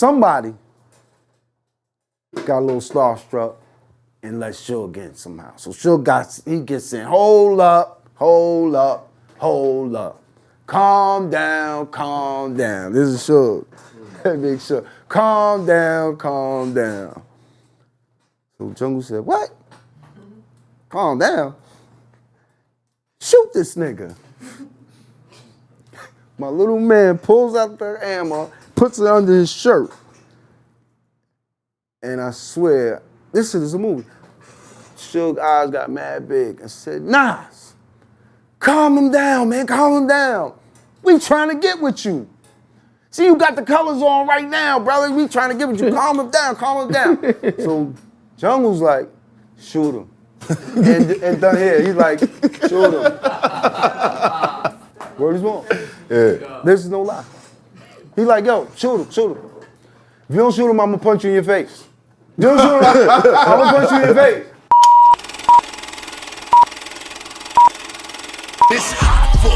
somebody got a little starstruck and let Suge in somehow. So Suge he gets in, hold up. Calm down. This is Suge. Big Suge. Calm down. So Jungle said, what? Calm down. Shoot this nigga. My little man pulls out the ammo, puts it under his shirt. And I swear, this is a movie. Suge's eyes got mad big and said, Nas, calm him down, man, calm him down. We trying to get with you. See, you got the colors on right now, brother. We trying to get with you. Calm him down. So Jungle's like, shoot him. and done here, he's like, shoot him. Word is born. Yeah. This is no lie. He's like, yo, shoot him. If you don't shoot him, I'm gonna punch you in your face. You don't shoot him, I'm gonna punch you in your face. It's hot for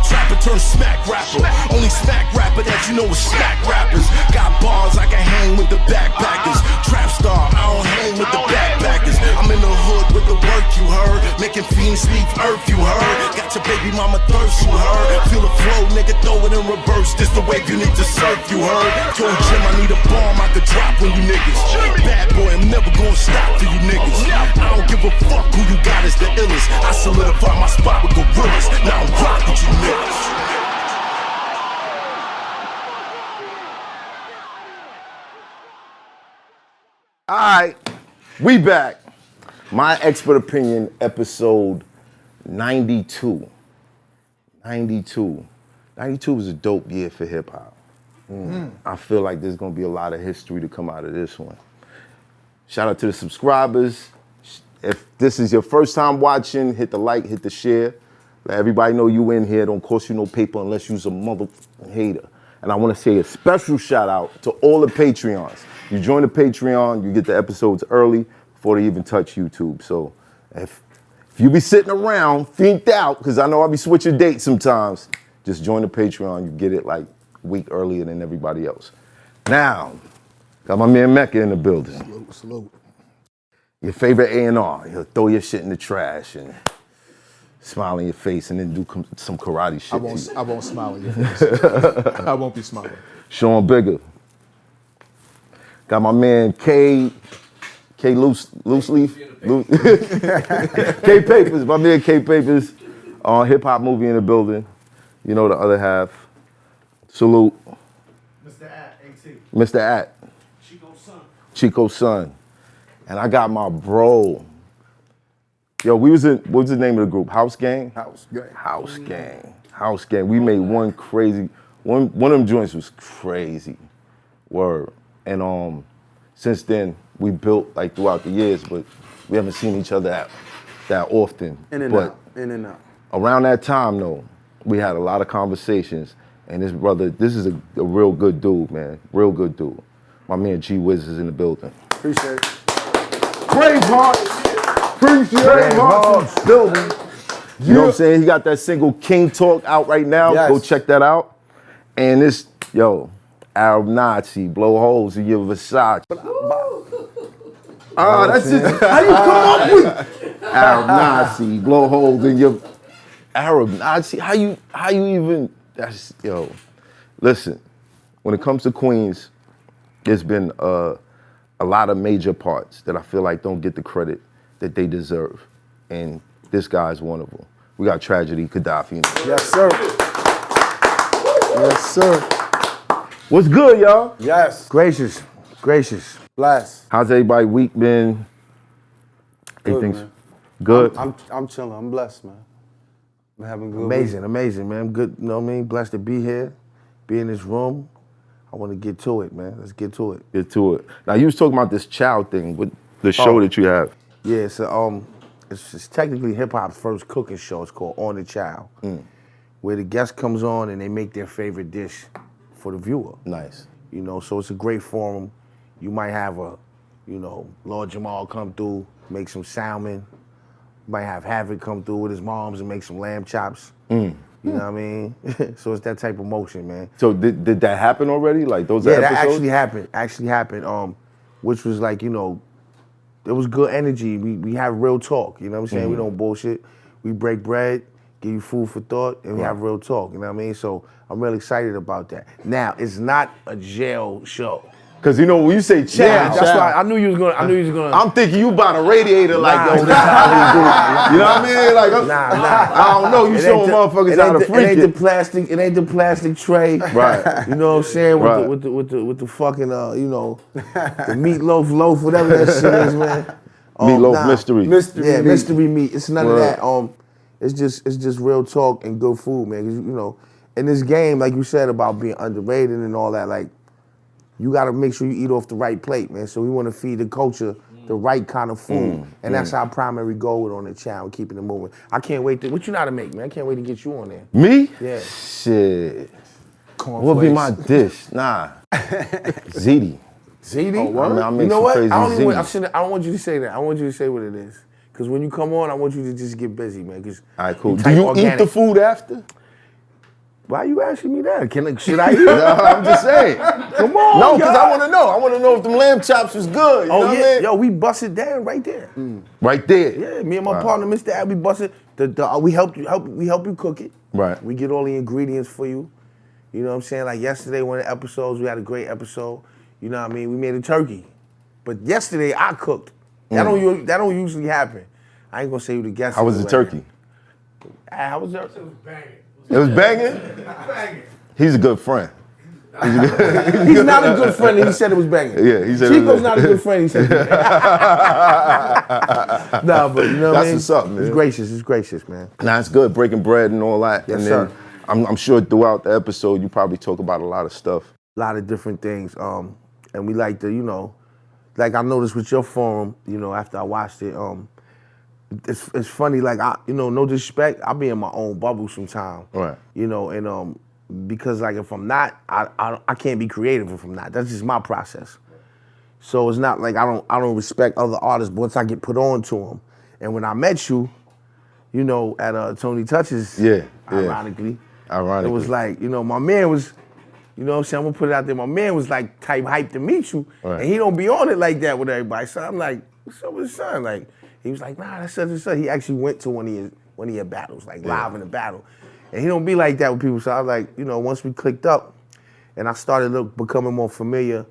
trapper turn smack rapper. Only smack rapper that you know is smack rappers. Got bars I can hang with the backpackers. Trap star, I don't hang with the backpackers. I'm in the hood with the work you heard. Making fiends leave earth you heard. Got your baby mama thirst you heard. Feel the flow, nigga, throw it in reverse. This the wave you need to surf you heard. Told Jim I need a bomb I could drop on you niggas. Bad boy, I'm never gonna stop for you niggas. I don't give a fuck who you got is the illest. I solidify my spot with gorillas. Now I'm rock with you niggas. All right, we back. My expert opinion, episode 92. 92 was a dope year for hip hop. I feel like there's gonna be a lot of history to come out of this one. Shout out to the subscribers. If this is your first time watching, hit the like, hit the share. Let everybody know you in here. Don't cost you no paper unless you's a motherfucking hater. And I wanna say a special shout out to all the Patreons. You join the Patreon, you get the episodes early before they even touch YouTube. So if you be sitting around, finked out, because I know I'll be switching dates sometimes, just join the Patreon, you get it like a week earlier than everybody else. Now, got my man Mecca in the building. Salute. Your favorite A&R, he'll throw your shit in the trash and smile in your face and then do some karate shit to you. I won't smile in your face. I won't be smiling. Sean Bigger. Got my man K Loose Leaf. K Papers, my man K Papers, hip hop movie in the building. You know the other half. Salute. Mr. At, AT. Mr. At. Chico's son. And I got my bro. Yo, what was the name of the group? House Gang? House Gang. We made one of them joints was crazy. Word. And since then, we built like throughout the years, but we haven't seen each other that often. In and out. Around that time though, we had a lot of conversations, and this brother, this is a real good dude, man. Real good dude. My man G Wiz is in the building. Appreciate it. Appreciate Mark's building. You know what I'm saying? He got that single King Talk out right now. Yes. Go check that out. And this, Arab Nazi, blow holes in your Versace. That's it. How you come up with Arab Nazi, blow holes in your Arab Nazi? How you even? Listen, when it comes to Queens, there's been a lot of major parts that I feel like don't get the credit that they deserve, and this guy's one of them. We got Tragedy, Khadafi. Yes, sir. Yes, sir. What's good, y'all? Yes. Gracious. Bless. How's everybody week been? Good, man. Good? I'm chilling. I'm blessed, man. I'm having a good week. Amazing, man. I'm good, you know what I mean? Blessed to be here, be in this room. I want to get to it, man. Let's get to it. Get to it. Now, you was talking about this child thing with the show that you have. Yeah, so it's technically hip-hop's first cooking show. It's called On the Child, where the guest comes on and they make their favorite dish for the viewer. Nice. So it's a great forum. You might have Lord Jamal come through, make some salmon. You might have Havoc come through with his moms and make some lamb chops. You know what I mean? So it's that type of motion, man. So did that happen already? Like those Yeah, episodes? that actually happened. Which was like, you know, it was good energy. We have real talk, you know what I'm saying? We don't bullshit. We break bread, give you food for thought, and we have real talk, you know what I mean? So I'm really excited about that. Now, it's not a jail show. Cause you know when you say chow, Yeah, that's why I knew you was gonna. I'm thinking you bought a radiator like yo, this how we do it. You know what I mean? Like I don't know. You showing motherfuckers how to freak it. It ain't the plastic tray. Right. You know what I'm saying? Right. With the fucking you know, the meatloaf loaf, whatever that shit is, man. Meatloaf mystery. Mystery meat. It's none of that. It's just real talk and good food, man. 'Cause, you know, in this game, like you said about being underrated and all that, like. You gotta make sure you eat off the right plate, man. So we wanna feed the culture the right kind of food. And that's our primary goal with On the Channel, keeping it moving. I can't wait what you know how to make, man? I can't wait to get you on there. Me? Yeah. Shit. What be my dish? Nah. Ziti. Ziti? I make you know some what? crazy ziti. I don't want you to say that. I want you to say what it is. Cause when you come on, I want you to just get busy, man. All right, cool. Do you eat the food after? Why you asking me that? Should I eat it? No, I'm just saying. Come on, no, because I want to know. I want to know if them lamb chops was good. You know what I mean? Yo, we bust it down right there. Right there. Yeah, me and my partner, Mr. Ab, we bust it. We help you cook it. Right. We get all the ingredients for you. You know what I'm saying? Like yesterday, one of the episodes, we had a great episode. You know what I mean? We made a turkey, but yesterday I cooked. That don't usually happen. I ain't gonna say who the guest. How was the turkey? How was it? It was banging? He's a good friend. He's not a good friend, and he said it was banging. Yeah, he said Chico's not a good friend, he said it was banging. Nah, but you know what I mean? That's what's up, man. It's gracious, man. Nah, it's good, breaking bread and all that. Yes, and sir. then I'm sure throughout the episode, you probably talk about a lot of stuff. A lot of different things. And we like to, you know, like I noticed with your forum, you know, after I watched it, it's funny, like no disrespect, I'll be in my own bubble sometimes. Right. You know, and because like if I'm not, I can't be creative if I'm not. That's just my process. So it's not like I don't respect other artists, but once I get put on to them. And when I met you, you know, at Tony Touches, ironically, it was like, you know, my man was, you know what I'm saying, I'm gonna put it out there, my man was like type hyped to meet you, and he don't be on it like that with everybody. So I'm like, what's up with his son? Like, he was like, nah, that's such and such. He actually went to one of your battles, like live in the battle. And he don't be like that with people. So I was like, you know, once we clicked up and I started becoming more familiar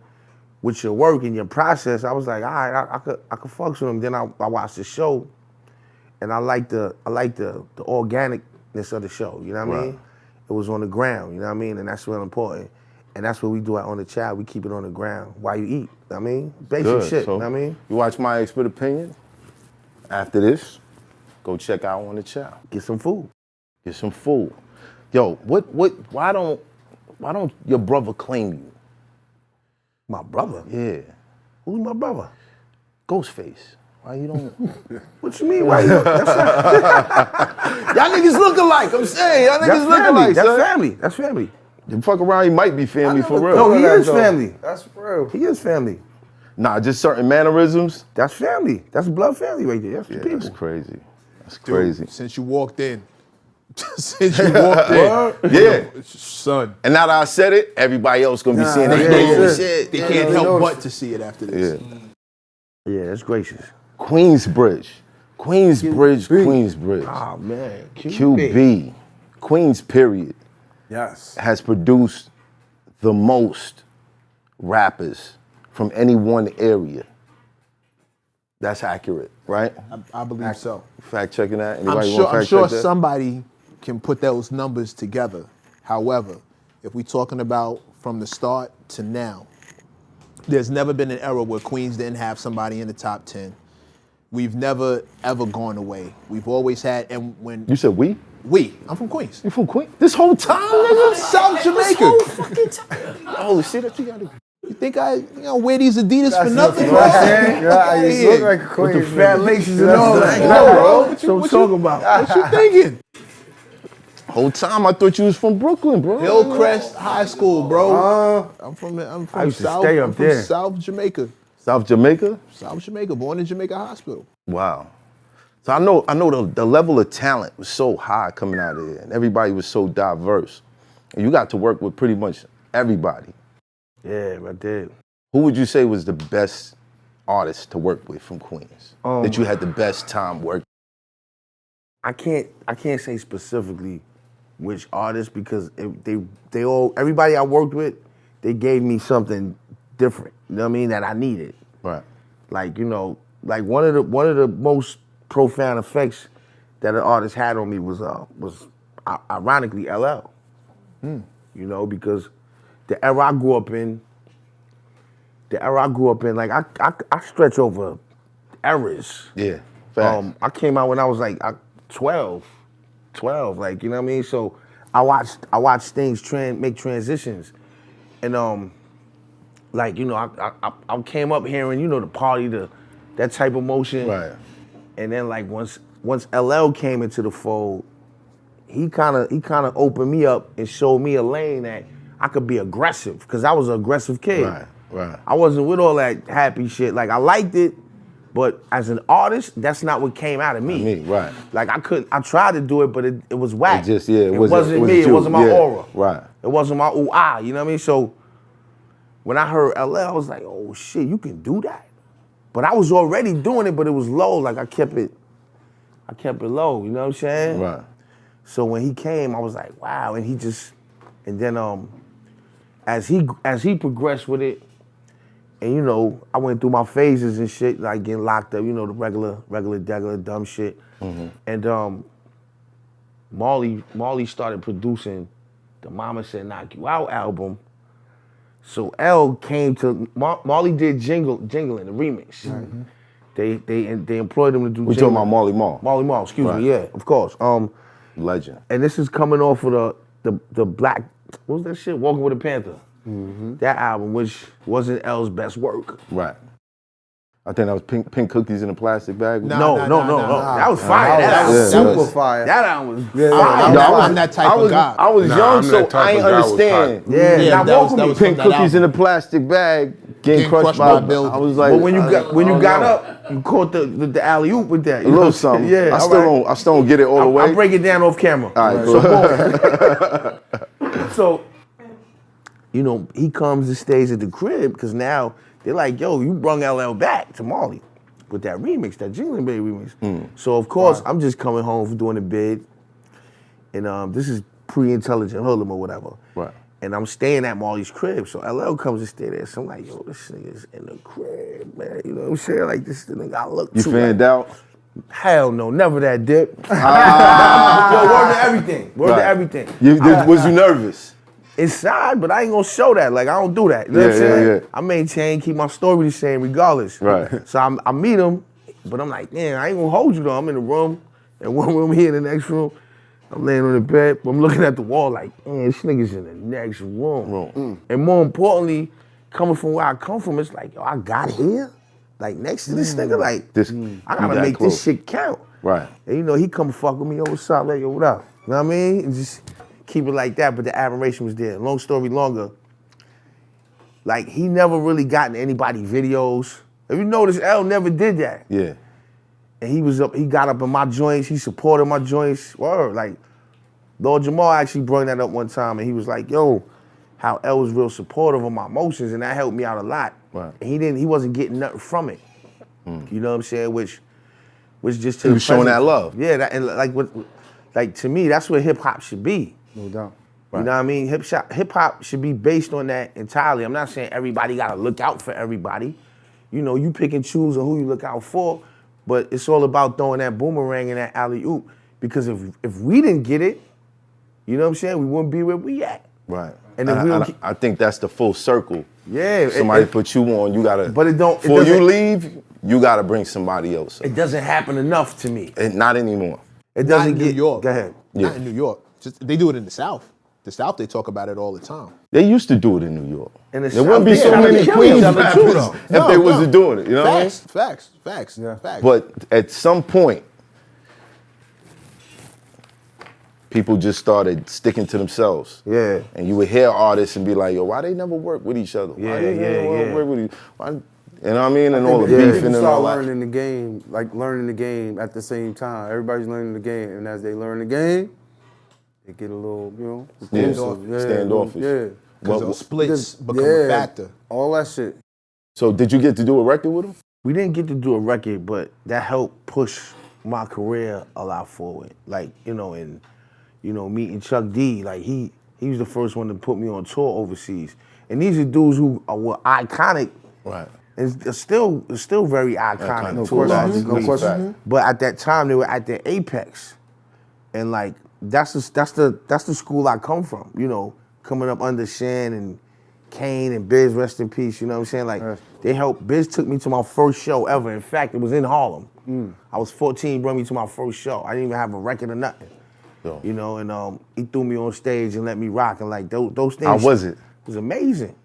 with your work and your process, I was like, all right, I could fuck with him. Then I watched the show and I like the organicness of the show, you know what I mean? It was on the ground, you know what I mean? And that's real important. And that's what we do On the Child. We keep it on the ground while you eat, you know what I mean? Basic shit, so you know what I mean? You watch My Expert Opinion? After this, go check out On the Child. Get some food. Get some food. Yo, why don't your brother claim you? My brother? Yeah. Who's my brother? Ghostface. Why you don't? What you mean? Why you? Y'all niggas look alike. I'm saying y'all niggas look alike. That's family. You fuck around, he might be family for real. No, he is family. That's real. He is family. Nah, just certain mannerisms. That's family. That's blood family right there. That's the people. That's crazy. That's Dude, crazy. Since you walked in. Yeah. Son. And now that I said it, everybody else gonna be seeing it. Shit. They can't help but to see it after this. Yeah, that's gracious. Queensbridge. Oh, man. QB. Queens, period. Yes. Has produced the most rappers from any one area. That's accurate, right? I believe so. Fact checking that? I'm sure somebody can put those numbers together. However, if we're talking about from the start to now, there's never been an era where Queens didn't have somebody in the top 10. We've never, ever gone away. We've always had, and when... You said we? I'm from Queens. You from Queens? This whole time, nigga? South Jamaica. This whole fucking time. Oh, shit, that you gotta... You think I wear these Adidas for nothing, You bro? know what I'm saying? Yeah, you look like a queen. With the fat laces and all that. bro. So I'm talking about. What you thinking? Whole time I thought you was from Brooklyn, bro. Hillcrest High School, bro. I'm from I used to South. stay I'm up from there. South Jamaica. South Jamaica? South Jamaica, born in Jamaica Hospital. Wow. So I know the level of talent was so high coming out of there, and everybody was so diverse. And you got to work with pretty much everybody. Yeah, I did. Who would you say was the best artist to work with from Queens? That you had the best time working? I can't say specifically which artist because everybody I worked with, they gave me something different. You know what I mean? That I needed. Right. Like, you know, like one of the most profound effects that an artist had on me was ironically LL. You know, because the era I grew up in, like I stretch over eras. Yeah. Facts. I came out when I was like 12, like, you know what I mean? So I watched things make transitions. And like, you know, I came up hearing, you know, the party, that type of motion. Right. And then like once LL came into the fold, he kind of opened me up and showed me a lane that I could be aggressive, because I was an aggressive kid. Right. I wasn't with all that happy shit. Like, I liked it, but as an artist, that's not what came out of me. Right. Like, I tried to do it, but it was whack. It wasn't me. You. It wasn't my aura. Right. It wasn't my ooh ah. You know what I mean? So when I heard LL, I was like, oh shit, you can do that. But I was already doing it, but it was low. Like, I kept it low. You know what I'm saying? Right. So when he came, I was like, wow. And then as he progressed with it, and you know, I went through my phases and shit, like getting locked up, you know, the regular dumb shit. And Marley started producing the Mama Said Knock You Out album. So L came to Marley did jingling, the remix. They employed him to do. We talking about Marley Marl. Marley Marl, excuse me, yeah, of course. Legend. And this is coming off of the Black, what was that shit? Walking with a Panther. That album, which wasn't L's best work. Right. I think that was pink cookies in a plastic bag. No. That was fire. That was Yeah, super fire. That album was Yeah, fire. I wasn't that type of guy. I was young, so I ain't understand. Yeah, that was Pink from that cookies in album. a plastic bag, getting crushed by buildings. I was like, But when you got up, you caught the alley oop with that. a little something. Yeah, I still don't get it all the way. I'll break it down off camera. All right, cool. So, you know, he comes and stays at the crib because now they're like, yo, you brung LL back to Marley with that remix, that Jingling Baby remix. So, of course, I'm just coming home from doing the bid. And this is pre-intelligent hoodlum or whatever. Right. And I'm staying at Marley's crib. So LL comes and stay there. So I'm like, yo, this nigga's in the crib, man. You know what I'm saying? Like, this the nigga I look You to. fanned like, out? Hell no, never that dip. Yo, word to everything. Word to everything. Was you nervous? Inside, but I ain't gonna show that. Like, I don't do that. You know what I'm saying? Yeah. I maintain, keep my story the same regardless. Right. So I meet him, but I'm like, man, I ain't gonna hold you though. I'm in the room, and one room here in the next room. I'm laying on the bed, but I'm looking at the wall like, man, this nigga's in the next room. And more importantly, coming from where I come from, it's like, yo, I got here, like next to this nigga, like, I gotta make this shit count. Right. And you know, he come fuck with me, yo, what's up, like, yo, what up? You know what I mean? And just keep it like that, but the admiration was there. Long story longer, like, he never really got in anybody videos. If you notice, L never did that. Yeah. And he got up in my joints, he supported my joints. Word, like, Lord Jamal actually brought that up one time, and he was like, yo, how L was real supportive of my emotions, and that helped me out a lot. Right. And he wasn't getting nothing from it. You know what I'm saying? Which just to He was showing that love. Yeah, and like to me, that's what hip hop should be. No doubt. You know what I mean? Hip hop should be based on that entirely. I'm not saying everybody gotta look out for everybody. You know, you pick and choose on who you look out for, but it's all about throwing that boomerang and that alley-oop. Because if we didn't get it, you know what I'm saying, we wouldn't be where we at. Right. And if we don't I think that's the full circle. Yeah. Somebody put you on, you gotta. But before you leave, you gotta bring somebody else. It doesn't happen enough to me. Not anymore. It Not doesn't in get. New York. Go ahead. Not in New York. Just, they do it in the South. The South, they talk about it all the time. They used to do it in New York. In the There wouldn't be South, so they many kill Queens each other rappers too, though. if they wasn't doing it. You know what I mean? Facts. But at some point, people just started sticking to themselves. Yeah. And you would hear artists and be like, yo, why they never work with each other? Why they never work with each other? You know what I mean? And I all the think beefing people and start all that. learning the game, like learning the game at the same time. Everybody's learning the game, and as they learn the game, they get a little, you know, Standoffish. Yeah. Because What- those splits become a factor. All that shit. So did you get to do a record with him? We didn't get to do a record, but that helped push my career a lot forward. Like, and meeting Chuck D, like he was the first one to put me on tour overseas. And these are dudes who were iconic. Right. It's still very iconic No to a large question. degree. No question. But at that time, they were at their apex, and like that's the school I come from. Coming up under Shan and Kane and Biz, rest in peace. You know what I'm saying? Like they helped. Biz took me to my first show ever. In fact, it was in Harlem. I was 14, brought me to my first show. I didn't even have a record or nothing. Yo. And he threw me on stage and let me rock, and like those things. How was it? It was amazing.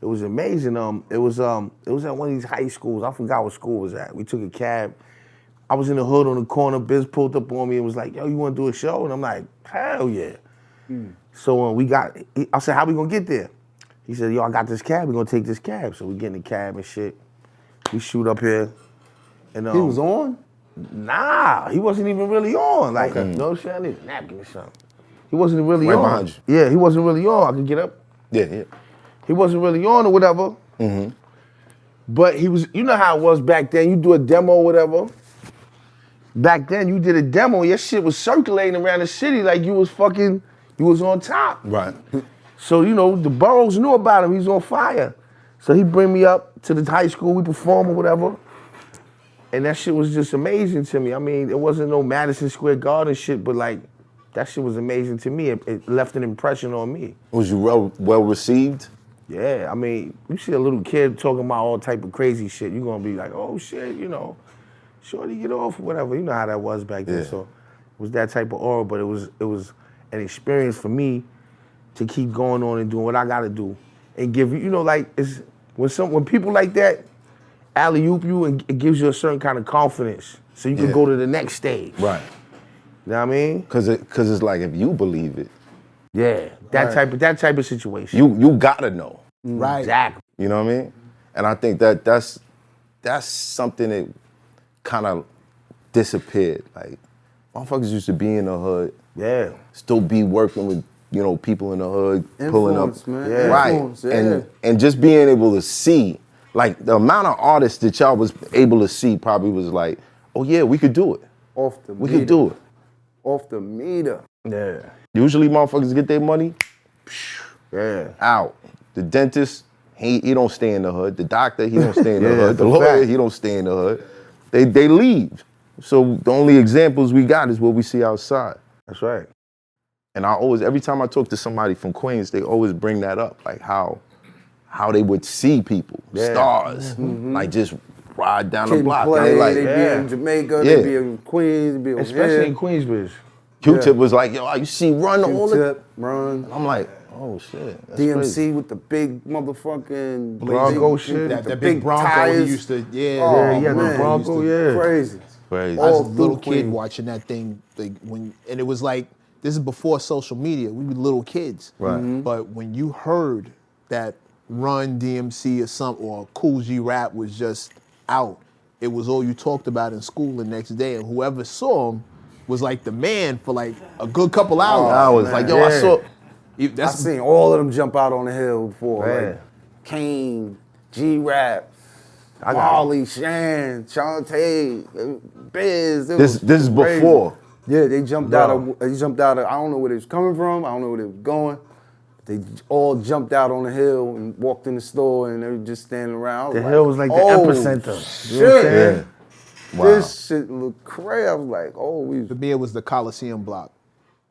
It was amazing. It was at one of these high schools. I forgot what school it was at. We took a cab. I was in the hood on the corner. Biz pulled up on me and was like, "Yo, you want to do a show?" And I'm like, "Hell yeah!" So I said, "How we gonna get there?" He said, "Yo, I got this cab. We gonna take this cab." So we get in the cab and shit. We shoot up here. And He was on? Nah, he wasn't even really on. Like, no shit, I need a napkin or something. He wasn't really Right on. behind you. Yeah, he wasn't really on. I could get up. Yeah. He wasn't really on or whatever. But he was, you know how it was back then. You do a demo or whatever. Back then, you did a demo, your shit was circulating around the city like you was on top. Right. So, the boroughs knew about him. He was on fire. So he bring me up to the high school, we perform or whatever. And that shit was just amazing to me. I mean, it wasn't no Madison Square Garden shit, but like, that shit was amazing to me. It left an impression on me. Was you well received? Yeah, I mean, you see a little kid talking about all type of crazy shit, you're gonna be like, oh shit, shorty get off or whatever. You know how that was back then. Yeah. So it was that type of aura, but it was an experience for me to keep going on and doing what I gotta do. And give you, like, it's when people like that alley-oop you, and it gives you a certain kind of confidence. So you can go to the next stage. Right. You know what I mean? Cause it's like if you believe it, Yeah. That type of situation. you gotta know. Right. Exactly. You know what I mean? And I think that's something that kind of disappeared. Like, motherfuckers used to be in the hood, Yeah. still be working with, people in the hood, pulling up. Influence, man. Yeah. Right. Influence, yeah. And just being able to see, like, the amount of artists that y'all was able to see probably was like, oh yeah, we could do it. Off the We meter. could do it. Off the meter. Yeah. Usually motherfuckers get their money Yeah. out. The dentist, he don't stay in the hood. The doctor, he don't stay in the Yeah, hood. The that's a lawyer, fact. he don't stay in the hood. They leave. So the only examples we got is what we see outside. That's right. And every time I talk to somebody from Queens, they always bring that up, like how they would see people, stars, like just ride down the Kid block. play, And they like, they yeah. be in Jamaica, Yeah. they be in Queens, they be over Especially in here. Queensbridge. Q-Tip was like, yo, you see Run all the... Q-Tip, Run. I'm like, oh shit, that's DMC crazy. with the big motherfucking Bronco big- shit. That the big Bronco tires. he used to, Oh, Yeah, he had the man. Bronco, He used yeah. Crazy. Crazy. I was a All little through kid Queens. watching that thing, and it was like, this is before social media. We were little kids. Right. But when you heard that Run DMC or Cool G Rap was just out, it was all you talked about in school the next day, and whoever saw him was like the man for like a good couple hours. I was like, yo, I Yeah. saw... I seen all of them jump out on the hill before. Man. Like Kane, G-Rap, Marley, Shan, Shantae, Biz. It This was is crazy. before. Yeah, they jumped out of. I don't know where they was coming from. I don't know where they was going. They all jumped out on the hill and walked in the store, and they were just standing around. I The hill was like the epicenter. You know what I'm Shit, saying? Wow. this shit looked crazy. I was like, oh, we. For me, it was the Coliseum block.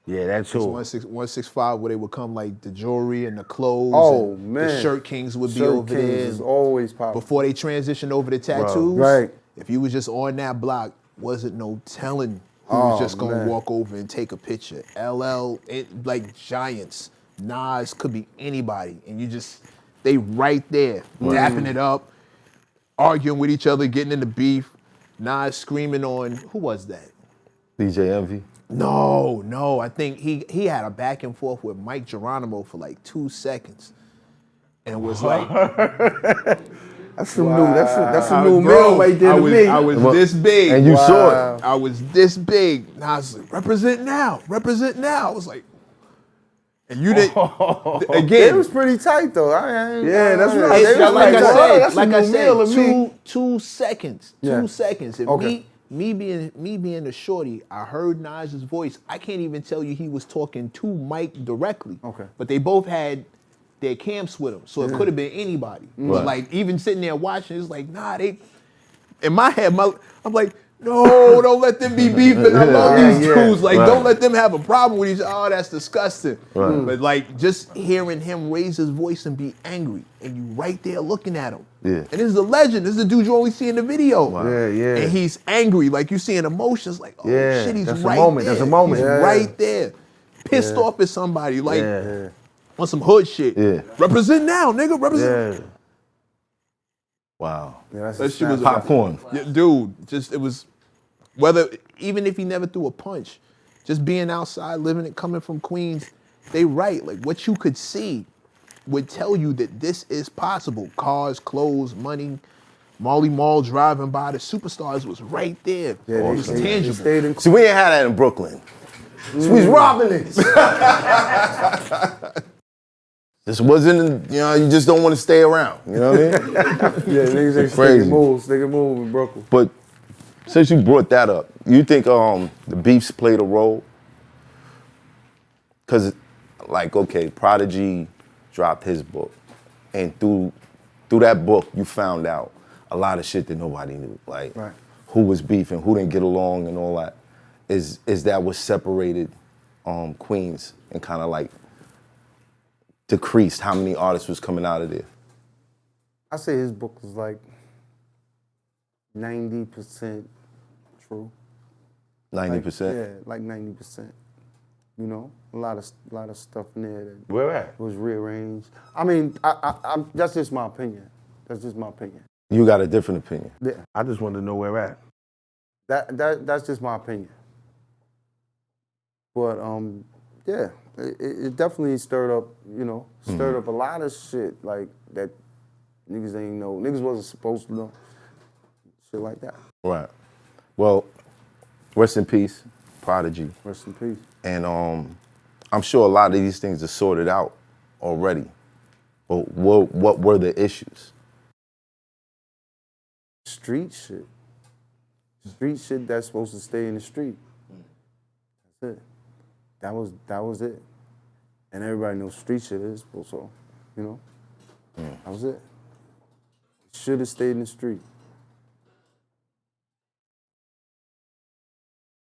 Yeah, that It's too. 165 where they would come like the jewelry and the clothes. Oh, and man. The Shirt Kings would be Shirt over Kings there. is always popping. Before they transitioned over to tattoos, Right. if you was just on that block, wasn't no telling who was just gonna man. walk over and take a picture. LL, like giants, Nas, could be anybody, and they right there, dapping it up, arguing with each other, getting into beef. Nas screaming on, who was that? DJ Envy. No, I think he had a back and forth with Mike Geronimo for like 2 seconds. And was like, That's some new. That's a new meal right there to me. I was this big. And you saw it. I was this big. Nas like, represent now. I was like, and you didn't. It Again, was pretty tight though. Yeah, that's right. It's They was like that's a I new meal to me. said, 2 seconds. Yeah. 2 seconds. And Okay. me being the shorty, I heard Nas's voice. I can't even tell you he was talking to Mike directly. Okay. But they both had their camps with them, so it could have been anybody. Right. But like even sitting there watching, it's like, nah, they. In my head, I'm like, no, don't let them be beefing. I love these dudes. Like, don't let them have a problem with each other. Oh, that's disgusting. Right. But like, just hearing him raise his voice and be angry, and you right there looking at him. Yeah. And this is a legend. This is a dude you only see in the video. Yeah. And he's angry, like you seeing emotions, like, oh Yeah, shit, he's that's a right moment, there. that's a moment. He's Yeah. right there. Pissed off at somebody, like Yeah. on some hood shit. Yeah. Represent now, nigga. Represent. Yeah. Wow. Yeah, that's That shit was Popcorn. Yeah, dude, it was even if he never threw a punch, just being outside, living it, coming from Queens, they right. Like what you could see would tell you that this is possible. Cars, clothes, money, Marley Marl driving by, the superstars was right there. Yeah, It was they tangible. stayed in. See, we ain't had that in Brooklyn. So we was robbing niggas. This wasn't, you just don't want to stay around. You know what I mean? Yeah, niggas ain't Crazy. sticking moves. They can move in Brooklyn. But since you brought that up, you think the beefs played a role? Because, like, okay, Prodigy dropped his book, and through that book, you found out a lot of shit that nobody knew, like Right. who was beefing, who didn't get along, and all that. Is that what separated Queens and kind of like decreased how many artists was coming out of there? I say his book was like 90% true. 90%? Yeah, like 90%. You know, a lot of stuff in there that Where at? was rearranged. I mean, I'm that's just my opinion. That's just my opinion. You got a different opinion. Yeah, I just wanted to know where at. that's just my opinion. But yeah, it definitely stirred up. You know, stirred up a lot of shit like that. Niggas ain't know. Niggas wasn't supposed to know. Shit like that. Right. Well, rest in peace, Prodigy. Rest in peace. And I'm sure a lot of these things are sorted out already. But what were the issues? Street shit. Street shit that's supposed to stay in the street. That's it. That was it. And everybody knows street shit is, so, you know, that was it. Should have stayed in the street.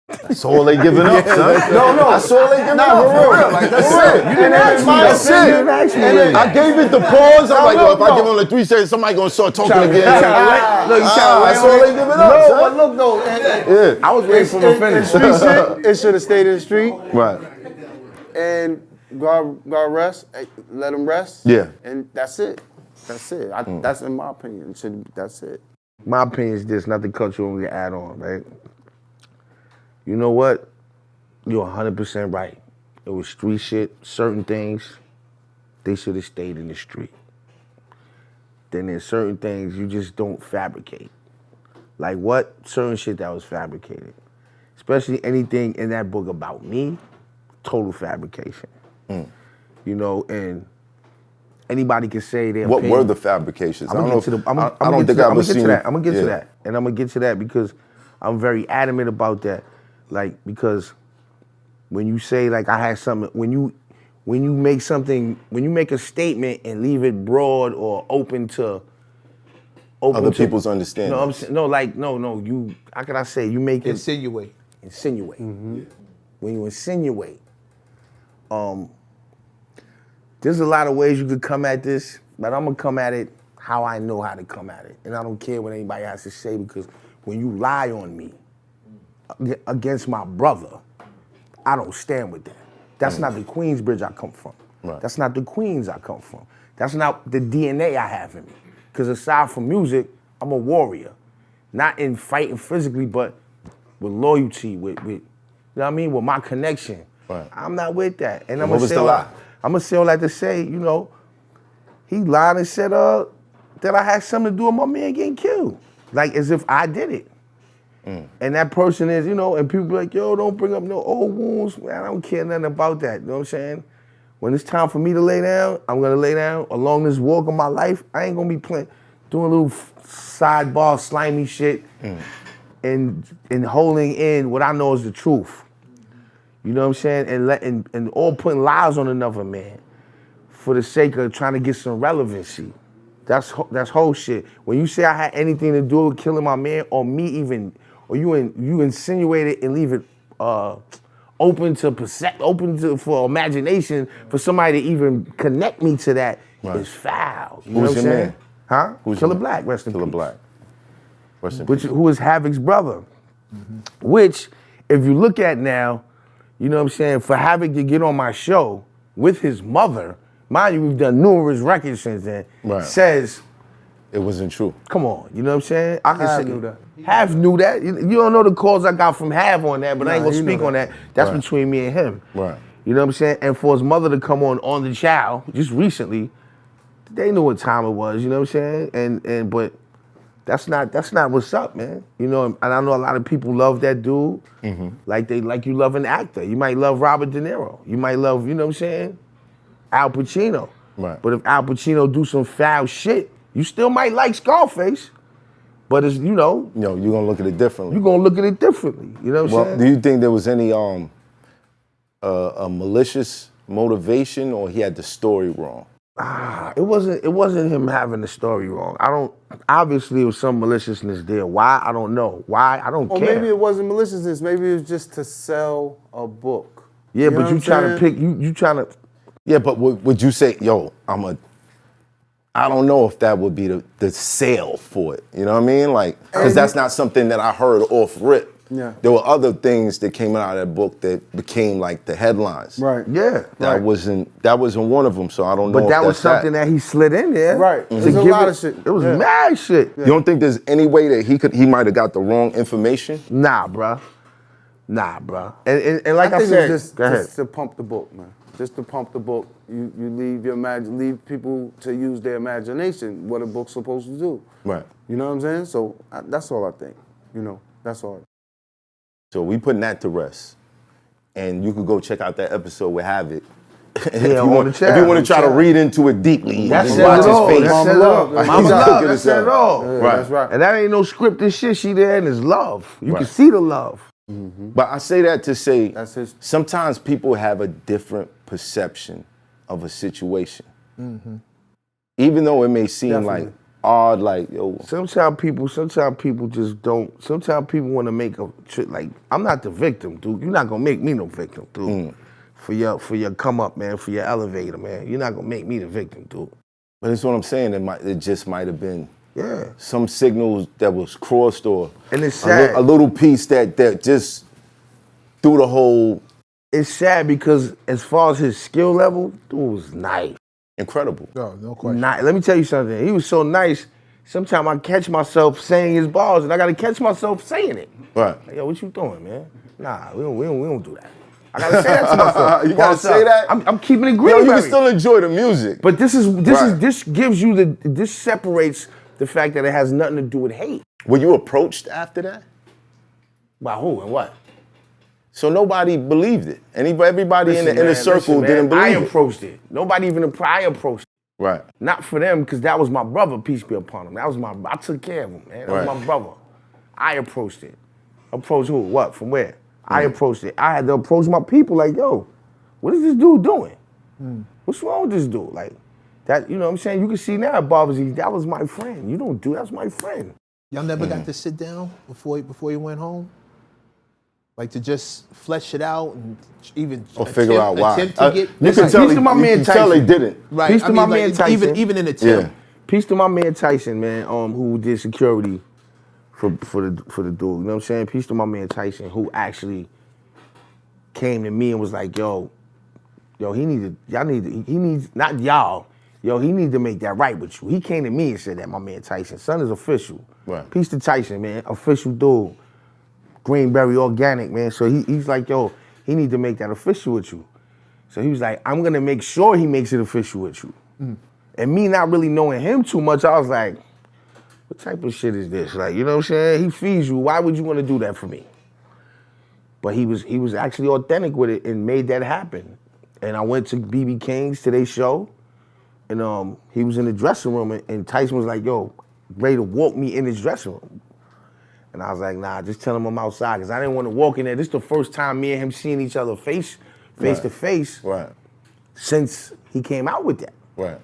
That's all they giving up, son. No. That's all they giving up. For real. Like, that's it. You didn't ask me. That's it. I gave it the pause. I'm like, if I give them the 3 seconds, somebody gonna start talking again. That's all they giving up, No, son. but look though, Yeah. I was waiting for him to finish. street shit, it should have stayed in the street. Right. And God rest, let him rest. Yeah. And that's it. That's it. That's in my opinion. That's it. My opinion is this, not to cut you and we add on, right? You know what? You're 100% right. It was street shit. Certain things, they should have stayed in the street. Then there's certain things you just don't fabricate. Like what? Certain shit that was fabricated. Especially anything in that book about me, total fabrication. You know, and anybody can say their What opinion. were the fabrications? I'm gonna get to the. I don't think I've ever seen. I'm gonna get to Yeah. that, and I'm gonna get to that because I'm very adamant about that. Like because when you say like I had something, when you make something, when you make a statement and leave it broad or open to Other people's understanding. No, I'm saying no. You how can I say you make it Insinuate. When you insinuate, there's a lot of ways you could come at this, but I'm gonna come at it how I know how to come at it. And I don't care what anybody has to say because when you lie on me against my brother, I don't stand with that. That's not the Queensbridge I come from. Right. That's not the Queens I come from. That's not the DNA I have in me. Because aside from music, I'm a warrior. Not in fighting physically, but with loyalty, with you know what I mean, with my connection. Right. I'm not with that. And what was the lie? I'm gonna say all that to say, you know, he lied and said, that I had something to do with my man getting killed. Like as if I did it. And that person is, and people be like, yo, don't bring up no old wounds. Man, I don't care nothing about that. You know what I'm saying? When it's time for me to lay down, I'm gonna lay down along this walk of my life. I ain't gonna be doing a little sidebar slimy shit and holding in what I know is the truth. You know what I'm saying? And all putting lies on another man for the sake of trying to get some relevancy. That's whole shit. When you say I had anything to do with killing my man, or me even, or you insinuate it and leave it open for imagination for somebody to even connect me to that is foul. You know what I'm saying? Man? Huh? Who's Killer your Black, rest in Killer peace. Black. Rest in peace. Who is Havoc's brother. Which, if you look at now, you know what I'm saying, for Havoc to get on my show with his mother, mind you, we've done numerous records since then, says, it wasn't true. come on, you know what I'm saying? I Hav knew that. Hav knew that. You don't know the calls I got from Hav on that, but I ain't gonna he speak knew on that. That's between me and him. Right. You know what I'm saying? And for his mother to come on the Child just recently, they knew what time it was, you know what I'm saying? But that's not what's up, man. You know, and I know a lot of people love that dude, like you love an actor. You might love Robert De Niro. You might love, you know what I'm saying, Al Pacino. Right. But if Al Pacino do some foul shit, you still might like Scarface. But it's, you're gonna look at it differently. you're gonna look at it differently. You know what I'm saying? Do you think there was any a malicious motivation, or he had the story wrong? It wasn't him having the story wrong. Obviously it was some maliciousness there. Why? I don't know. Why? I don't Or care. maybe it wasn't maliciousness. Maybe it was just to sell a book. Yeah, You know but what you I'm trying to saying? pick, you trying to, Yeah, but would you say, yo, I don't know if that would be the sale for it. You know what I mean? Like, because that's not something that I heard off rip. Yeah. There were other things that came out of that book that became like the headlines. Right. yeah. That wasn't one of them. So I don't know. But if that was that's something that he slid in there. Right. to There's a give lot it- of shit. It was Yeah. mad shit. You don't think there's any way that he might have got the wrong information? Nah, bruh. And like I, think said, it's go ahead. just to pump the book, man. Just to pump the book. You leave people to use their imagination, what a book's supposed to do. Right. You know what I'm saying? So that's all I think. That's all. So we putting that to rest. And you could go check out that episode with Havoc. Yeah, on the chat. If you want to try to read into it deeply, That you said can watch it all. his face. That said it all. Mama Mama He's love. cooking That said it himself. all. Yeah, Right. That's right. And that ain't no scripted shit. She there and it's love. You can see the love. But I say that to say, That's his- sometimes people have a different perception of a situation. Even though it may seem Definitely. like odd, like, yo, Sometimes people just don't. Sometimes people want to make a like. I'm not the victim, dude. You're not gonna make me no victim, dude. For your come up, man. For your elevator, man. You're not gonna make me the victim, dude. but that's what I'm saying. It just might have been Yeah. some signals that was crossed, or And it's sad. a little piece that just threw the whole It's sad because as far as his skill level, dude was nice. incredible. No question. Nice. Let me tell you something. He was so nice. Sometimes I catch myself saying his bars, and I gotta catch myself saying it. Right. Like, yo, what you doing, man? Nah, we don't do that. I gotta say that to myself. You gotta say that? I'm keeping it Yo, green. you can still enjoy the music. But this Right. gives you this separates the fact that it has nothing to do with hate. Were you approached after that? By who and what? So nobody believed it. Everybody in the inner circle didn't I believe it. approached it. Nobody even I approached it. Right. Not for them, because that was my brother, peace be upon him. I took care of him, man. That was Right. my brother. I approached it. Approached who? What? From where? I approached it. I had to approach my people like, yo, what is this dude doing? What's wrong with this dude? Like, that, you know what I'm saying? You can see now at Barbers, that was my friend. You don't do that's my friend. Y'all never got to sit down before you went home? Like to just flesh it out and even Or figure out why. attempt to get You can tell peace to my man you can tell they Tyson. didn't. right. Peace to my man Tyson. Even in a tip. Yeah. Peace to my man Tyson, man, who did security for the dude. You know what I'm saying? Peace to my man Tyson, who actually came to me and was like, yo, he needs not y'all. Yo, he needs to make that right with you. He came to me and said that, my man Tyson. Son is official. Right. Peace to Tyson, man. Official dude. Greenberry organic, man. So he's like, yo, he need to make that official with you. So he was like, I'm gonna make sure he makes it official with you. And me not really knowing him too much, I was like, what type of shit is this? Like, you know what I'm saying? He feeds you. Why would you want to do that for me? But he was actually authentic with it and made that happen. And I went to BB King's today's show, and he was in the dressing room, and Tyson was like, yo, ready to walk me in his dressing room. And I was like, nah, just tell him I'm outside, because I didn't want to walk in there. This is the first time me and him seeing each other face to face since he came out with that. Right.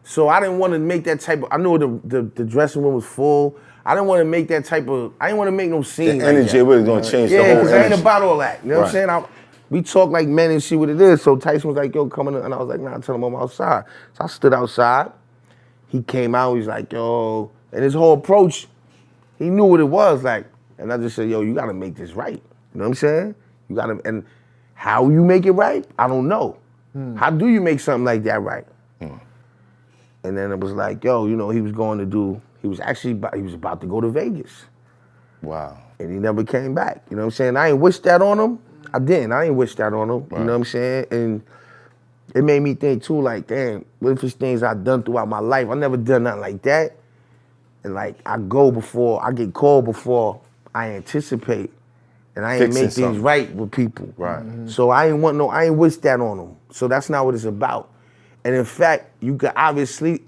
So I didn't want to make that type of, I knew the dressing room was full. I didn't want to make that type of, I didn't want to make no scene. The energy was going to change the whole energy. Yeah, because I ain't about all that. You know what I'm saying? We talk like men and see what it is. So Tyson was like, yo, come in. And I was like, nah, tell him I'm outside. So I stood outside. He came out, he's like, yo. And his whole approach, he knew what it was like. And I just said, yo, you got to make this right. You know what I'm saying? You got to, and how you make it right, I don't know. How do you make something like that right? And then it was like, yo, you know, he was about to go to Vegas. Wow. And he never came back. You know what I'm saying? I ain't wish that on him. I ain't wish that on him. Right. You know what I'm saying? And it made me think too, like, damn, what if it's things I've done throughout my life? I never done nothing like that. And like, I get called before I anticipate. And I ain't make things right with people. Right. So I ain't wish that on them. So that's not what it's about. And in fact, you could obviously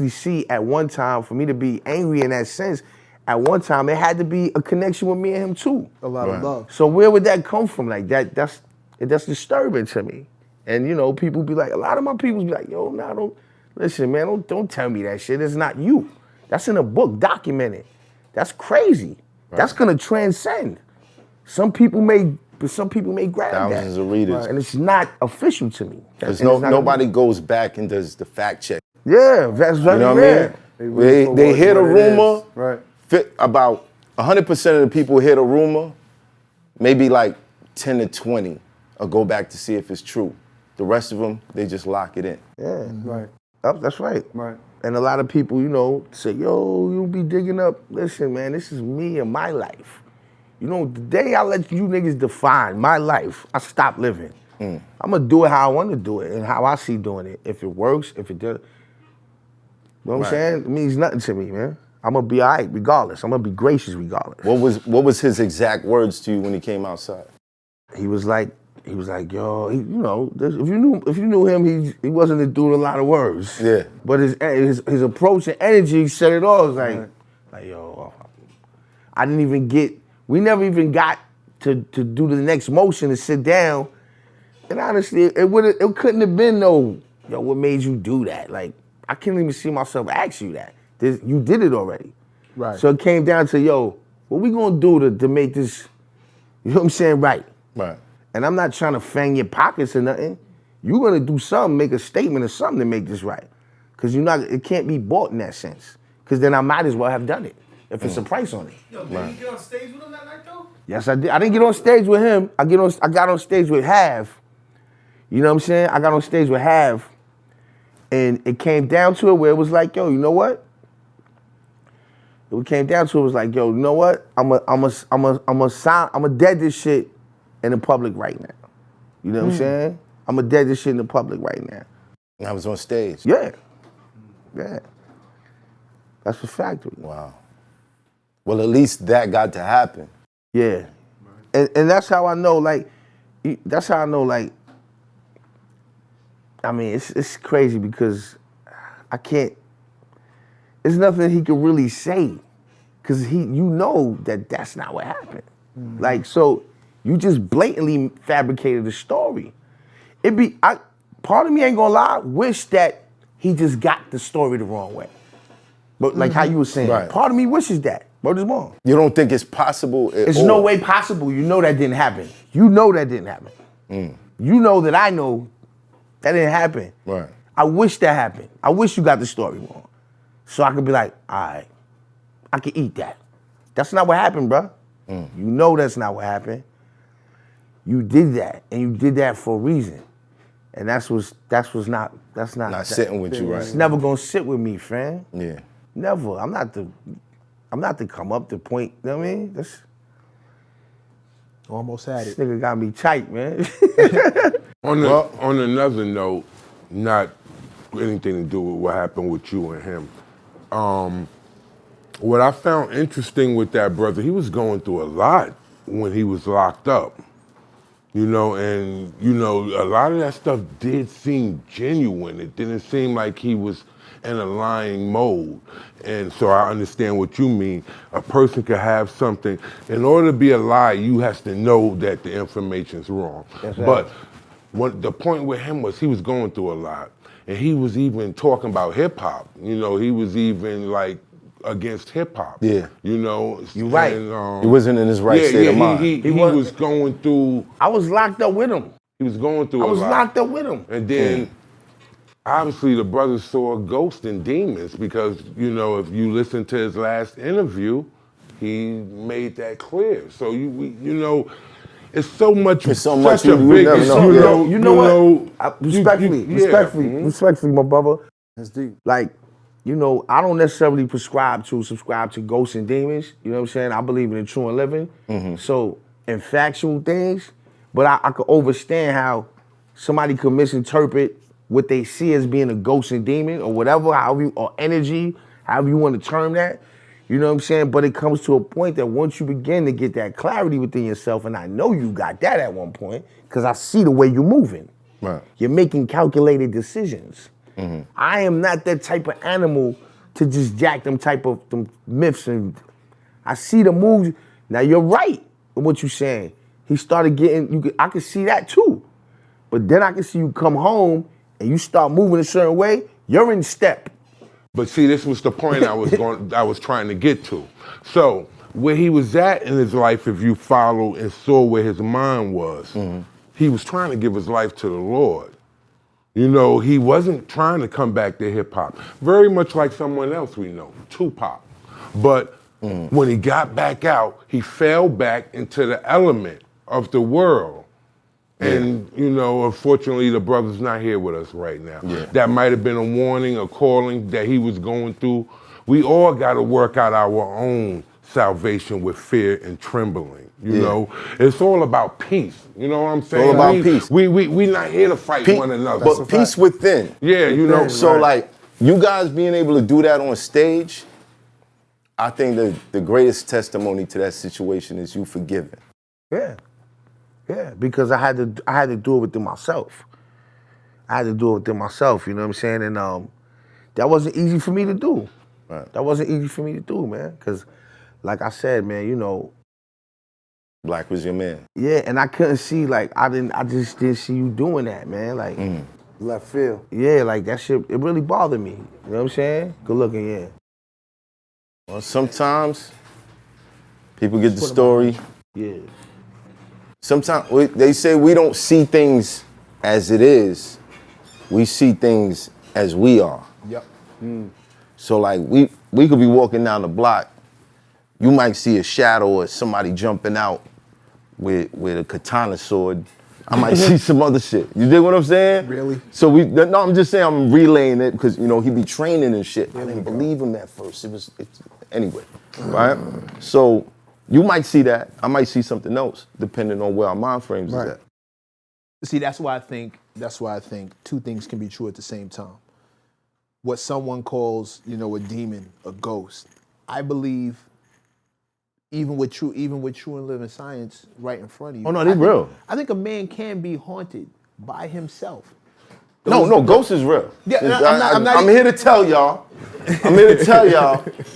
see at one time, for me to be angry in that sense, at one time it had to be a connection with me and him too. A lot of love. So where would that come from? Like that's disturbing to me. And you know, people be like, a lot of my people be like, yo, nah, don't listen, man, don't tell me that shit. It's not you. That's in a book, documented. That's crazy. Right. That's gonna transcend. Some people may grab thousands that. Of readers. Right. And it's not official to me. Because nobody goes back and does the fact check. Yeah, that's very rare. They hear the rumor. Right. About 100% of the people hear the rumor, maybe like 10 to 20 will go back to see if it's true. The rest of them, they just lock it in. Yeah. Right. That's right. Right. And a lot of people, you know, say, yo, you be digging up. Listen, man, this is me and my life. You know, the day I let you niggas define my life, I stop living. I'm gonna do it how I want to do it and how I see doing it. If it works, if it does. You know what I'm saying? It means nothing to me, man. I'm gonna be all right regardless. I'm gonna be gracious regardless. What was his exact words to you when he came outside? He was like, yo, you know, if you knew him, he wasn't a dude with a lot of words. Yeah. But his approach and energy said it all. It was like yo, we never even got to do the next motion to sit down. And honestly, it couldn't have been no, yo, what made you do that? Like, I can't even see myself ask you that. You did it already. Right. So it came down to, yo, what we gonna do to make this, you know what I'm saying, right? Right. And I'm not trying to fang your pockets or nothing. You're gonna do something, make a statement or something to make this right. Because it can't be bought in that sense. Because then I might as well have done it if it's a price on it. Yo, did you get on stage with him that night though? Yes, I did. I didn't get on stage with him. I got on stage with Hav. You know what I'm saying? I got on stage with Hav. And it came down to it where it was like, yo, you know what? It came down to it was like, yo, you know what? I'm a dead this shit in the public right now. You know what I'm saying? I'm a dead this shit in the public right now. And I was on stage. Yeah. That's a factory. Wow. Well, at least that got to happen. Yeah. And that's how I know, like, I mean, it's crazy because there's nothing he could really say because you know that's not what happened. Like, so you just blatantly fabricated the story. Part of me ain't gonna lie, wish that he just got the story the wrong way. But like how you were saying, part of me wishes that. But it's wrong. You don't think it's possible at It's all? no way possible. You know that didn't happen. You know that didn't happen. You know that I know that didn't happen. Right. I wish that happened. I wish you got the story wrong. So I could be like, all right, I can eat that. That's not what happened, bro. You know that's not what happened. You did that, and you did that for a reason. And that's not sitting with you, right? It's never gonna sit with me, fam. Yeah. Never. I'm not to come up to point, you know what I mean? Almost had This it. nigga got me tight, man. On another note, not anything to do with what happened with you and him. What I found interesting with that brother, he was going through a lot when he was locked up. You know, and you know, a lot of that stuff did seem genuine. It didn't seem like he was in a lying mode. And so I understand what you mean. A person could have something. In order to be a lie, you have to know that the information's wrong. But the point with him was he was going through a lot. And he was even talking about hip hop. You know, he was even like against hip hop. Yeah. You know, You right. And, He wasn't in his right state of mind. He was going through. I was locked up with him. He was going through I a was lot. locked up with him. And then, obviously, the brother saw ghosts and demons because, you know, if you listen to his last interview, he made that clear. So you know, it's so much. It's so much such a you big. never know. You know what? Respectfully, my brother. That's deep. Like, you know, I don't necessarily subscribe to ghosts and demons. You know what I'm saying? I believe in the true and living. So, in factual things, but I could understand how somebody could misinterpret what they see as being a ghost and demon or whatever, or energy, however you want to term that. You know what I'm saying? But it comes to a point that once you begin to get that clarity within yourself, and I know you got that at one point, because I see the way you're moving. Right. You're making calculated decisions. I am not that type of animal to just jack them myths, and I see the moves. Now you're right in what you're saying. He started getting, I could see that too. But then I can see you come home and you start moving a certain way, you're in step. But see, this was the point I was trying to get to. So where he was at in his life, if you follow and saw where his mind was, he was trying to give his life to the Lord. You know, he wasn't trying to come back to hip hop. Very much like someone else we know, Tupac. But when he got back out, he fell back into the element of the world. And, you know, unfortunately, the brother's not here with us right now. That might have been a warning, a calling that he was going through. We all got to work out our own salvation with fear and trembling. You know, it's all about peace. You know what I'm saying? All about peace. We not here to fight one another. But peace within. Yeah, you know. So like, you guys being able to do that on stage, I think the greatest testimony to that situation is you forgiving. Yeah, because I had to do it within myself. I had to do it within myself, you know what I'm saying? And that wasn't easy for me to do. Right. That wasn't easy for me to do, man. Because, like I said, man, you know. Black was your man. Yeah, and I couldn't see, like, I just didn't see you doing that, man. Like, Left field. yeah, like that shit, it really bothered me. You know what I'm saying? Good looking, yeah. Well, sometimes people get the story. Yeah. Sometimes they say we don't see things as it is. We see things as we are. Yep. So like we could be walking down the block. You might see a shadow or somebody jumping out with a katana sword. I might see some other shit. You dig what I'm saying? Really? So no, I'm just saying I'm relaying it because, you know, he be training and shit. I didn't believe him at first. Anyway, right? So you might see that. I might see something else depending on where our mind frames is at. See, that's why I think two things can be true at the same time. What someone calls, you know, a demon, a ghost. I believe even with true and living science right in front of you. Oh no, they real. I think a man can be haunted by himself. No, ghost is real. Yeah, I'm here to tell y'all.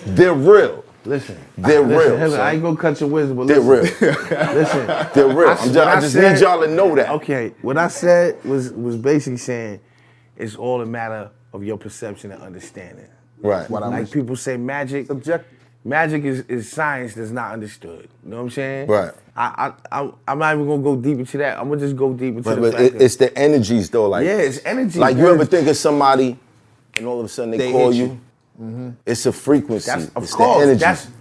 They're real. Listen, They're real. Listen, I ain't gonna cut your wisdom, but They're listen. real. Listen, They're real. I just need y'all to know that. Okay, what I said was basically saying it's all a matter of your perception and understanding. Right. Like people say magic. Subjective. Magic is science that's not understood. You know what I'm saying? Right. I'm not even gonna go deep into that. I'm gonna just go deep into the But fact it's the energies though. Like, yeah, it's energy. Like you ever think of somebody and all of a sudden they call hit you? It's a frequency. Of it's course, the energy.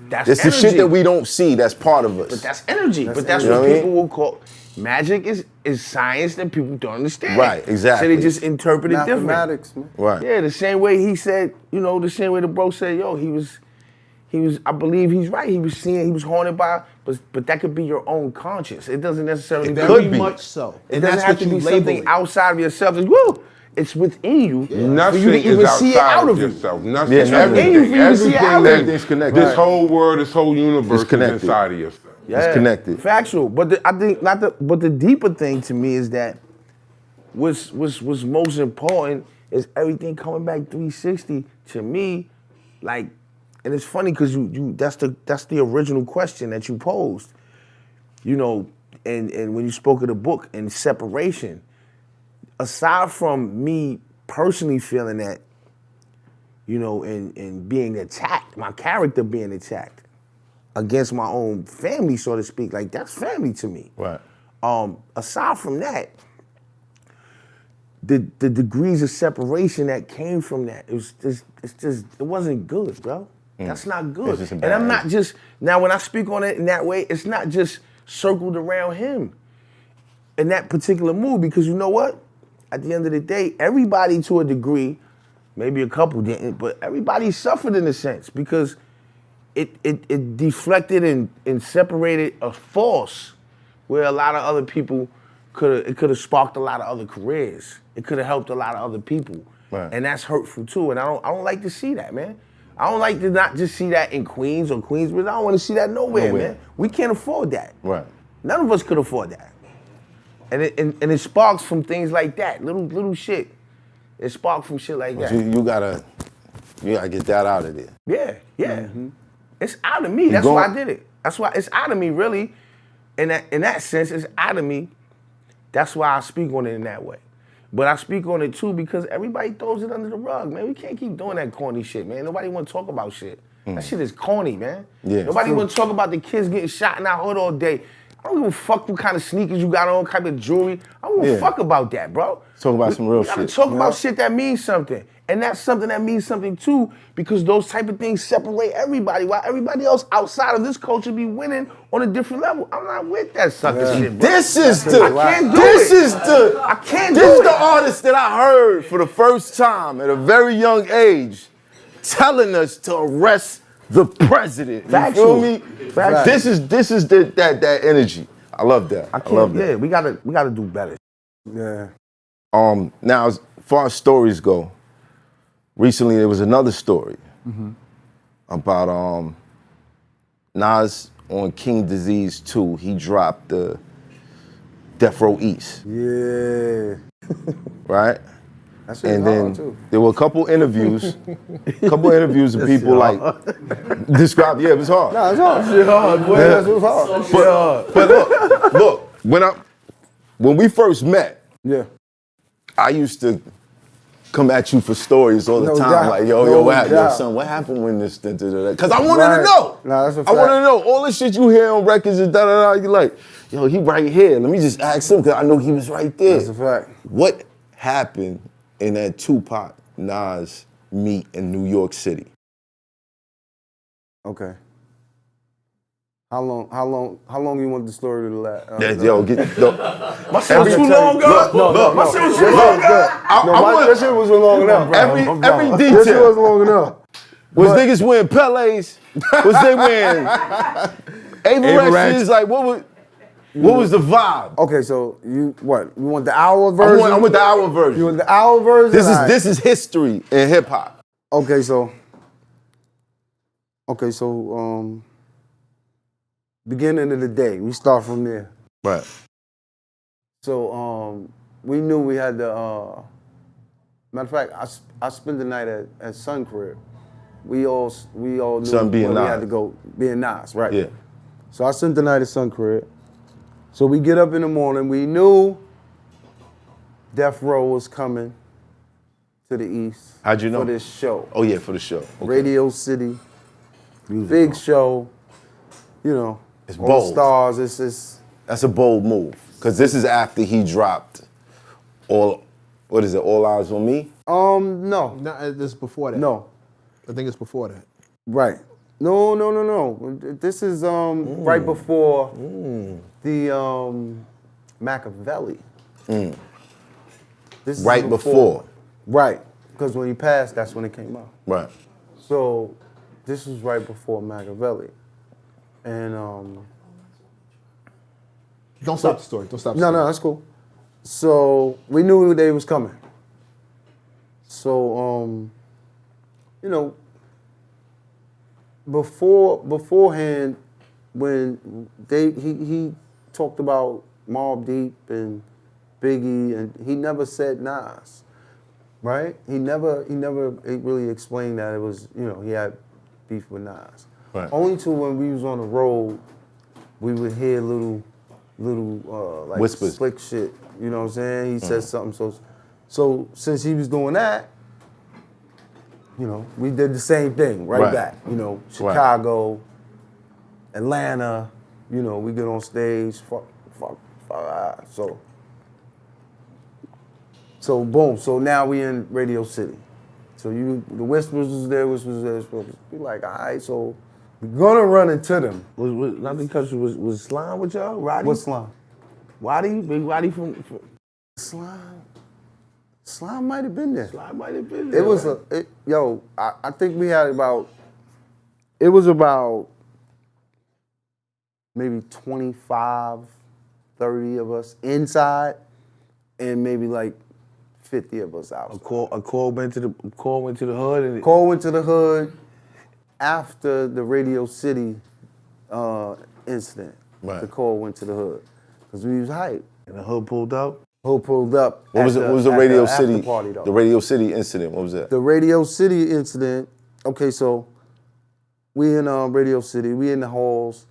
that's it's the shit energy. that we don't see. That's part of us. But that's energy. But that's You know what what I people mean? will call magic is science that people don't understand. Right, exactly. So they just interpret it different. Mathematics, man. Right. Yeah, the same way he said, you know, the same way the bro said, yo, he was, I believe he's right. He was haunted by, but that could be your own conscience. It doesn't necessarily It be. could be. Much so. It doesn't have to be something outside of yourself. It's, woo! it's within you. Nothing for you to is even see it outside out of of you. yourself. Nothing. Yeah, everything. you for you to see it out of you. Everything's connected. This whole world, this whole universe is connected. inside of yourself. It's connected. Factual, but I think but the deeper thing to me is that what's most important is everything coming back 360 to me, like, and it's funny because you that's the original question that you posed, you know, and when you spoke of the book and separation, aside from me personally feeling that, you know, and being attacked, my character being attacked against my own family, so to speak, like that's family to me. Right. Aside from that, the degrees of separation that came from that, it wasn't good, bro. That's not good. It's just And I'm not just, now when I speak on it in that way, it's not just circled around him in that particular move, because you know what? At the end of the day, everybody to a degree, maybe a couple didn't, but everybody suffered in a sense because it deflected and separated a force where a lot of other people could have sparked a lot of other careers. It could have helped a lot of other people. Right. And that's hurtful too. And I don't like to see that, man. I don't like to not just see that in Queens or Queensbridge. I don't want to see that nowhere, man. We can't afford that. Right. None of us could afford that. And it sparks from things like that, little shit. It sparks from shit like that. You gotta get that out of there. Yeah. It's out of me. That's why I did it. That's why it's out of me, really. In that sense, it's out of me. That's why I speak on it in that way. But I speak on it too because everybody throws it under the rug, man. We can't keep doing that corny shit, man. Nobody want to talk about shit. That shit is corny, man. Yeah, Nobody want to talk about the kids getting shot in our hood all day. I don't give a fuck what kind of sneakers you got on, kind of jewelry. I don't give a fuck about that, bro. Talk about some real we gotta shit. talk about shit that means something. And that's something that means something too, because those type of things separate everybody, while everybody else outside of this culture be winning on a different level. I'm not with that sucker shit, bro. This is the I can't do This is it. the artist that I heard for the first time at a very young age telling us to arrest the president. Factual. You feel me? Factual. This is that energy. I love that. I love that. Yeah, we gotta do better. Yeah. Now, as far as stories go, recently there was another story about Nas on King Disease 2. He dropped the Death Row East. Yeah. Right? That shit And was then hard, too. there were a couple interviews of people like describe. Yeah, it was hard. Nah, it's hard. Shit hard, boy. That shit was hard. But look, when we first met, Yeah. I used to come at you for stories all the No time, doubt. like No what happened, doubt. son, what happened when this, because I wanted Right. to know. Nah, that's a I fact. wanted to know all the shit you hear on records and da da da. You like, yo, he right here. Let me just ask him because I know he was right there. That's a fact. What happened in that Tupac Nas meet in New York City? Okay. How long you want the story to last? Yo, My shit was too long ago. Look, My shit was too long ago. That shit wasn't long enough. every That shit detail. wasn't long enough. Was niggas wearing Pele's? Was they wearing Averexes? Like, what was the vibe? Okay, so you want the hour version? I want the hour version. You want the hour version? This is history in hip hop. Okay, so beginning of the day, we start from there. Right. So we knew we had to. Matter of fact, I spent the night at Sun crib. We all knew Sun being where we Nas. had to go, being Nas, right? Yeah. So I spent the night at Sun crib. So we get up in the morning. We knew Death Row was coming to the east. How'd you know? For this show. Oh yeah, for the show. Okay. Radio City, big show. You know, It's all bold. stars. It's That's a bold move. Cause this is after he dropped All Eyes on Me? no, No, this is before that. no, I think it's before that. right. No. This is right before the Machiavelli. This is Right before. Right, because when he passed, that's when it came out. Right. So this was right before Machiavelli, and Don't stop the story. Don't stop the no, story. that's cool. So we knew they was coming. So, you know, beforehand, when he talked about Mobb Deep and Biggie, and he never said Nas, right? He never really explained that it was, you know, he had beef with Nas. Right. Only till when we was on the road, we would hear little like whispers, slick shit. You know what I'm saying? He said something. So since he was doing that, you know, we did the same thing right back. You know, Chicago, Atlanta. You know, we get on stage. Fuck. So boom. So now we in Radio City. So the whispers was there. We like, all right. So we're gonna run into them. Was not because was Slime with y'all? Roddy? What Slime? Waddy? Big Waddy from Slime might have been there. Slime might have been there. It was I think we had about maybe 25, 30 of us inside, and maybe like 50 of us outside. A call went to the hood, and Call went to the hood after the Radio City incident. Right. The call went to the hood because we was hyped. and the hood pulled up. Hood pulled up. What was the at Radio after City? Party, though. The Radio City incident. What was that? The Radio City incident. Okay, so we in Radio City. We in the halls,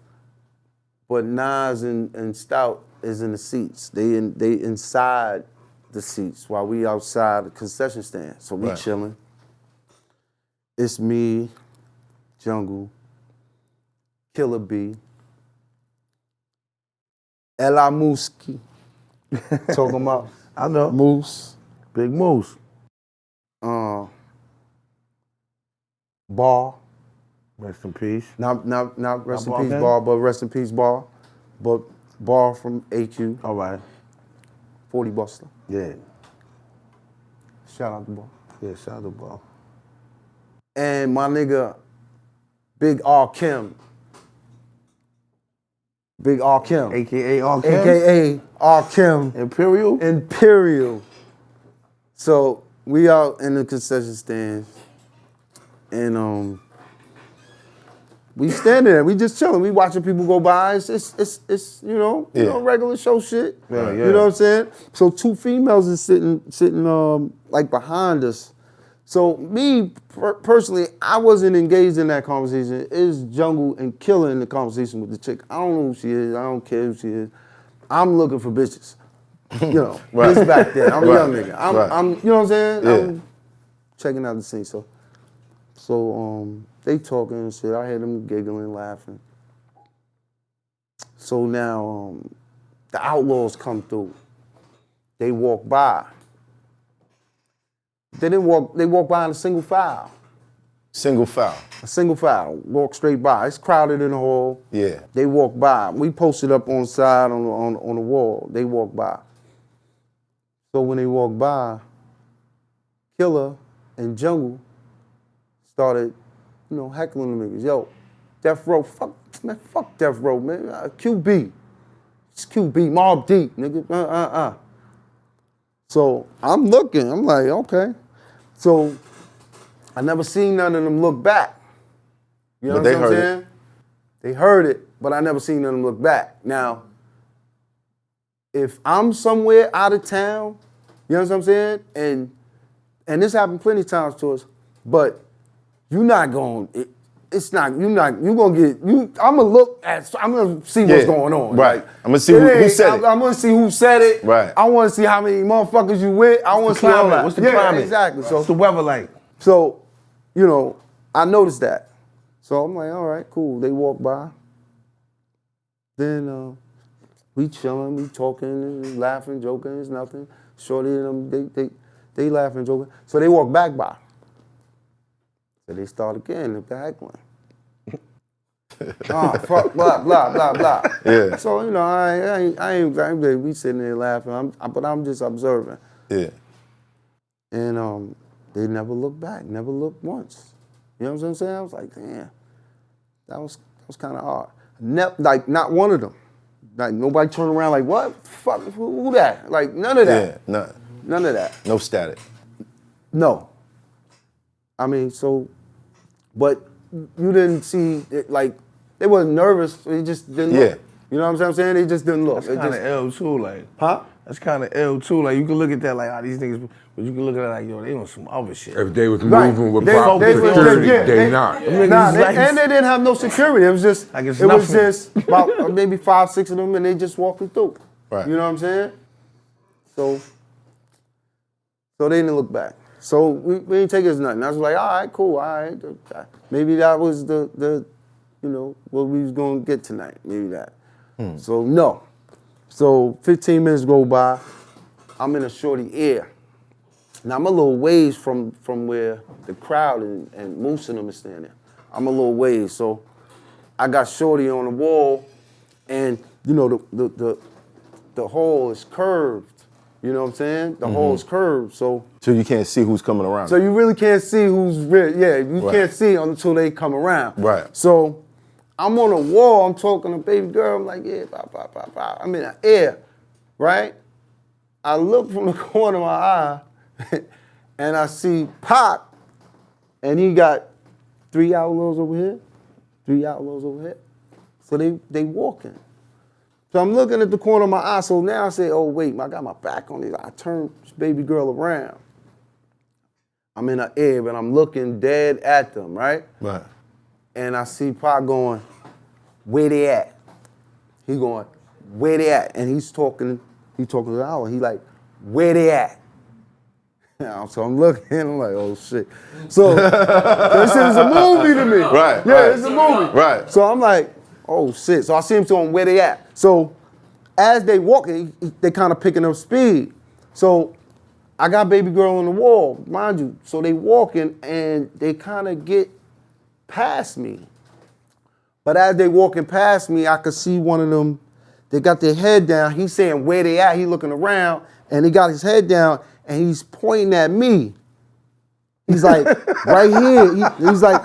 but Nas and Stout is in the seats. They inside the seats while we outside the concession stand. So we chilling. It's me, Jungle, Killer B, Ella Mooski. Talking about I know. Moose. Big Moose. Bar. Rest in peace. Not rest in Bar peace Gang? Bar, but rest in peace Bar. But Bar from AQ. All right. 40 Buster. Yeah. Shout out to Bar. Yeah, shout out to Bar. And my nigga, Big R. Kim. Big R. Kim. AKA R. Kim? AKA R. Kim. Imperial? So we out in the concession stands, and we standing there. We just chilling. We watching people go by. It's you know regular show shit. Yeah. You know what I'm saying? So two females is sitting like behind us. So me personally, I wasn't engaged in that conversation. It's Jungle and Killer in the conversation with the chick. I don't know who she is. I don't care who she is. I'm looking for bitches. You know, bitch back there. I'm a young nigga. I'm you know what I'm saying? Yeah. I'm checking out the scene. So they talking and shit. I hear them giggling, laughing. So now the Outlaws come through. They walk by. They walk by in a single file. Single foul. A single file. Walk straight by. It's crowded in the hall. Yeah. They walk by. We posted up on the side on the wall. They walk by. So when they walk by, Killer and Jungle started, heckling the niggas. Yo, Death Row, fuck Death Row, man. QB. It's QB, Mobb Deep, nigga. So I'm looking. I'm like, okay. So I never seen none of them look back. You know what I'm saying? They heard it, but I never seen none of them look back. Now, if I'm somewhere out of town, you know what I'm saying? And this happened plenty of times to us, but you're not going, I'm gonna see what's going on. Right. Like, I'm gonna see who said it. I'm gonna see who said it. Right. I wanna see how many motherfuckers you with. I wanna see all that. What's the climate? Exactly. So What's the weather like? So, I noticed that. So I'm like, all right, cool. They walk by. Then we chilling, we talking, and laughing, joking. It's nothing. Shorty and them, they laughing, joking. So they walk back by. So they start again, they're heckling. Fuck, blah, blah, blah, blah. Yeah. So, I ain't we sitting there laughing, but I'm just observing. Yeah. And they never looked back, never looked once. You know what I'm saying? I was like, damn, that was kind of hard. Not one of them. Like, nobody turned around like, what? Fuck, who that? Like, none of that. Yeah, None of that. no static. No. I mean, so, but you didn't see, it, like, they wasn't nervous, they just didn't look. You know what I'm saying? They just didn't look. That's kind of L too, like. Huh? That's kind of L too. Like you can look at that like, these niggas, but you can look at it like, yo, they on some other shit. If they was Right. moving with They- proper they was- security, yeah, they they- not. And they didn't have no security. It was just, Like it's it was nothing. just about maybe 5, 6 of them, and they just walking through. Right. You know what I'm saying? So they didn't look back. So we didn't take it as nothing. I was like, all right, cool, all right. Maybe that was the you know, what we was gonna get tonight. Maybe that. So no. So 15 minutes go by. I'm in a shorty ear. Now I'm a little ways from where the crowd and Moose and them is standing. I'm a little ways, so I got shorty on the wall, and you know the hole is curved. You know what I'm saying? The hole is curved, so you can't see who's coming around. you really can't see who's real. Yeah, you can't see until they come around. Right. So I'm on the wall. I'm talking to baby girl. I'm like, yeah, blah, blah, blah, blah. I'm in the air, right? I look from the corner of my eye, and I see Pac, and he got 3 outlaws over here, 3 outlaws over here. So they walking. So I'm looking at the corner of my eye. So now I say, oh wait, I got my back on it. I turn this baby girl around. I'm in the air, but I'm looking dead at them, right? Right. And I see Pac going, where they at? He going, where they at? And he's talking to the owl. He like, where they at? So I'm looking, I'm like, oh shit. So this is a movie to me. Right, Yeah, right. it's a movie. Right. So I'm like, oh shit. So I see him telling where they at. So as they walking, they kind of picking up speed. So I got baby girl on the wall, mind you. So they walking and they kind of get past me. But as they walking past me, I could see one of them, they got their head down. He's saying where they at. He looking around and he got his head down and he's pointing at me. He's like, right here. He's like,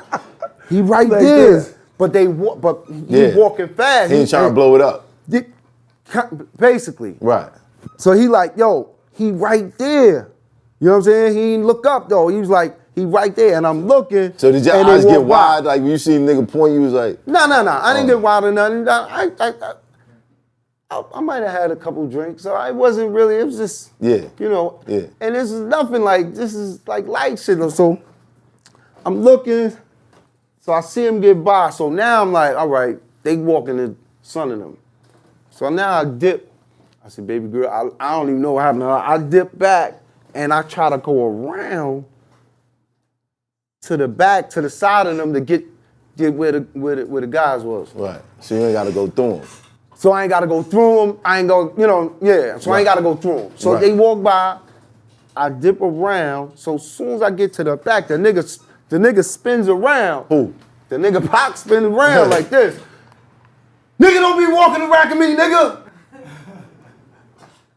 he right there. this. But he walking fast. He ain't trying to blow it up. Basically. Right. So he like, yo, he right there. You know what I'm saying? He didn't look up though. He was like, he right there, and I'm looking. So did your and they eyes get walk by. wide? Like when you see a nigga point, you was like, No. I didn't get wild or nothing. I might have had a couple drinks, so I wasn't really. It was just, Yeah. you know. Yeah. And this is nothing like, this is like light shit. So I'm looking, so I see him get by. So now I'm like, all right, they walking in front of them. So now I dip. I said, baby girl, I don't even know what happened. I dip back and I try to go around to the back, to the side of them to get where the guys was. right. So you ain't got to go through them. So I ain't got to go through them. I ain't go, you know, yeah. So I ain't got to go through them. So Right. they walk by. I dip around. So as soon as I get to the back, the nigga spins around. Who? The nigga Pac spins around like this. Nigga don't be walking around at me, nigga.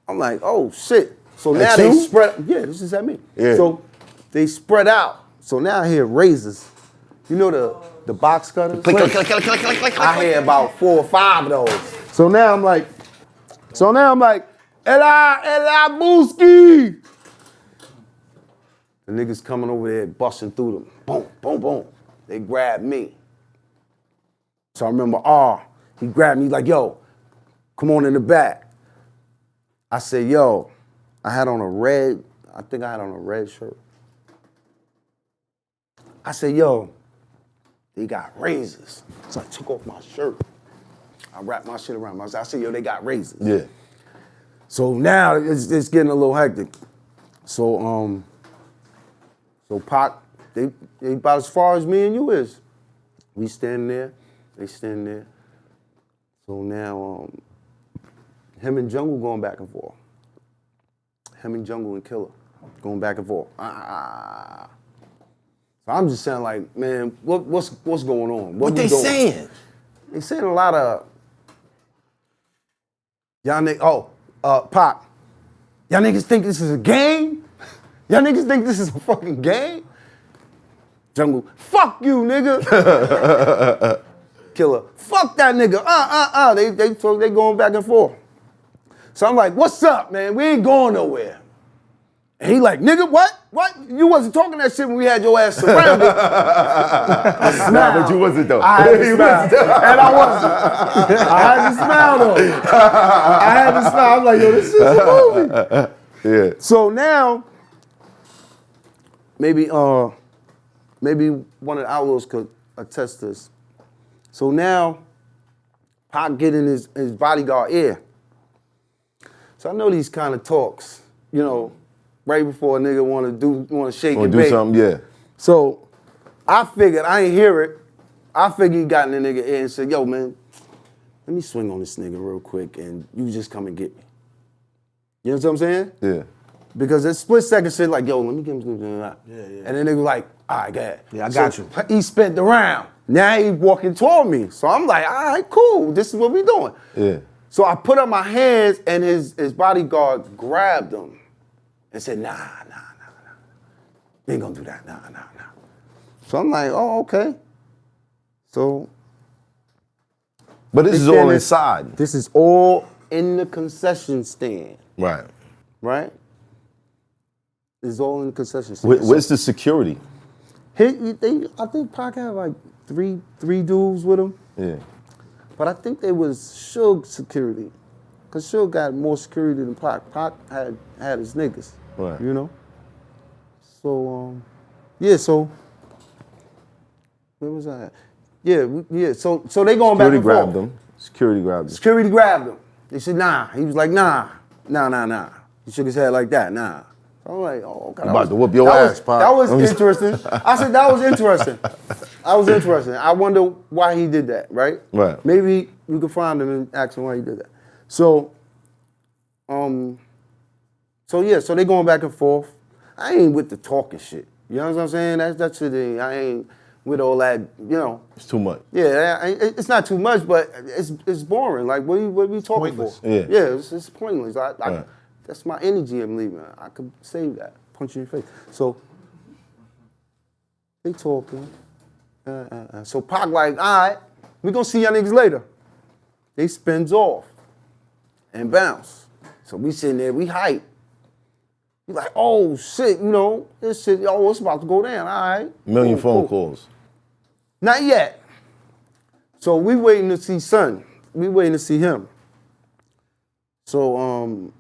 I'm like, oh shit. So now At they you? spread. Yeah, this is at me. Yeah. So they spread out. So now I hear razors. You know the box cutters? I hear about 4 or 5 of those. So now I'm like, Ella Booski. The niggas coming over there busting through them. Boom, boom, boom. They grabbed me. So I remember, he grabbed me like, yo, come on in the back. I said, yo, I think I had on a red shirt. I said, yo, they got razors. So I took off my shirt. I wrapped my shit around myself. I said, yo, they got razors. Yeah. So now it's getting a little hectic. So Pac, they about as far as me and you is. We standing there, they standing there. So now him and Jungle going back and forth. Him and Jungle and Killer going back and forth. So I'm just saying like, man, what's going on? What they saying? They saying a lot of y'all niggas. Pac, y'all niggas think this is a game? Y'all niggas think this is a fucking game? Jungle, fuck you, nigga. Killer, fuck that nigga. They going back and forth. So I'm like, what's up, man? We ain't going nowhere. And he like, nigga, what? What? You wasn't talking that shit when we had your ass surrounded. I smiled. Nah, but you wasn't though. I had to smile. And I wasn't. I had to smile though. I had to smile. I'm like, yo, this is a movie. Yeah. So now, maybe one of the outlaws could attest this. So now, Pac get in his bodyguard ear. So I know these kind of talks, you know, right before a nigga want to shake Or and do bake. something, yeah. So I figured, I ain't hear it. I figured he got in the nigga ear and said, yo, man, let me swing on this nigga real quick and you just come and get me. You know what I'm saying? Yeah. Because it's split second shit like, yo, let me get him. Yeah. And then they was like, all right, go ahead. Yeah, I got you. He spent the round. Now he walking toward me. So I'm like, all right, cool. This is what we doing. Yeah. So I put up my hands and his bodyguard grabbed him and said, nah. You ain't gonna do that, nah. So I'm like, oh, okay. So. But this is all inside. This is all in the concession stand, Right. right? It's all in the concession stand. Where's the security? I think Pac had like three dudes with him. Yeah. But I think they was Suge security. Cause Suge got more security than Pac. Pac had his niggas. Right. You know? So, yeah, so, where was I at? Yeah, so they going back and forth. Security grabbed him. Security grabbed him. They said, nah. He was like, nah. He shook his head like that, nah. I'm like, oh, okay. I'm about to whoop your ass, Pac. That was interesting. I said, that was interesting. I wonder why he did that, right? Right. Maybe you could find him and ask him why he did that. So they going back and forth. I ain't with the talking shit. You know what I'm saying? That's the I ain't with all that, you know. It's too much. Yeah, it's not too much, but it's boring. Like, what are we talking Pointless. for? Yeah. Yeah, it's pointless. Right. That's my energy I'm leaving. I could save that. Punch you in your face. So, they talking. So Pac like, all right, we gonna see y'all niggas later. They spins off and bounce. So we sitting there, we hype. We like, oh shit, you know, this shit, it's about to go down, all right. Million Cool, phone cool. calls. Not yet. So we waiting to see Son. We waiting to see him. So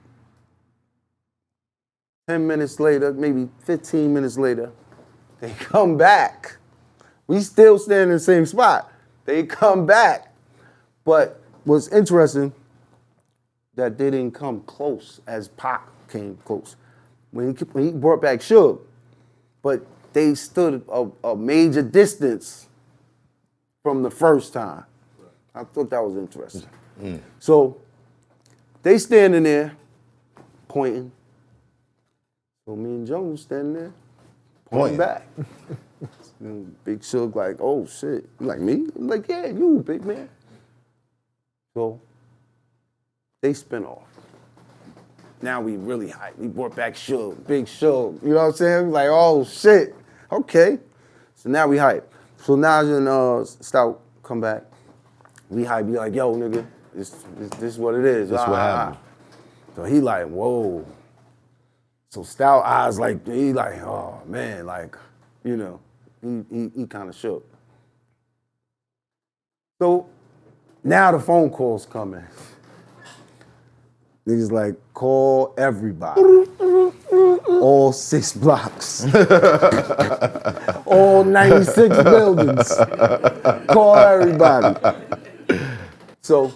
10 minutes later, maybe 15 minutes later, they come back. We still stand in the same spot. They come back. But what's interesting, that they didn't come close as Pac came close. When he brought back Suge, but they stood a major distance from the first time. I thought that was interesting. So they standing there pointing. So me and Jones standing there pointing back. And Big Suge like, oh shit, you like me? I'm like, yeah, you big man. So they spin off. Now we really hype. We brought back Suge, Big Suge. You know what I'm saying? Like, oh shit, okay. So now we hype. So now Stout come back. We hype. Be like, yo, nigga, this is what it is. That's what happened. So he like, whoa. So Stout eyes like, he like, oh man, like, you know, he kind of shook. So now the phone call's coming. Niggas like, call everybody. All 6 blocks. All 96 buildings. Call everybody. So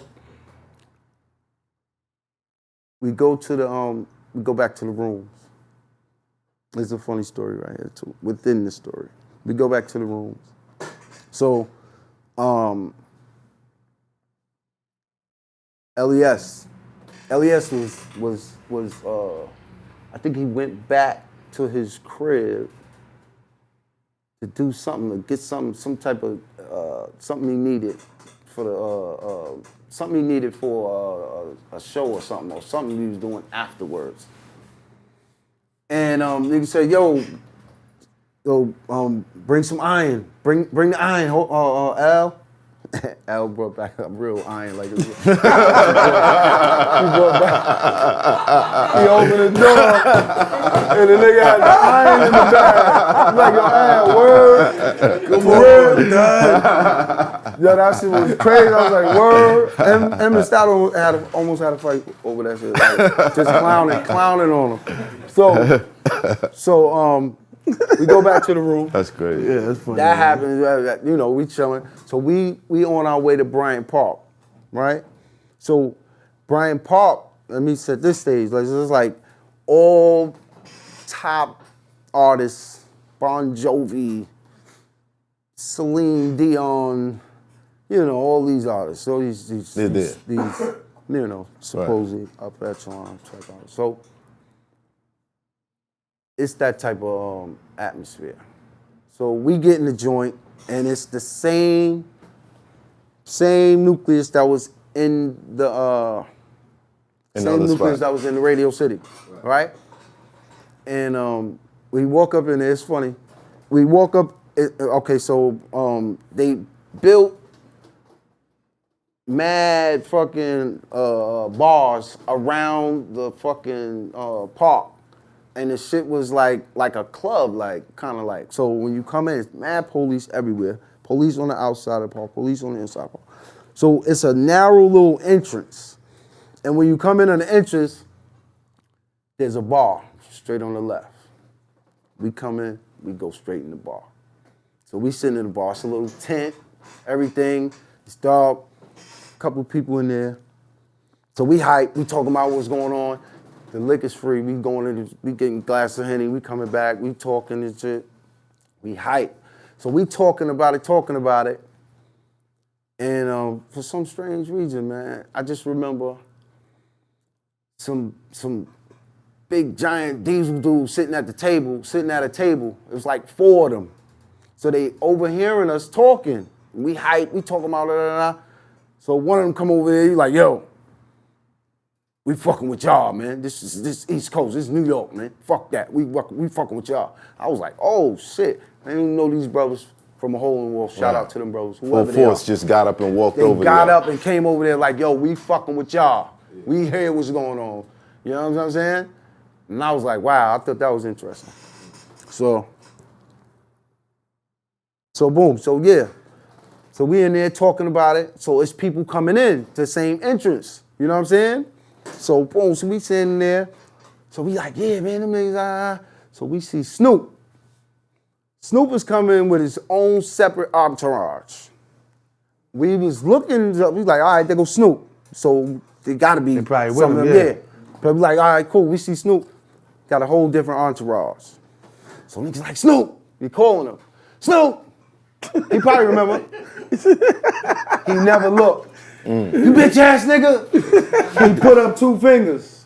we go back to the rooms. It's a funny story right here too, within the story. We go back to the rooms. So LES was I think he went back to his crib to do something, to get some type of something he needed for a show or something he was doing afterwards. And nigga said, yo, bring some iron, bring the iron, Al. Al brought back a real iron like it was. He brought back. He opened the door, and the nigga had the iron in the bag. I'm like, yo, Al, word. Come on, yo, that shit was crazy. I was like, word. Him and Stout almost had a fight over that shit. Like, just clowning on him. So we go back to the room. That's great. Yeah, that's funny. That happens, you know, we chilling. So we on our way to Bryant Park, right? So Bryant Park, let me set this stage. Like, it's like all top artists, Bon Jovi, Celine Dion, you know, all these artists. So these you know, supposedly upper echelon type artists. So it's that type of atmosphere. So we get in the joint, and it's the same nucleus that was in the that was in the Radio City, right? And we walk up in there. It's funny. We walk up. Okay, so they built mad fucking bars around the fucking park. And the shit was like a club, like kind of like. So when you come in, it's mad police everywhere. Police on the outside of the park, police on the inside of the park. So it's a narrow little entrance. And when you come in on the entrance, there's a bar straight on the left. We come in, we go straight in the bar. So we sitting in the bar. It's a little tent, everything. It's dark, a couple people in there. So we hype, we talking about what's going on. The liquor's free. We going in, we getting a glass of Henny. We coming back. We talking and shit. We hype. So we talking about it. And for some strange reason, man, I just remember some big giant diesel dudes sitting at a table. It was like 4 of them. So they overhearing us talking. We hype. We talking about it. So one of them come over there. He's like, yo. We fucking with y'all, man. This East Coast, this is New York, man. Fuck that. We fucking with y'all. I was like, oh shit. I didn't even know these brothers from a hole in the wall. Shout out to them brothers. Full force just got up and walked over there. They got up and came over there like, yo, we fucking with y'all. We hear what's going on. You know what I'm saying? And I was like, wow, I thought that was interesting. So boom, so yeah. So we in there talking about it. So it's people coming in to the same entrance. You know what I'm saying? So boom, so we sitting there. So we like, yeah, man, them niggas, So we see Snoop. Snoop is coming with his own separate entourage. We was looking, we was like, all right, there go Snoop. So they gotta be probably with some him, of them yeah. there. But we like, all right, cool, we see Snoop. Got a whole different entourage. So niggas like, Snoop, we calling him. Snoop! He probably remember. He never looked. You bitch ass nigga. He put up 2 fingers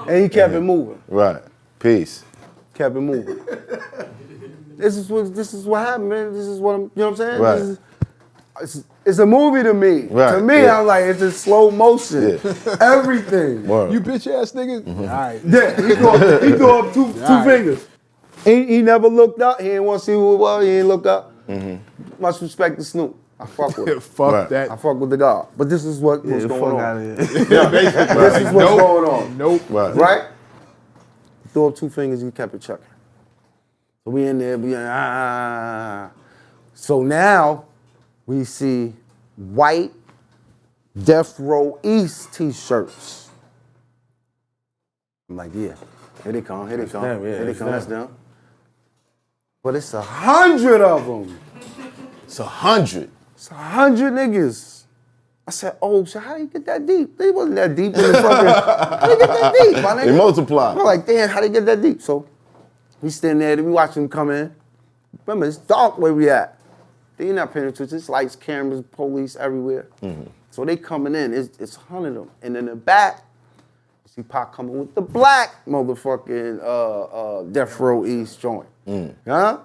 and he kept it moving. Right. Peace. Kept it moving. This is what happened, man. This is what I'm, you know what I'm saying? Right. It's a movie to me. Right. To me, I'm like, it's in slow motion. Yeah. Everything. Word. You bitch ass nigga. All right. Yeah, he threw up two fingers. He never looked up. He didn't want to see who it was. He didn't look up. Much respect to Snoop. I fuck with him. Fuck Right. that. I fuck with the God. But this is what was going on. Out of here. This is what's going on. Nope. Right. Right? He threw up 2 fingers and he kept it chucking. So we in there, So now we see white Death Row East t-shirts. I'm like, yeah, here they come, here they come, them, yeah, here they it's come, that's them. them. But it's 100 of them. It's 100. It's 100 niggas. I said, oh, so how do you get that deep? They wasn't that deep in the fucking, how do you get that deep, my nigga? They multiply. I'm like, damn, how do you get that deep? So we standing there, we watching them come in. Remember, it's dark where we at. They not paying attention. It's lights, cameras, police everywhere. So they coming in. It's 100 of them. And in the back, you see Pac coming with the black motherfucking Death Row East joint. Huh?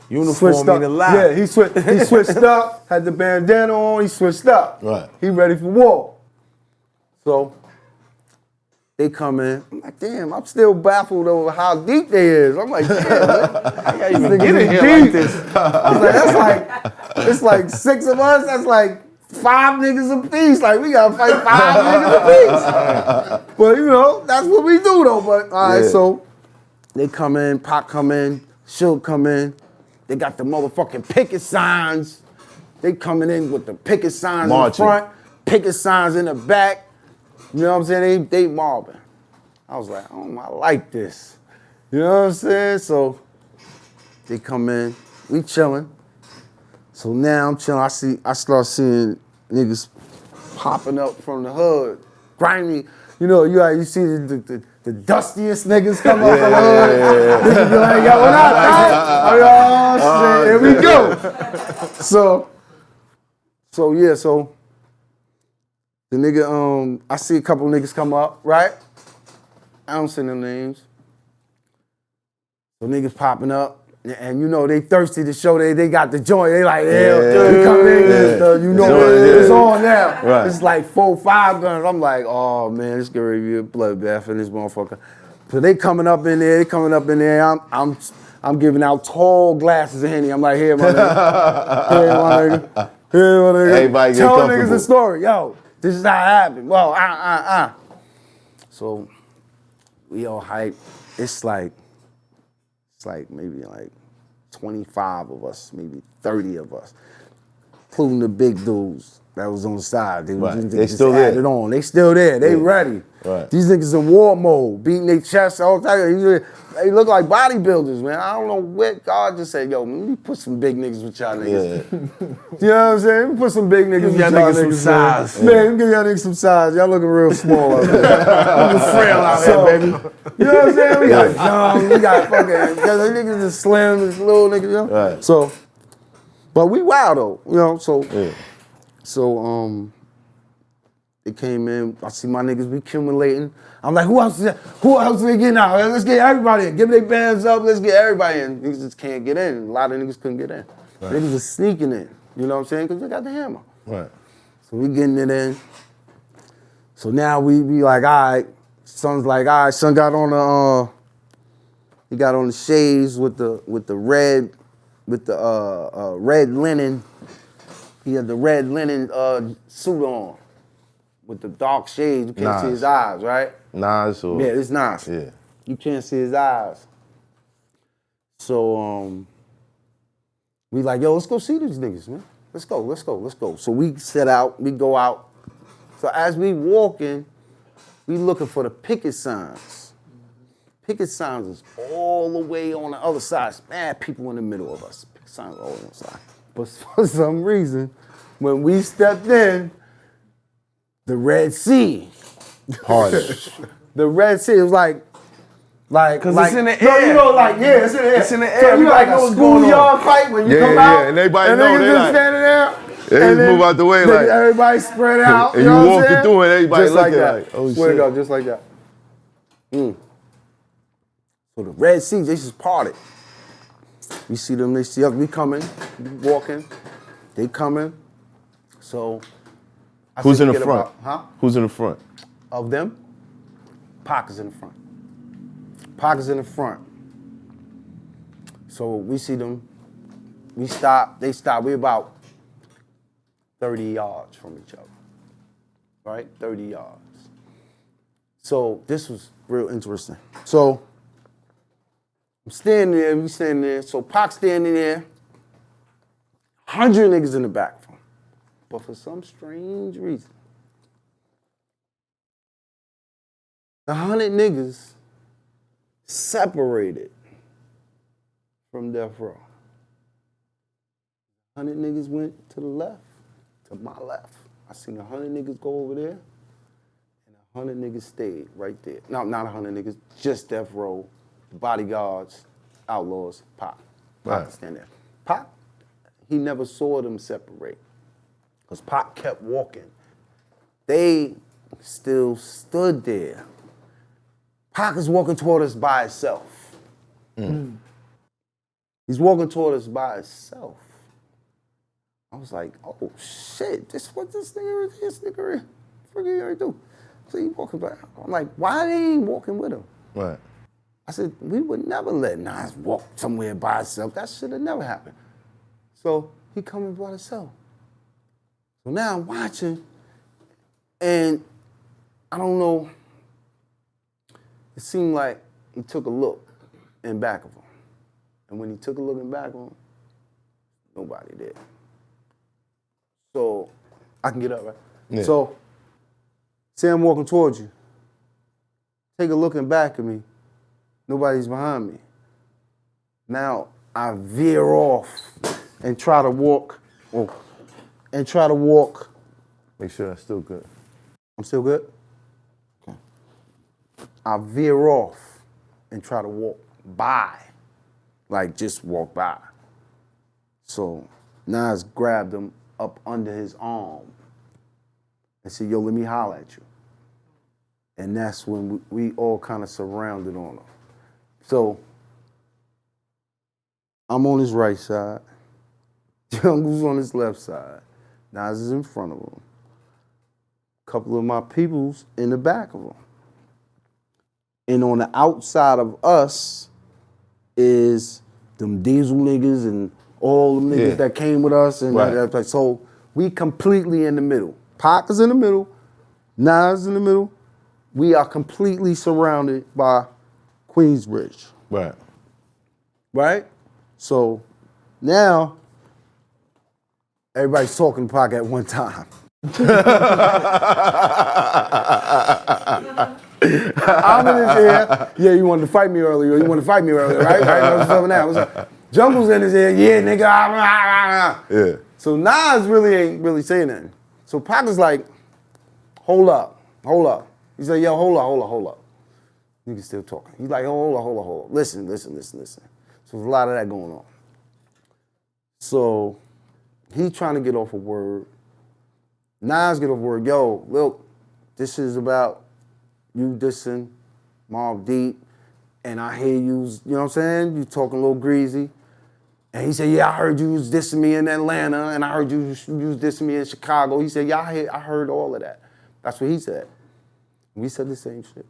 Uniform in the lap. Yeah, he switched up, had the bandana on, he switched up. Right. He ready for war. So they come in. I'm like, damn, I'm still baffled over how deep they is. I'm like, damn, man. I can't even get in here like this. I was like, it's like 6 of us, that's like 5 niggas apiece. Like, we gotta fight 5 niggas apiece. But, you know, that's what we do, though. But, all right, so they come in, Pac come in, Suge come in. They got the motherfucking picket signs. They coming in with the picket signs in the front, picket signs in the back. You know what I'm saying? They mobbing. I was like, oh, I like this. You know what I'm saying? So they come in, we chilling. So now I'm chilling. I start seeing niggas popping up from the hood, grimy. You know, you see the dustiest niggas come up from the hood. Niggas be like, yo, what up, dog? Oh, shit, here we go. So the nigga, I see a couple niggas come up, right? I don't see no names. So niggas popping up. And you know, they thirsty to show they got the joint. They like, we come in, you know, it's on now. Right. It's like 4, 5 guns. I'm like, oh man, this gonna be a bloodbath in this motherfucker. So they coming up in there, I'm giving out tall glasses of Henny. I'm like, here, my nigga. Here, my nigga. Here, my nigga. Everybody get Tell comfortable. niggas the story. Yo, this is how it happened. Well, So we all hype. It's like maybe like 25 of us, maybe 30 of us, including the big dudes that was on the side. They still there. They still there. They ready. Right. These niggas in war mode, beating their chests all the time. They look like bodybuilders, man. I don't know what God just said. Yo, let me put some big niggas with y'all niggas. Yeah. You know what I'm saying? Let me put some big niggas with y'all niggas. Some size. Man, give y'all niggas some size. Y'all looking real small out there. I'm just frail out here, baby. You know what I'm saying? We got young, we got fucking, because they niggas is slim, this little niggas, you know? Right. So, but we wild though, you know? So, they came in, I see my niggas be accumulating. I'm like, who else they getting out? Let's get everybody in. Give their bands up, let's get everybody in. Niggas just can't get in. A lot of niggas couldn't get in. Right. Niggas was sneaking in, you know what I'm saying? Because they got the hammer. Right. So we getting it in. So now we be like, all right. Son's like, all right, son got on he got on the shades with the red linen. He had the red linen suit on with the dark shades. You can't see his eyes, right? Nas or? Yeah, it's Nas. Yeah. You can't see his eyes. So we like, yo, let's go see these niggas, man. Let's go. So we set out, we go out. So as we walking, we looking for the picket signs. Picket signs is all the way on the other side. It's mad people in the middle of us. Picket signs all on the side. But for some reason, when we stepped in, the Red Sea. Party. The Red Sea, it was like, because it's in the air. No, you know, it's in the air. It's in the air. So you like a schoolyard fight when you come out. Yeah, and everybody and know they just like standing there. They just move out the way like everybody spread out. And you know walking through and everybody just looking that. like, oh Swear shit. to God, just like that. So the Red Sea, they just parted. We see them, they see us. We coming, we walking. They coming. So who's in the front? Huh? Who's in the front? Of them, Pac is in the front. Pac is in the front. So we see them, we stop, they stop. We're about 30 yards from each other, right? 30 yards. So this was real interesting. So I'm standing there, we standing there. So Pac standing there, 100 niggas in the back from him. But for some strange reason, the 100 niggas separated from death row. 100 niggas went to the left, to my left. I seen 100 niggas go over there, and 100 niggas stayed right there. No, not 100 niggas, just death row, bodyguards, outlaws, Pac. Pac stand there. Pac, he never saw them separate, because Pac kept walking. They still stood there. Pac is walking toward us by himself. He's walking toward us by himself. I was like, oh shit, what this nigga freaking do? So he walking by. I'm like, why they ain't walking with him? Right. I said, we would never let Nas walk somewhere by himself. That should have never happened. So he coming by himself. So now I'm watching, and I don't know, it seemed like he took a look in back of him. And when he took a look in back of him, nobody there. So I can get up, right? Yeah. So say I'm walking towards you. Take a look in back of me. Nobody's behind me. Now I veer off and try to walk. Make sure that's still good. I'm still good? Okay. I veer off and try to walk by. Like just walk by. So Nas grabbed him up under his arm and said, yo, let me holler at you. And that's when we all kind of surrounded on him. So I'm on his right side. Jungle's on his left side. Nas is in front of him. A couple of my peoples in the back of him. And on the outside of us is them Diesel niggas and all them niggas that came with us. And Right. so we completely in the middle. Pac is in the middle. Nas in the middle. We are completely surrounded by Queensbridge. Right. Right? So now everybody's talking to Pac at one time. I'm in his ear. Yeah, you wanted to fight me earlier. Right? Right? What's up now? What's up? Jungle's in his ear. Yeah, nigga. Yeah. So Nas really ain't really saying nothing. So Pac is like, hold up. He said, yo, hold up. Nigga still talking. He's like, hold up. Listen. So there's a lot of that going on. So he trying to get off a word. Nas get off a word. Yo, look, this is about you dissing Mobb Deep, and I hear you know what I'm saying? You talking a little greasy. And he said, yeah, I heard you was dissing me in Atlanta, and I heard you was dissing me in Chicago. He said, yeah, I heard all of that. That's what he said. We said the same shit.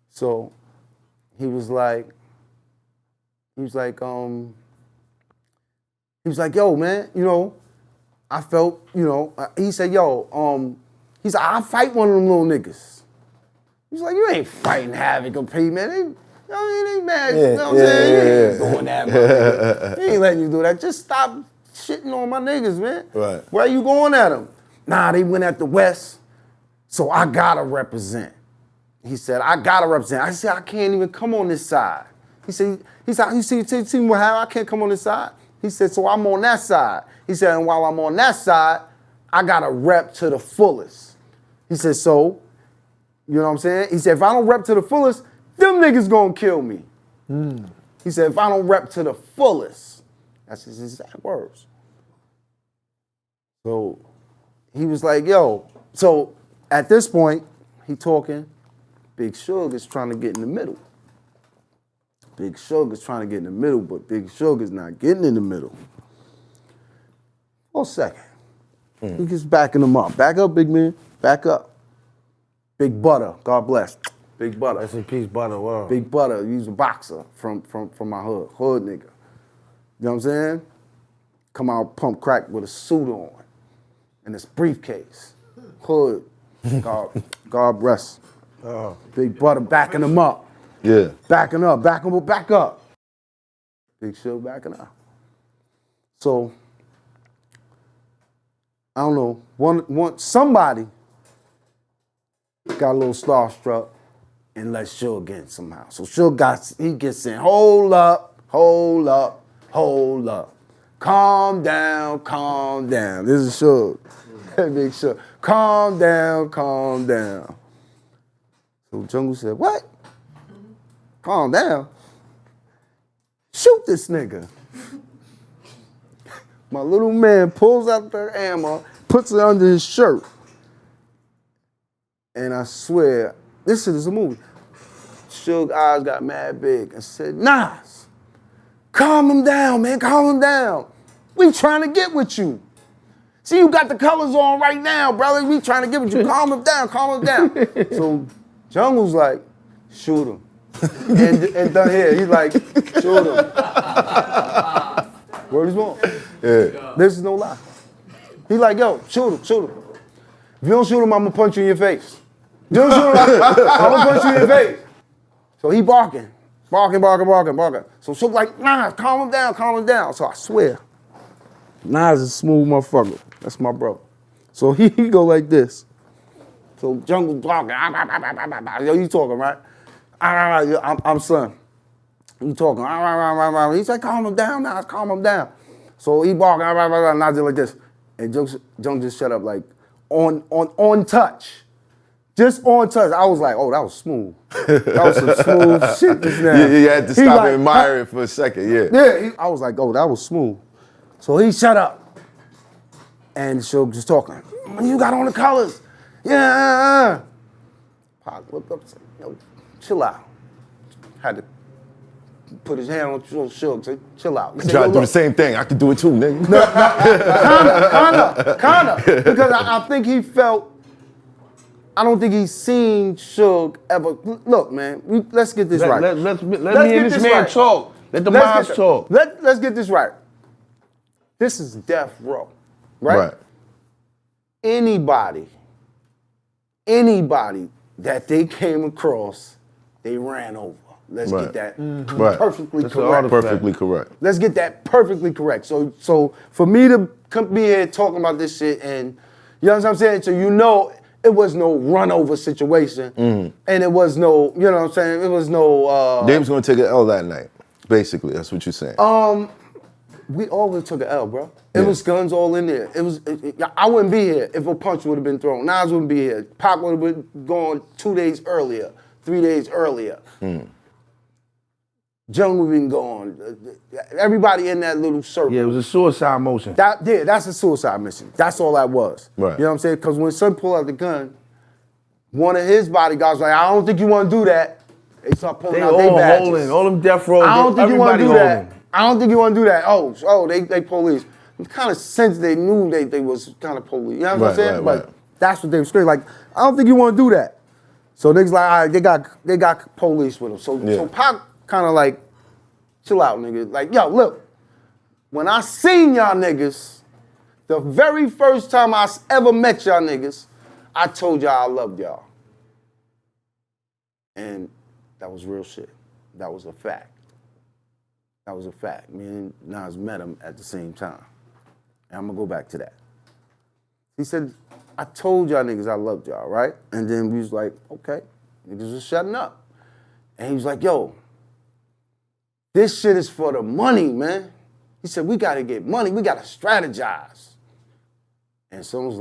So he was like, yo, man, you know, I felt, you know, he said, yo, he said, I'll fight one of them little niggas. He's like, you ain't fighting Havoc or P, man. He ain't mad. You know what I'm saying? He ain't doing that, man. He ain't letting you do that. Just stop shitting on my niggas, man. Right. Why you going at them? Nah, they went at the West, so I gotta represent. He said, I gotta represent. I said, I can't even come on this side. He said, you see how I can't come on this side? He said, so I'm on that side. He said, and while I'm on that side, I gotta rep to the fullest. He said, so, you know what I'm saying? He said, if I don't rep to the fullest, them niggas gonna kill me. He said, if I don't rep to the fullest, that's his exact words. So he was like, yo, so at this point, he talking, Big Suge is trying to get in the middle. Big Suge is trying to get in the middle, but Big Suge is not getting in the middle. For a second. He gets backing him up. Back up, big man. Back up. Big Butter, God bless. Big Butter. Rest in peace, Butter. Wow. Big Butter, he's a boxer from my hood. Hood nigga. You know what I'm saying? Come out pump crack with a suit on and this briefcase. Hood. God rest. Big Butter backing him up. Yeah. Backing up, back up. Big Suge backing up. So, I don't know, somebody got a little starstruck and let Suge in somehow. So Suge gets in, hold up. Calm down. This is Suge. Big Suge. Calm down. So Jungle said, what? Calm down. Shoot this nigga. My little man pulls out the ammo, puts it under his shirt. And I swear, this shit is a movie. Suge's eyes got mad big and said, Nas, calm him down, man, calm him down. We trying to get with you. See, you got the colors on right now, brother. We trying to get with you. Calm him down. So Jungle's like, shoot him. and done here, he's like, shoot him. Word is born. Yeah. This is no lie. He like, yo, shoot him. If you don't shoot him, I'm gonna punch you in your face. If you don't shoot him, I'm gonna punch you in your face. So he barking. So Suge like, Nas, calm him down. So I swear, Nas is a smooth motherfucker. That's my bro. So he go like this. So Jungle talking, yo, you talking, right? I'm son. You talking, he's like, calm him down, Nas, calm him down. So he barking, Nas did like this. And Jung just shut up like, on touch. Just on touch. I was like, oh, that was smooth. That was some smooth shit just now. Yeah, you had to stop and admire it for a second, yeah. Yeah, I was like, oh, that was smooth. So he shut up. And Suge just talking. When you got on the colors. Yeah. Pac looked up and said, yo, chill out. Had to put his hand on Suge, say, chill out. He said, Try to do the same thing. I could do it too, nigga. Kinda. Because I think he felt, I don't think he's seen Suge ever. Look, man, let's get this right. Let me and this man talk. Let the moms talk. Let's get this right. This is death row, right? Anybody that they came across, they ran over. Let's get that perfectly correct. Perfectly correct. Let's get that perfectly correct. So for me to come be here talking about this shit, and you know what I'm saying? So you know it was no run over situation, and it was no, you know what I'm saying? It was no. They was gonna take an L that night. Basically, that's what you're saying. We always took an L, bro. It was guns all in there. I wouldn't be here if a punch would have been thrown. Nas wouldn't be here. Pac would have been gone 2 days earlier, 3 days earlier. Jung would have been gone. Everybody in that little circle. Yeah, it was a suicide motion. That's a suicide mission. That's all that was. Right. You know what I'm saying? Because when Son pulled out the gun, one of his bodyguards was like, I don't think you want to do that. They start pulling out their badges. Holding, all them death row. I don't think you want to do that. I don't think you want to do that. Oh, they police. Kind of sense they knew they was kind of police. You know what I'm saying? But that's what they were straight like. I don't think you want to do that. So niggas like, all right, they got police with them. So Pac kind of like, chill out, nigga. Like, yo, look, when I seen y'all niggas, the very first time I ever met y'all niggas, I told y'all I loved y'all. And that was real shit. That was a fact. That was a fact. Me and Nas met him at the same time. And I'm gonna go back to that. He said, I told y'all niggas I loved y'all, right? And then we was like, okay, niggas was shutting up. And he was like, yo, this shit is for the money, man. He said, we gotta get money, we gotta strategize. And someone was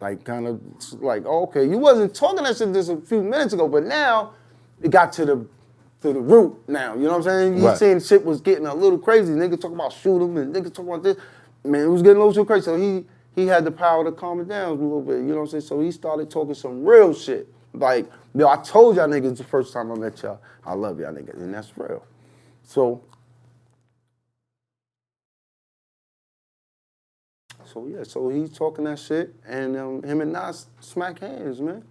like kind of like, oh, okay, you wasn't talking that shit just a few minutes ago, but now it got to the root now, you know what I'm saying? You saying shit was getting a little crazy. Niggas talking about shoot him and niggas talking about this. Man, it was getting a little too crazy. So he had the power to calm it down a little bit, you know what I'm saying? So he started talking some real shit. Like, yo, I told y'all niggas the first time I met y'all, I love y'all niggas, and that's real. So he's talking that shit, and him and Nas smack hands, man.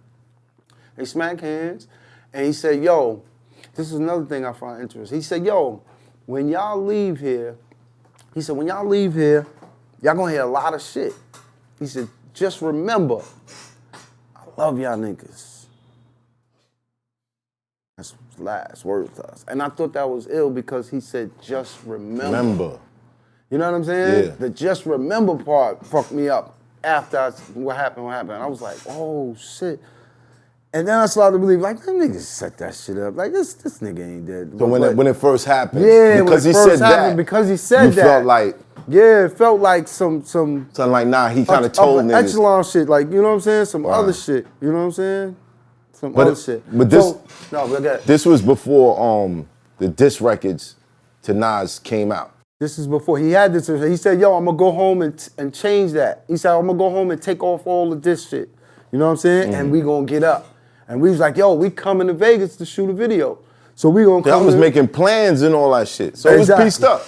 They smack hands, and he said, yo, this is another thing I find interesting. He said, yo, when y'all leave here, y'all gonna hear a lot of shit. He said, just remember, I love y'all niggas. That's his last words to us. And I thought that was ill because he said, just remember. You know what I'm saying? Yeah. The just remember part fucked me up after what happened. I was like, oh, shit. And then I started to believe, like, them niggas set that shit up. Like, this nigga ain't dead. So when it first happened, yeah, because he said that, you felt like, yeah, it felt like some something like, nah, he kind of told niggas. Echelon shit, like, you know what I'm saying? Some other shit, you know what I'm saying? Other shit. But this was before the diss records to Nas came out. This is before he had this. He said, yo, I'm gonna go home and change that. He said, I'm gonna go home and take off all of this shit. You know what I'm saying? And we gonna get up. And we was like, yo, we coming to Vegas to shoot a video. So we gonna come. I was making plans and all that shit. So it was pieced up.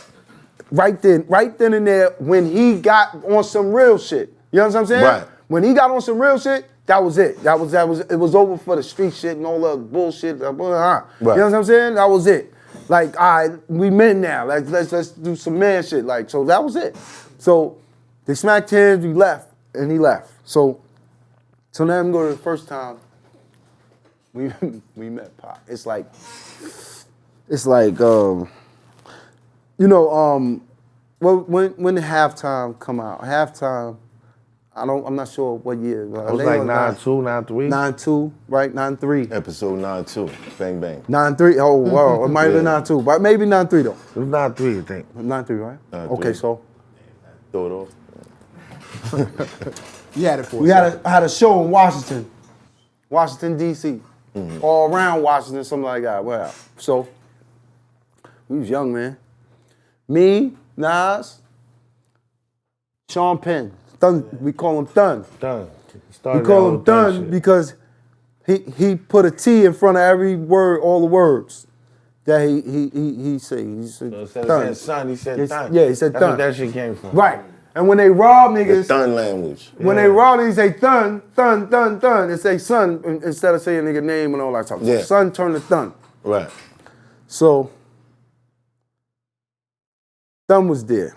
Right then and there, when he got on some real shit. You know what I'm saying? Right. When he got on some real shit, that was it. It was over for the street shit and all the bullshit. Right. You know what I'm saying? That was it. Like, all right, we men now. Let's do some man shit. Like, so that was it. So they smacked hands, we left. and he left. So now I'm going to the first time we met Pac. It's like well, when the halftime come out, I'm not sure what year. It was like 9-2, 9-3. 9-2, right? 9-3. Episode 9-2. Bang bang. 9-3. Oh wow, it might have been 9-2, but maybe 9-3 though. It was 9-3, I think. 9-3, right? 9-3. Okay, so Throw it off. You had it for we had a show in Washington D.C. All around Washington, something like that. Wow. So we was young, man. Me, Nas, Sean Penn. Thun, we call him Thun. Done. We call him Thun because he put a T in front of every word, all the words that he said. He said So instead Thun. of saying son, he said Thun. Yeah, he said That's Thun. what that shit came from. Right. And when they rob The niggas, Thun language. when they rob niggas, they say Thun, Thun, Thun, Thun. They say son instead of saying nigga name and all that stuff. So Yeah. son turned to Thun. Right. So Thun was there.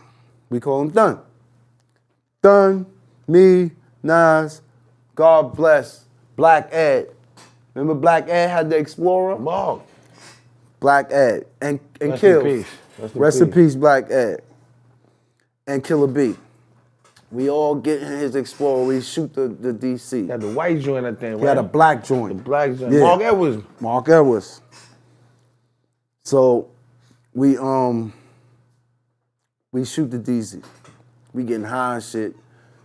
We call him Thun. Thun, me, Nas, God bless, Black Ed. Remember Black Ed had the Explorer? Mark. Black Ed and Rest Kills. in peace. Rest in peace, Black Ed. And Killer B. We all get in his Explorer. We shoot the DC. He had the white joint, I think, He had a black joint. The black joint. Yeah. Mark Edwards. Mark Edwards. So we shoot the DC. We getting high and shit.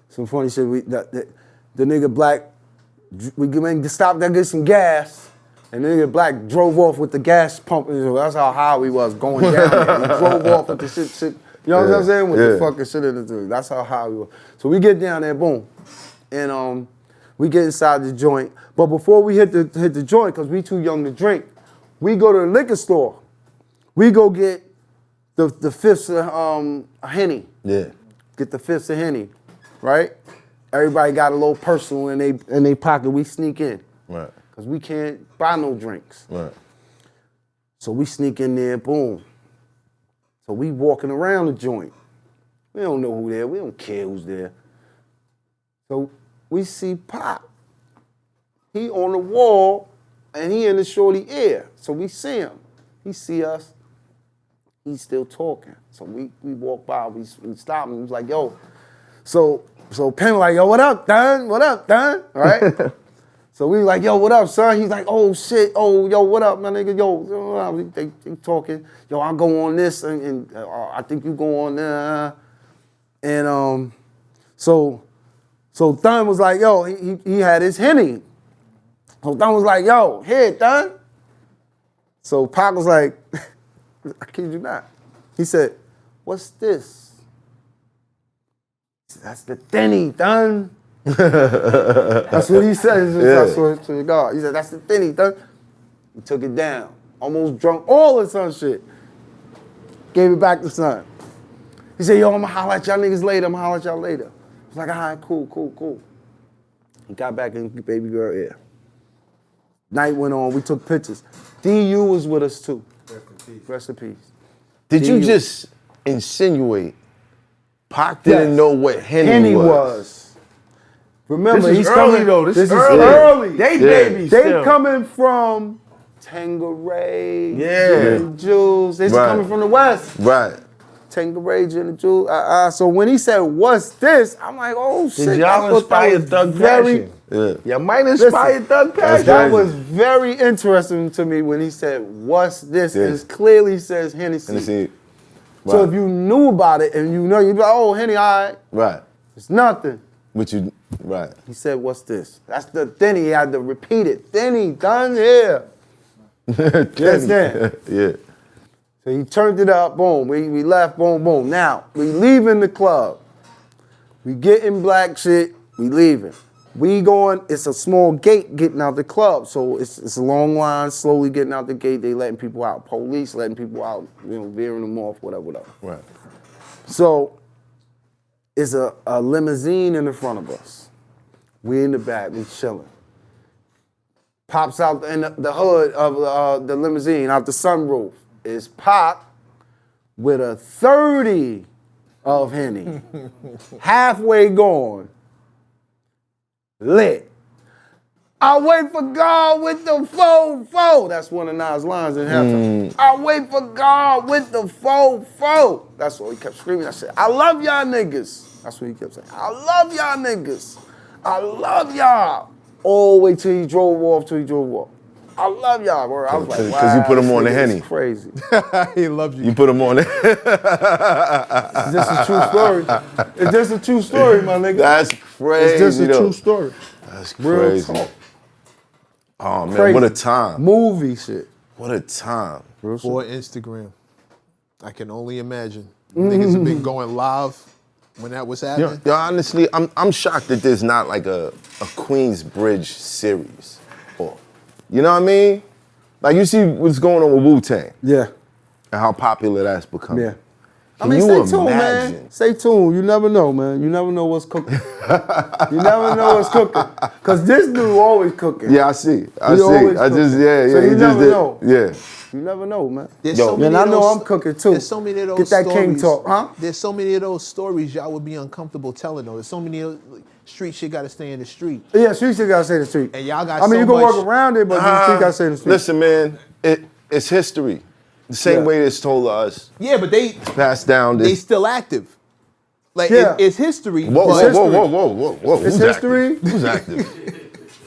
Some funny shit. The nigga Black, we stopped there, get some gas, and the nigga Black drove off with the gas pump. That's how high we was going down there. He drove off with the shit. You know what I'm saying? With the fucking shit in the thing. That's how high we were. So we get down there, boom, and we get inside the joint. But before we hit the joint, because we too young to drink, we go to the liquor store. We go get the fifths of Henny. Yeah. Get the fifths of Henny, right? Everybody got a little personal in they pocket. We sneak in. Right. Because we can't buy no drinks. Right. So we sneak in there, boom. So we walking around the joint. We don't know who there. We don't care who's there. So we see Pop. He on the wall, and he in the shorty ear. So we see him. He see us. He's still talking. So we walk by, we stop him. He was like, yo. So Penn like, yo, what up, Don? What up, Don? Right? So we like, yo, what up, son? He's like, oh, shit. Oh, yo, what up, my nigga? Yo, they talking. Yo, I'll go on this, and I think you go on there. And so Don was like, yo, he had his Henny. So Don was like, yo, here, Don. So Pac was like, I kid you not. He said, what's this? That's the Denny, Don. That's what he said to the guard. He said, that's the Denny, Don. He took it down. Almost drunk all the son shit. Gave it back to son. He said, yo, I'm gonna holler at y'all niggas later. I'm gonna holler at y'all later. I was like, all right, cool. He got back in baby girl ear. Night went on, we took pictures. DU was with us too. Rest in peace. Did you just insinuate Pac didn't know what Henny was? Remember, This is he's early, coming. though. This is early. early. They babies They still. coming from Tangeray, Yeah. Gin and Jules. They Right. coming from the West. Right. Tangeray, Gin and Jules. So when he said, "What's this?" I'm like, "Oh shit!" Did I y'all thought that inspire was Thug very, Passion? Yeah. Y'all might inspire Listen, Thug Passion. That was very interesting to me when he said, "What's this?" Yeah. It clearly says Hennessey. Hennessey. So Right. if you knew about it and you know, you'd be like, "Oh, Henny, all right, Right. it's nothing." But you, right. He said, "What's this?" That's the then he had to repeat it. Then he done here. Yes, then. Yeah. So he turned it up, boom. We left, boom, boom. Now, we leaving the club. We getting black shit, we leaving. We going, it's a small gate getting out the club. So it's a long line, slowly getting out the gate. They letting people out. Police letting people out, veering them off, whatever. Right. So it's a limousine in the front of us. We in the back, we chilling. Pops out in the hood of the limousine, out the sunroof, is Pop with a 30 of Henny. Halfway gone. lit. I wait for God with the fo. That's one of Nas' lines in halftime. I wait for God with the fo. That's what he kept screaming. I said, I love y'all niggas. That's what he kept saying. I love y'all niggas. I love y'all. All the way till he drove off. I love y'all, bro. I was like, wow. Because you put him on the Henny. Crazy. He loves you. You put him on the It's just a true story. It's just a true story, my nigga. That's crazy. It's just a true story. That's Real crazy. talk. Oh man, Crazy. what a time. Movie shit. What a time. For Instagram. I can only imagine. Niggas have been going live when that was happening. Yo, honestly, I'm shocked that there's not like a Queensbridge series. Or, you know what I mean? Like you see what's going on with Wu-Tang Yeah. and how popular that's become. Yeah. I Can mean, you stay tuned, imagine? man. Stay tuned. You never know, man. You never know what's cooking. You never know what's cooking. Because this dude always cooking. Yeah, I see. I He see. always I just, cooking. yeah. So you he just never did. know. Yeah. You never know, man. There's Yo, so many Man, I of know those- I'm cooking too. There's so many of those Get that stories. king talk, huh? There's so many of those stories y'all would be uncomfortable telling though. There's so many of street shit gotta stay in the street. Yeah, street shit gotta stay in the street. And y'all got I mean, so you can much- work around it, but the street gotta stay in the street. Listen, man, it's history. The same Yeah. way it's told to us, Yeah, but they passed down. they This. still active. Like Yeah. it's history. Whoa, but whoa. It's Who's history. Active? Who's active?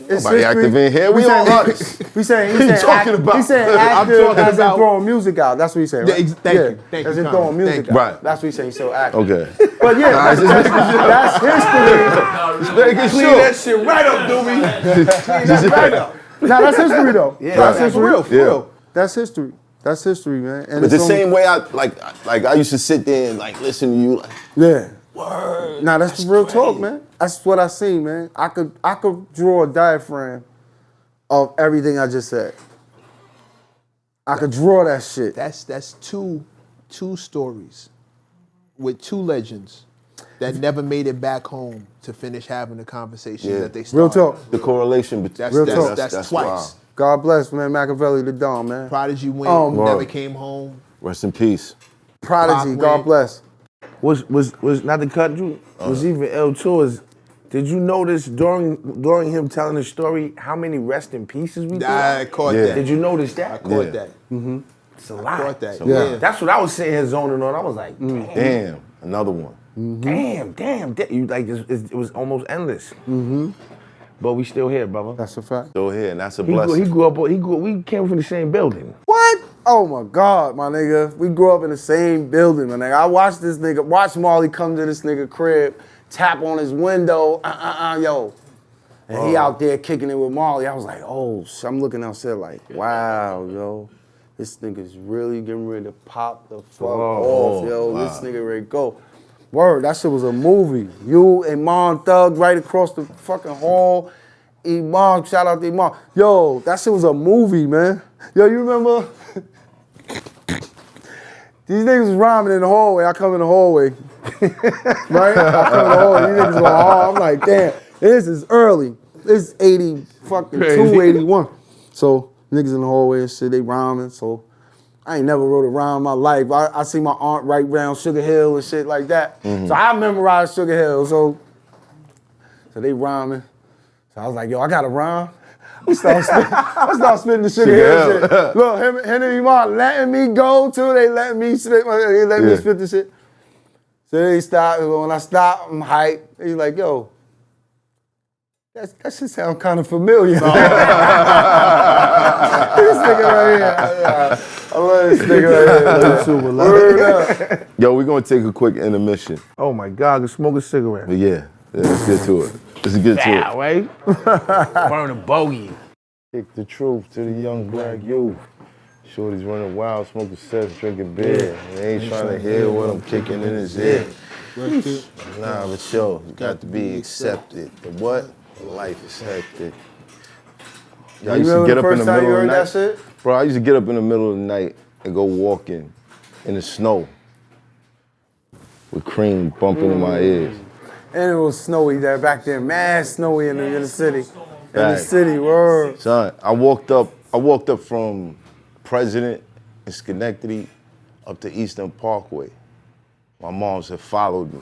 It's Nobody history. active in here. We all us. We saying What you talking about? He's saying I'm active talking as in about- throwing music out. That's what he's saying, Yeah, right? thank you. Thank as you, in Connie. throwing music Thank out. you. Right. That's what he's saying. He's so active. Okay. But yeah, that's history. Making clean sure. that shit right up, Doobie. Clean that right up. Now that's history though. Yeah, That's for history. real, for real. That's history. That's history, man. And But the it's only- same way I I used to sit there and like listen to you. Like, Yeah. Word. Nah, that's the real talk, man. That's what I seen, man. I could draw a diaphragm of everything I just said. I could draw that shit. That's two stories with two legends that never made it back home to finish having the conversation Yeah. that they Real started. talk. the correlation between That's, Real that's, talk. that's twice. wild. God bless, man. Machiavelli the Dawn, man. Prodigy went, never Word. came home. Rest in peace. Prodigy, Rock God went. bless. Was not to cut you. Was even L2 is. Did you notice during him telling the story how many rest in pieces we I did? caught Yeah. that. Did you notice I that? caught Yeah. that. It's a lot. Caught that. Yeah. Yeah. That's what I was sitting here zoning on. I was like, Damn, another one. damn. You like it was almost endless. But we still here, brother. That's a fact. Still here, and that's a He blessing. grew up. We came from the same building. What? Oh my God, my nigga. We grew up in the same building, my nigga. I watched this nigga, watch Marley come to this nigga crib, tap on his window, yo. And he out there kicking it with Marley. I was like, oh, I'm looking outside like, wow, yo. This nigga's really getting ready to pop the fuck off, yo. This nigga ready to go. Word, that shit was a movie. You and Mon Thug right across the fucking hall. Imam, shout out to Imam. Yo, that shit was a movie, man. Yo, you remember? These niggas was rhyming in the hallway. I come in the hallway. Right? I come in the hallway. These niggas go hard. I'm like, damn, this is early. This is 80 fucking 281. So niggas in the hallway and shit, they rhyming. So I ain't never wrote a rhyme in my life. I see my aunt write around Sugar Hill and shit like that. So I memorized Sugar Hill. So they rhyming. So I was like, yo, I got a rhyme. I start spitting the Sugar Hill shit. Look, Hennessey Mark letting me go too. They let me spit the shit. So they stop. When I stop, I'm hyped. He's like, yo, that shit sound kind of familiar. This nigga right here. I love this nigga right here. Word up. Yo, we're gonna take a quick intermission. Oh my God, can smoke a cigarette. But yeah, let's get to it. Let's get to Yeah, it. right? Burn a bogey. Kick the truth to the young black youth. Shorty's running wild, smoking sets, drinking beer. They ain't trying to hear what I'm kicking in his ear. Nah, but yo, you got to be accepted. The what? Life is hectic. Yo, I used to get up in the middle of the night. Shit? Bro, I used to get up in the middle of the night and go walking in the snow with cream bumping in my ears. And it was snowy there back then, mad snowy in the city. In the Right. city, word. Son, I walked up from President in Schenectady up to Eastern Parkway. My moms had followed me.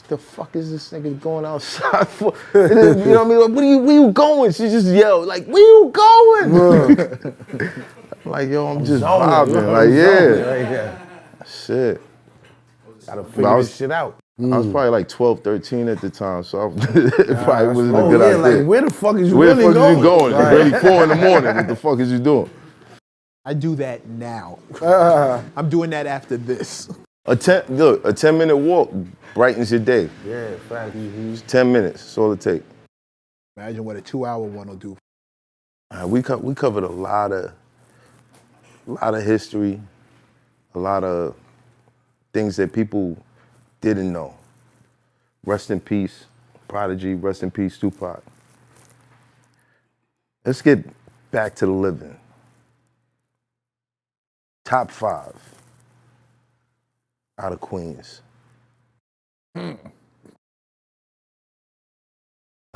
the fuck is this nigga going outside for? You know what I mean? Like, where you going? She just yelled, like, where you going? I'm like, yo, I'm just vibing. Like, yeah. Shit. Gotta figure this shit out. I was probably like 12, 13 at the time, so it probably wasn't a good idea. Like, where the fuck is you Where the really fuck is you going? going? It's barely 4 in the morning. What the fuck is you doing? I do that now. I'm doing that after this. A 10-minute walk brightens your day. Yeah, fact. It's 10 minutes. That's all it takes. Imagine what a 2-hour one will do. We covered a lot of history, a lot of things that people didn't know. Rest in peace, Prodigy. Rest in peace, Tupac. Let's get back to the living. Top 5 out of Queens. How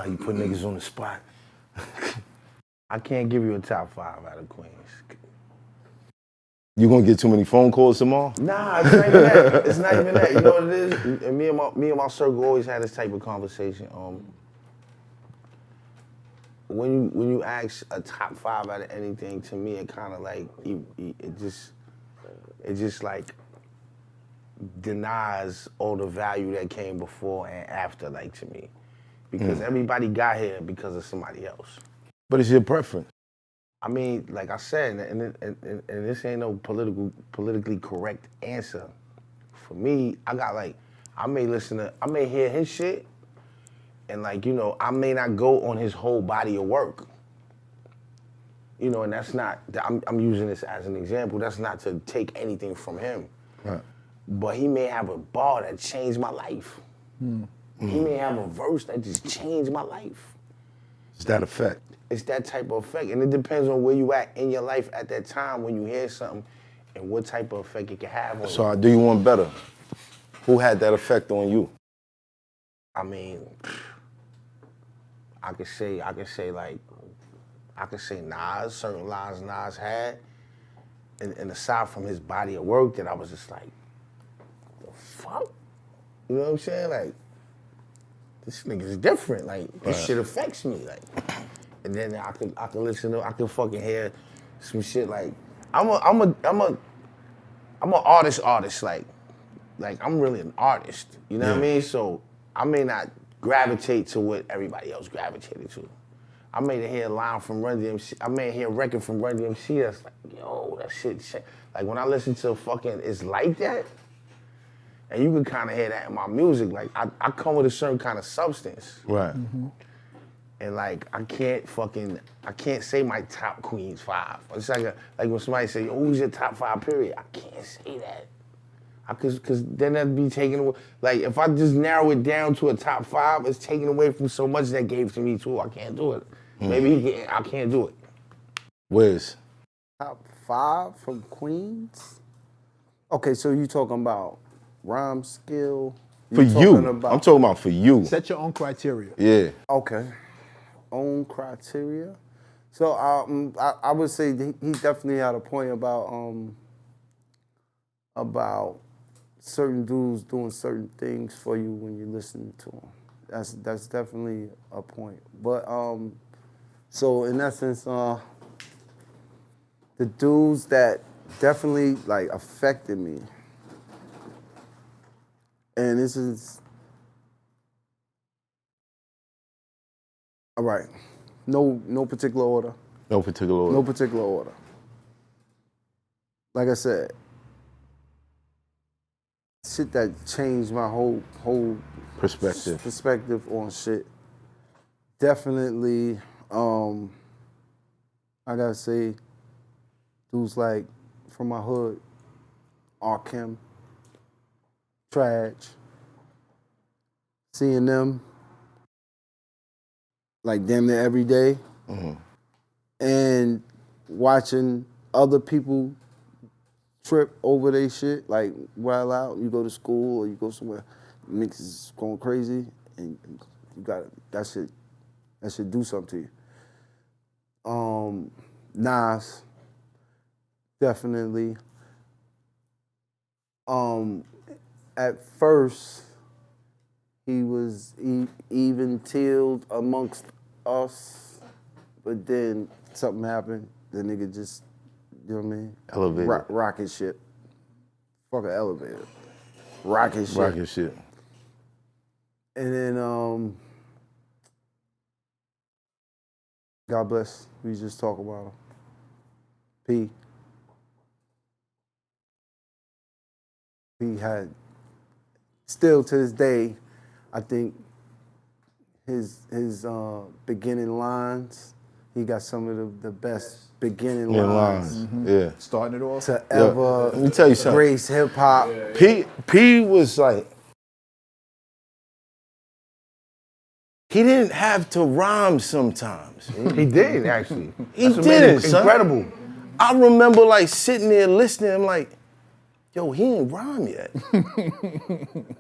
you put niggas on the spot? I can't give you a top 5 out of Queens. You gonna get too many phone calls tomorrow? Nah, it's not even that. It's not even that. You know what it is? And me and my circle always had this type of conversation. When you ask a top 5 out of anything, to me it kind of like it just like denies all the value that came before and after, like, to me, because everybody got here because of somebody else. But it's your preference. I mean, like I said, and this ain't no politically correct answer. For me, I may hear his shit, and like, you know, I may not go on his whole body of work. You know, and that's not, I'm using this as an example, that's not to take anything from him. Right. But he may have a bar that changed my life. He may have a verse that just changed my life. It's that effect. It's that type of effect. And it depends on where you at in your life at that time when you hear something and what type of effect it can have on you. So do you want better? Who had that effect on you? I mean, I could say Nas, certain lines Nas had. And aside from his body of work, that I was just like, the fuck? You know what I'm saying? Like, this nigga's different. Like, this shit affects me. Like, and then I could listen to, I could fucking hear some shit like, I'm an artist. Like I'm really an artist. You know what I mean? So I may not gravitate to what everybody else gravitated to. I may hear a line from Run DMC. I may hear a record from Run DMC that's like, yo, that shit. Like when I listen to fucking It's Like That, and you can kind of hear that in my music. Like I come with a certain kind of substance. Right. And like I can't say my top Queens 5. It's like when somebody say, "Oh, who's your top 5 period?" I can't say that. Cause then that'd be taken away. Like if I just narrow it down to a top 5, it's taken away from so much that gave to me too. I can't do it. Maybe I can't do it. Wiz. Top 5 from Queens? Okay, so you talking about rhyme skill? For you. I'm talking about for you. Set your own criteria. Yeah. Okay. Own criteria. So I would say he definitely had a point about certain dudes doing certain things for you when you listen to them. That's definitely a point. But so in essence, the dudes that definitely like affected me, and this is all right. No particular order. No particular order. No particular order. Like I said, shit that changed my whole perspective on shit. Definitely, I gotta say, dudes like from my hood, Kim, Trash, seeing them like damn near every day, and watching other people trip over their shit, like while out, you go to school or you go somewhere, niggas is going crazy, and you got that shit do something to you. Nas, definitely. At first, he was even-keeled amongst us, but then something happened. The nigga just, you know what I mean? Elevator. Rocket ship. Fuck an elevator. Rocket ship. Rocket ship. And then, God bless, we just talk about him. P. He had, still to this day, I think his beginning lines, he got some of the best beginning lines Yeah. Starting it off. to ever Let me tell you something. grace hip hop. P was like, he didn't have to rhyme sometimes. He did actually. He That's what made didn't, it son. incredible. I remember like sitting there listening, I'm like, yo, he ain't rhyme yet.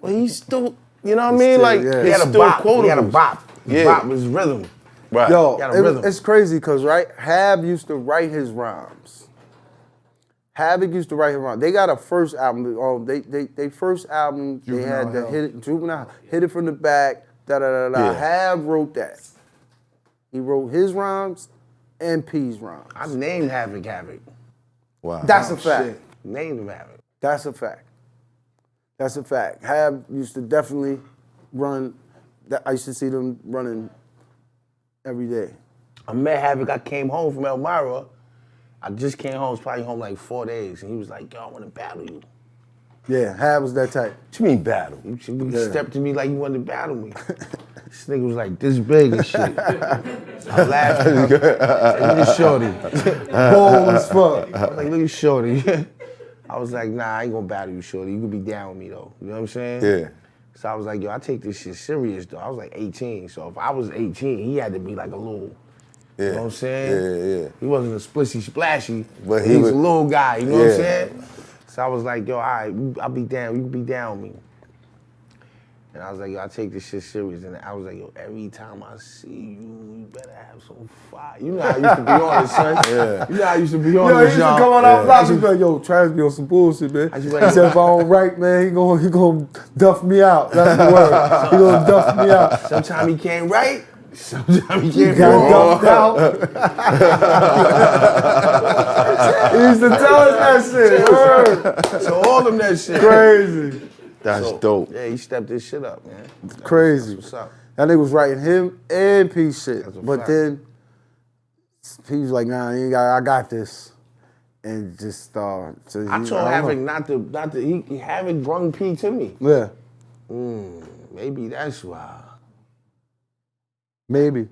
But he's still, you know what I mean? still, Like, yeah. He it's had a still bop. quotable. He had a bop. His Yeah. bop was rhythm. Right. Yo, Got a rhythm. it's crazy because, right, Hab used to write his rhymes. Havoc used to write his rhymes. They got a first album. They first album, they had the Juvenile Juvenile, Hit It From the Back, da-da-da-da. Yeah. Hab wrote that. He wrote his rhymes and P's rhymes. I named Havoc. Wow. That's a fact. Named him Havoc. That's a fact. That's a fact. Hab used to definitely run, I used to see them running every day. I met Havoc. I came home from Elmira. I just came home. I was probably home like 4 days. And he was like, yo, I want to battle you. Yeah, Hab was that type. What you mean battle? He stepped to me like he wanted to battle me. This nigga was like this big and shit. I laughed. I said, look at Shorty. Bold as fuck. I was like, look at Shorty. I was like, nah, I ain't gonna battle you, Shorty. You could be down with me though. You know what I'm saying? Yeah. So I was like, yo, I take this shit serious though. I was like 18. So if I was 18, he had to be like a little, Yeah. you know what I'm saying? Yeah. He wasn't a splishy splashy, But but he he's was- a little guy, you know what Yeah. I'm saying? So I was like, yo, all right, I'll be down, you can be down with me. And I was like, yo, I take this shit serious. And I was like, yo, every time I see you, you better have some fire. You know how I used to be on this, son. Yeah. You know how I used to be on Yo, he this, used to y'all. come on our blocks and be like, yo, Travis be on some bullshit, man. I He just like- said if I don't write, man, he gonna duff me out. That's the word. He gonna duff me out. Sometimes he can't write, sometimes he He can't got write. duffed out. He used to tell us that shit. Word. So all of them that shit. Crazy. That's dope. Yeah, he stepped this shit up, man. Crazy. That's what's up. That nigga was writing him and P shit. That's a But fact. then he was like, nah, I got this. And just started. So I told Havoc not to, he Havoc brung P to me. Yeah, Maybe that's why. maybe.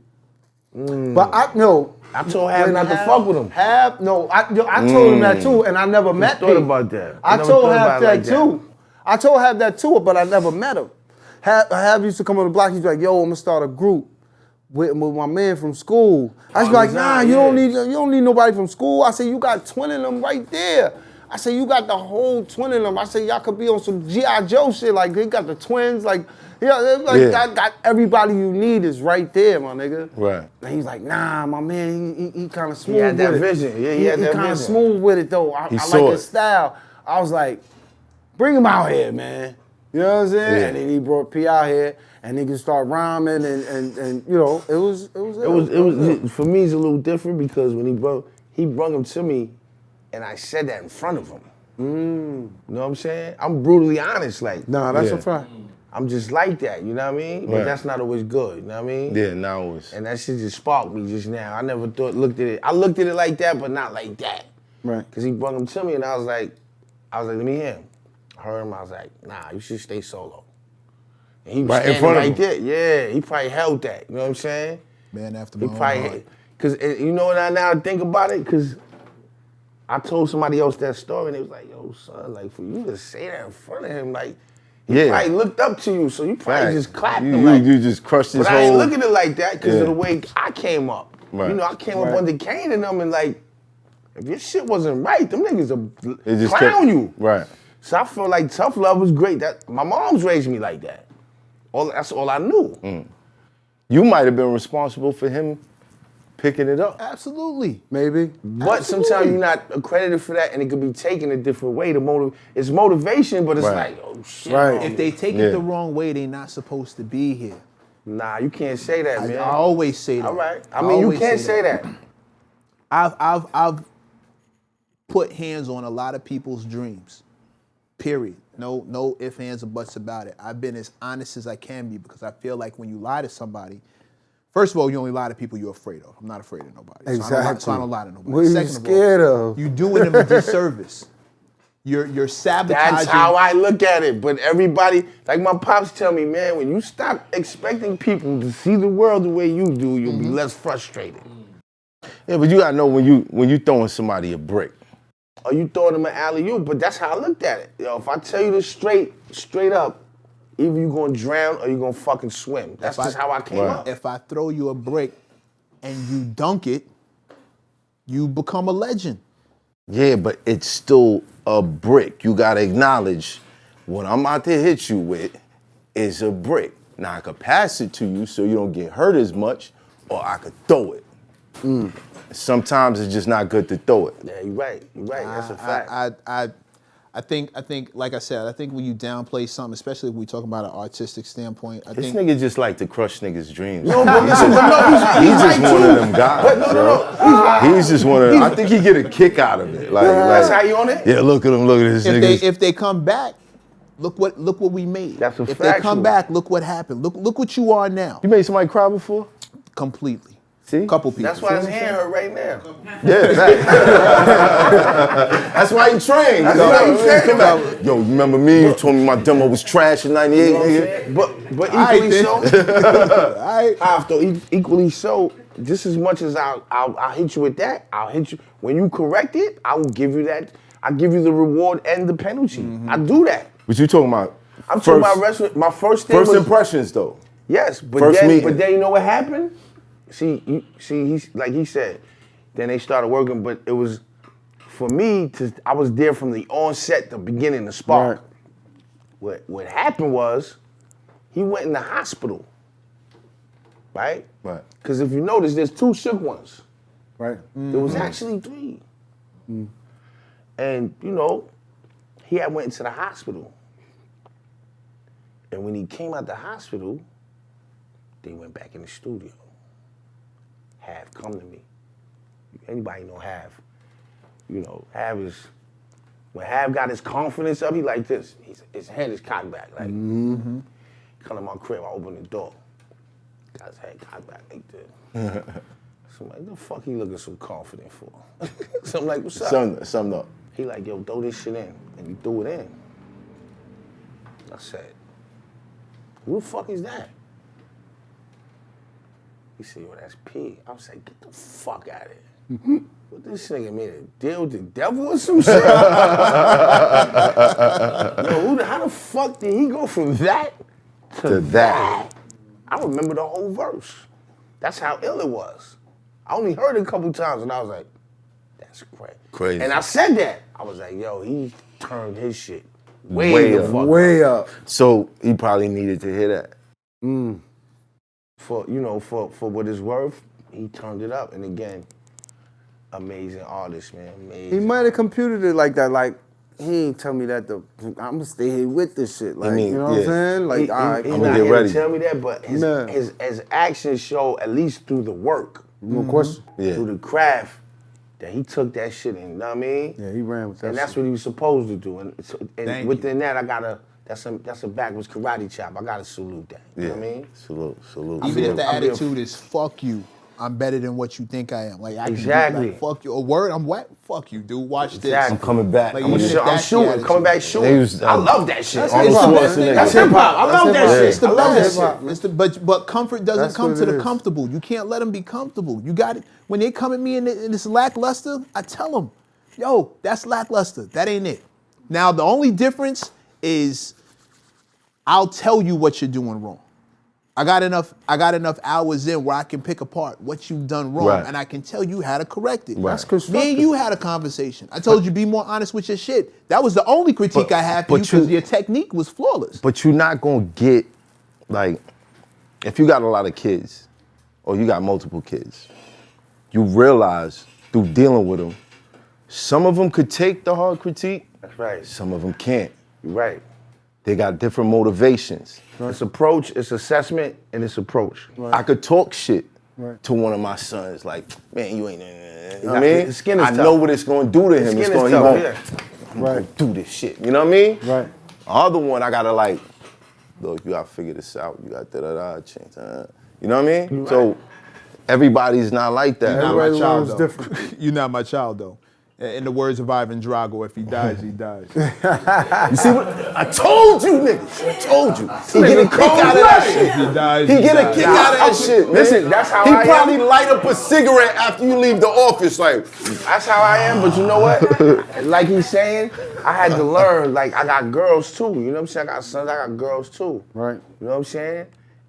But I know. I told Havoc not to fuck with him. I told him that too, and I never met Thought P. about that. I never told thought Hab about it that like too. I told Hab that too, but I never met him. Hab used to come on the block. He'd be like, "Yo, I'm gonna start a group with my man from school." I used to be like, "Nah, you don't need nobody from school." I said, "You got 20 of them right there." I said, "You got the whole 20 of them." I said, "Y'all could be on some G.I. Joe shit. Like they got the twins. Like, I got everybody you need is right there, my nigga." Right. And he's like, "Nah, my man, he kind of smooth He had that with it. vision. Yeah, he had that kind of vision. smooth with it though. I saw like it. his style." I was like, "Bring him out here, man." You know what I'm saying? Yeah. And then he brought P out here, and niggas start rhyming, and you know, it was For me, it's a little different because when he brought him to me, and I said that in front of him. You know what I'm saying? I'm brutally honest, like. Nah, that's Yeah. a fact. I'm just like that, you know what I mean? But Right. that's not always good, you know what I mean? Yeah, now it's. And that shit just sparked me just now. I never looked at it. I looked at it like that, but not like that. Right. Cause he brought him to me, and I was like, let me hear him. I heard him. I was like, nah, you should stay solo. And he was Right in standing front of right him. there. Yeah, he probably held that. You know what I'm saying? Man after He my own probably, heart. cause you know what I now think about it, cause I told somebody else that story, and they was like, yo, son, like for you to say that in front of him, like he Yeah. probably looked up to you, so you probably Right. just clapped You- him. you- like, you just crushed his But I ain't whole- looking at it like that because Yeah. of the way I came up. Right. You know, I came up under Kane and them, and like, if your shit wasn't right, them niggas It will just clown kept- you. Right. So I felt like tough love was great. That my mom's raised me like that. That's all I knew. You might have been responsible for him picking it up. Absolutely. Maybe. But sometimes you're not accredited for that, and it could be taken a different way. It's motivation, but it's Right. like, oh shit. Right. If they take it the wrong way, they're not supposed to be here. Nah, you can't say that, man. I always say that. All right. I mean, you always can't say that. I've put hands on a lot of people's dreams. Period. No ifs, ands, or buts about it. I've been as honest as I can be because I feel like when you lie to somebody, first of all, you only lie to people you're afraid of. I'm not afraid of nobody. Exactly. So I don't lie to nobody. What are you Second scared of all, of? you're doing them a disservice. You're sabotaging. That's how I look at it. But everybody, like my pops tell me, man, when you stop expecting people to see the world the way you do, you'll be less frustrated. Yeah, but you gotta know when you throwing somebody a brick. or you throwing them an alley-oop, but that's how I looked at it. Yo, if I tell you this straight up, either you gonna drown or you gonna fucking swim. That's just how I came up. If I throw you a brick and you dunk it, you become a legend. Yeah, but it's still a brick. You gotta acknowledge what I'm about to hit you with is a brick. Now I could pass it to you so you don't get hurt as much, or I could throw it. Sometimes it's just not good to throw it. Yeah, you're right. You're right. That's a fact. I think, like I said, I think when you downplay something, especially if we talk about an artistic standpoint, I This think nigga just like to crush niggas' dreams. No, but listen, but no, He's just one of them guys, yo. He's just one of them. I think he get a kick out of it. That's how you on it? Yeah, look at him, look at this nigga. if they come back, look what we made. That's a If they factual. come back, look what happened. Look what you are now. You made somebody cry before? Completely. See? Couple people. That's why his hand hurt right now. Yeah, that's why he trained. why he trained. Come out. Yo, remember me? You told me my demo was trash in '98, You know what I'm nigga. saying? But equally so, after equally so, just as much as I'll hit you with that, I'll hit you when you correct it. I will give you that. I give you the reward and the penalty. I do that. What you talking about? I'm talking about wrestling. My first thing First was, impressions, though. yes, but First then meeting. you know what happened? He's like he said. Then they started working, but it was for me I was there from the onset, the beginning, the spark. Right. What happened was he went in the hospital, right? Right. Because if you notice, there's 2 shook ones. Right. There was actually 3. And you know, he had went into the hospital. And when he came out the hospital, they went back in the studio. Have come to me. Anybody know Have? You know, Have is, when Have got his confidence up, he like this. His head is cocked back. Like, come to my crib, I open the door. Got his head cocked back like this. So I'm like, the fuck he looking so confident for? So I'm like, what's up? Something up. He like, yo, throw this shit in. And he threw it in. I said, who the fuck is that? He said, yo, that's P. I was like, get the fuck out of here. What this nigga made a deal with the devil or some shit? Yo, how the fuck did he go from that to that? I remember the whole verse. That's how ill it was. I only heard it a couple times and I was like, that's Crazy. And I said that. I was like, yo, he turned his shit way the fuck Way up. So he probably needed to hear that. For what it's worth, he turned it up. And again, amazing artist, man. Amazing. He might have computed it like that. Like, he ain't tell me that I'm gonna stay here with this shit. Like, mean, you know what I'm yeah. saying? Like, He- all right, he's I'm not gonna get here ready. to tell me that, but his actions show, at least through the work, no question. Yeah. through the craft, that he took that shit and, you know what I mean? Yeah, he ran with that And that's shit. what he was supposed to do. And Thank within that, that's a backwards karate chop. I gotta salute that. You know what I mean? Salute. Even if the I'll be a- attitude is fuck you, I'm better than what you think I am. Like I can Exactly. do, like, fuck you. A word, I'm what? Fuck you, dude. Watch Exactly. this. I'm coming back. Like, I'm even gonna if show- I'm that's the shooting, attitude. coming back They shooting. was, I love that shit. That's Arnold it's the best thing. Schwarzenegger. That's hip hop. I love that hip-hop. shit. It's the I love that best. shit. It's the but comfort doesn't That's come what to it the is. comfortable. You can't let them be comfortable. You got it. When they come at me in this lackluster, I tell them, yo, that's lackluster. That ain't it. Now the only difference is I'll tell you what you're doing wrong. I got enough hours in where I can pick apart what you've done wrong, Right. and I can tell you how to correct it. Right. That's constructive. Me and you had a conversation. I told you be more honest with your shit. That was the only critique But- I had for you but you- because your technique was flawless. But you're not gonna get, like, if you got a lot of kids, or you got multiple kids, you realize through dealing with them, some of them could take the hard critique. That's right. Some of them can't. You're right. They got different motivations. It's approach, it's assessment, and it's approach. I could talk shit to one of my sons, like, man, you ain't. I mean, his skin is I tough. know what it's gonna do to him. Skin It's is gonna, tough, he yeah. gonna do this shit. You know what I mean? Right. The other one, I gotta like, look, you gotta figure this out. You got da-da-da, change. You know what I mean? So everybody's not like that. You're not Everybody my child, learns though. different. You're not my child, though. In the words of Ivan Drago, if he dies, he dies. You see what? I told you, niggas. I told you. He get a kick out of that shit. If he dies, He get a kick out of that shit, man. Listen, that's how he I am. probably light up a cigarette after you leave the office, like. That's how I am, but you know what? Like he's saying, I had to learn, like I got girls too, you know what I'm saying? I got sons, I got girls too. Right. You know what I'm saying?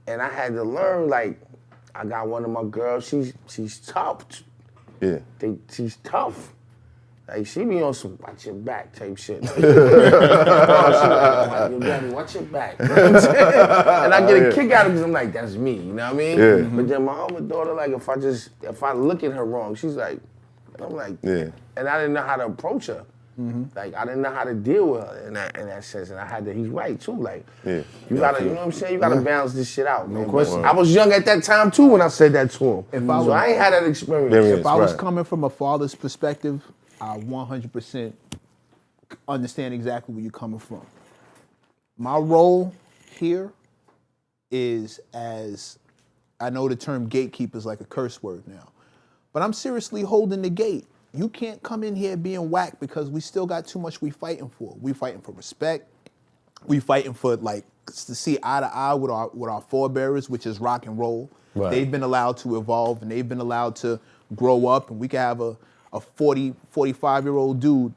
And I had to learn, like, I got one of my girls, she's tough. Yeah. She's tough. Like, she be on some watch your back type shit. Like, watch your back. You know what I'm saying? And I get a kick out of it because I'm like, that's me, you know what I mean? Yeah. But then my other daughter, like, if I look at her wrong, she's like, and I'm like, Yeah. and I didn't know how to approach her. Like, I didn't know how to deal with her in that sense. And I had to, he's right too. Like, Yeah. you gotta, you know what I'm saying? You gotta balance this shit out, man. question. I was young at that time too when I said that to him. I So was- I ain't had that experience. If I was right. coming from a father's perspective, I 100% understand exactly where you're coming from. My role here is as, I know the term gatekeeper is like a curse word now, but I'm seriously holding the gate. You can't come in here being whack because we still got too much we fighting for. We fighting for respect. We fighting for like to see eye to eye with our forebearers, which is rock and roll. Right. They've been allowed to evolve and they've been allowed to grow up, and we can have a 40, 45-year-old dude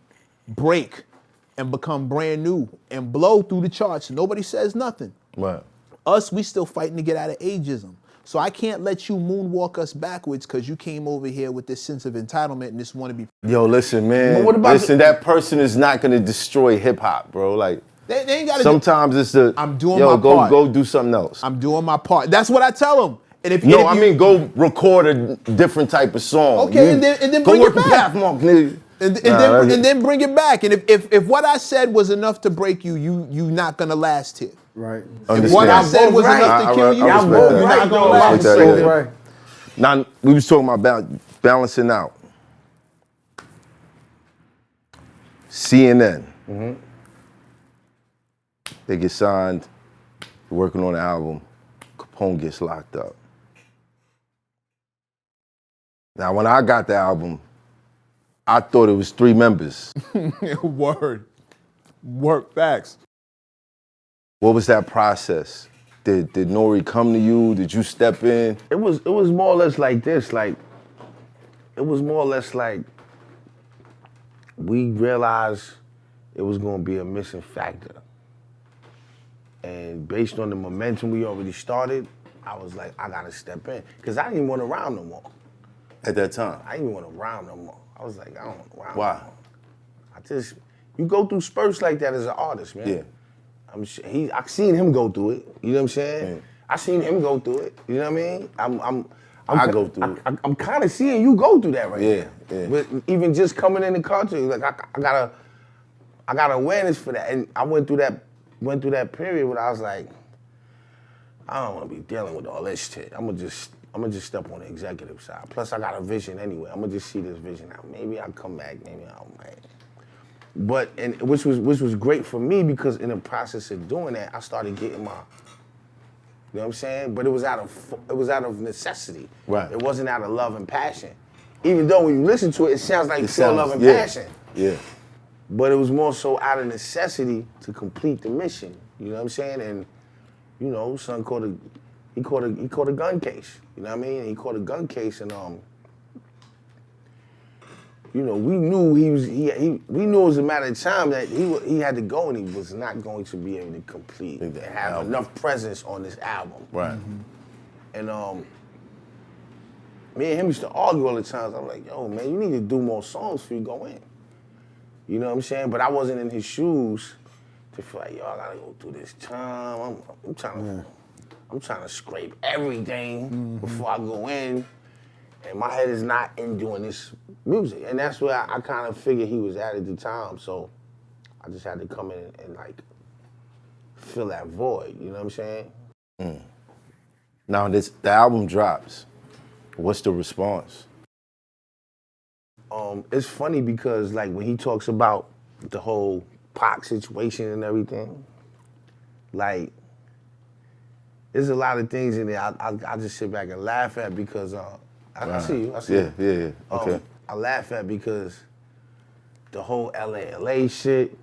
break and become brand new and blow through the charts. Nobody says nothing. Right. Us, we still fighting to get out of ageism. So I can't let you moonwalk us backwards because you came over here with this sense of entitlement and this want to be. Yo, listen, man. But what about that person is not gonna destroy hip hop, bro. Like, They ain't got to. sometimes it's the. I'm doing yo, my go, part. go do something else. I'm doing my part. That's what I tell them. And if No, and if I you- mean go record a different type of song. Okay, and then go bring work it the back. Pathmark, nigga. and then bring it back. And if what I said was enough to break you, you not gonna last here. Right. If what I said was right. enough to kill you, I you're respect that. not gonna I last respect here. that. Right. Now we was talking about balancing out. CNN. They get signed, working on the album. Capone gets locked up. Now when I got the album, I thought it was 3 members. Word facts. What was that process? Did Nori come to you? Did you step in? It was more or less like this. Like, it was more or less like we realized it was gonna be a missing factor. And based on the momentum we already started, I was like, I gotta step in. Cause I didn't even want to round no more. At that time? I didn't even want to round no more. I was like, I don't want to round Why? no more. You go through spurts like that as an artist, man. Yeah. I seen him go through it. You know what I'm saying? Yeah. I seen him go through it. You know what I mean? I go through it. I'm kind of seeing you go through that right Yeah, now. yeah. But even just coming in the country, like I got awareness for that, and I went through that period where I was like, I don't want to be dealing with all this shit. I'm gonna just step on the executive side. Plus, I got a vision anyway. I'm gonna just see this vision out. Maybe I'll come back. Maybe I might. But which was great for me because in the process of doing that, I started getting my. You know what I'm saying? But it was out of necessity. Right. It wasn't out of love and passion. Even though when you listen to it, it sounds like pure love and yeah, passion. Yeah. But it was more so out of necessity to complete the mission. You know what I'm saying? And you know, son caught a gun case. You know what I mean? And he caught a gun case, and you know, we knew we knew it was a matter of time that he had to go, and he was not going to be able to complete and have enough presence on this album. Right. And me and him used to argue all the time. I'm like, yo, man, you need to do more songs before you go in. You know what I'm saying? But I wasn't in his shoes to feel like, yo, I gotta go through this time. I'm trying to scrape everything before I go in. And my head is not in doing this music. And that's where I kind of figured he was at the time. So I just had to come in and like fill that void, you know what I'm saying? Now the album drops. What's the response? It's funny because like when he talks about the whole Pac situation and everything, like there's a lot of things in there I just sit back and laugh at because I see you. Yeah. Okay. I laugh at because the whole LA shit,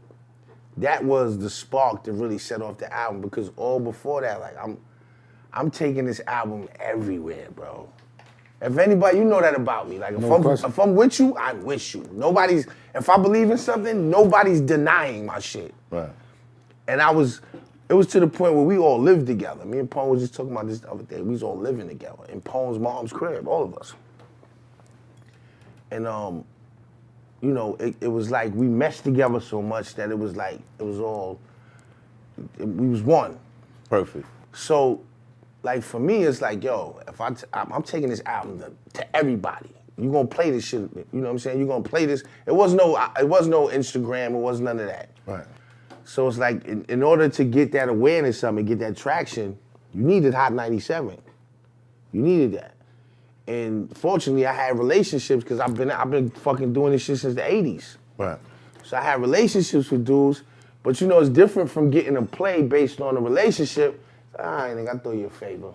that was the spark that really set off the album because all before that, like I'm taking this album everywhere, bro. If anybody, you know that about me. Like if I'm with you, I'm with you. If I believe in something, nobody's denying my shit. Right. And it was to the point where we all lived together. Me and Pone was just talking about this the other day. We was all living together in Pone's mom's crib, all of us. And you know, it was like we meshed together so much that it was like, we was one. Perfect. So, like for me, it's like, yo, if I'm taking this album to everybody. You gonna play this shit, you know what I'm saying? You gonna play this. It was no Instagram, it was none of that. Right. So it's like, in order to get that awareness of it, get that traction, you needed Hot 97. You needed that. And fortunately, I had relationships because I've been fucking doing this shit since the 80s. Right. So I had relationships with dudes, but you know, it's different from getting a play based on a relationship. All right, nigga, I throw you a favor.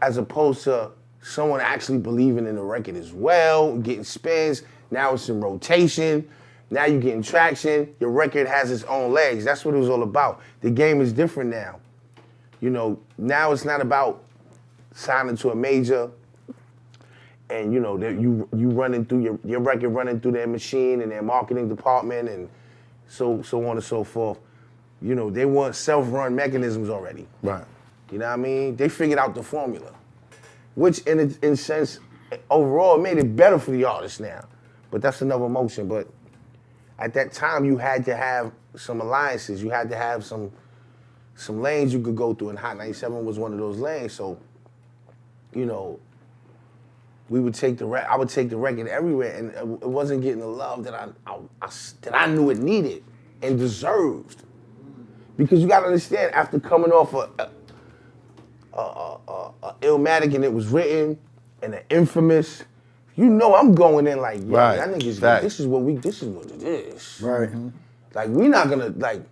As opposed to someone actually believing in the record as well, getting spins. Now it's in rotation. Now you're getting traction. Your record has its own legs. That's what it was all about. The game is different now. You know, now it's not about signing to a major and, you know, you running through your record running through their machine and their marketing department and so on and so forth. You know, they want self-run mechanisms already. Right. You know what I mean? They figured out the formula, which in a sense, overall, made it better for the artist now. But that's another motion. But at that time, you had to have some alliances. You had to have some lanes you could go through, and Hot 97 was one of those lanes. So, you know, I would take the record everywhere, and it wasn't getting the love that I knew it needed and deserved. Because you gotta understand, after coming off a Illmatic and it was written, and an Infamous, you know I'm going in like, yo, right. that nigga's, this is what it is. Right. Like, we not gonna, like,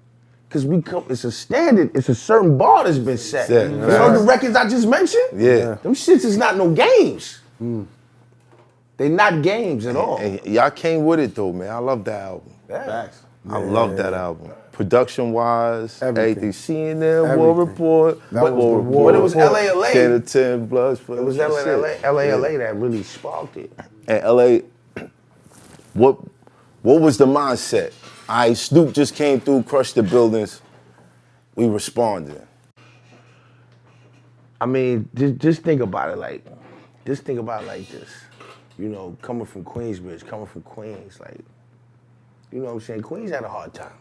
because it's a standard, it's a certain bar that's been set. Set, You right. know the records I just mentioned? Yeah. Them shits is not no games. They not games at all. And y'all came with it though, man. I love that album. Yeah. I love that album. Production-wise, everything. CNN, War Everything. Report, That was the War But it was LA. 10 to 10 Bloods. It was LA that really sparked it. And LA, what was the mindset? Snoop just came through, crushed the buildings. We responded. I mean, just think about it like this. You know, coming from Queensbridge, coming from Queens, like, you know what I'm saying? Queens had a hard time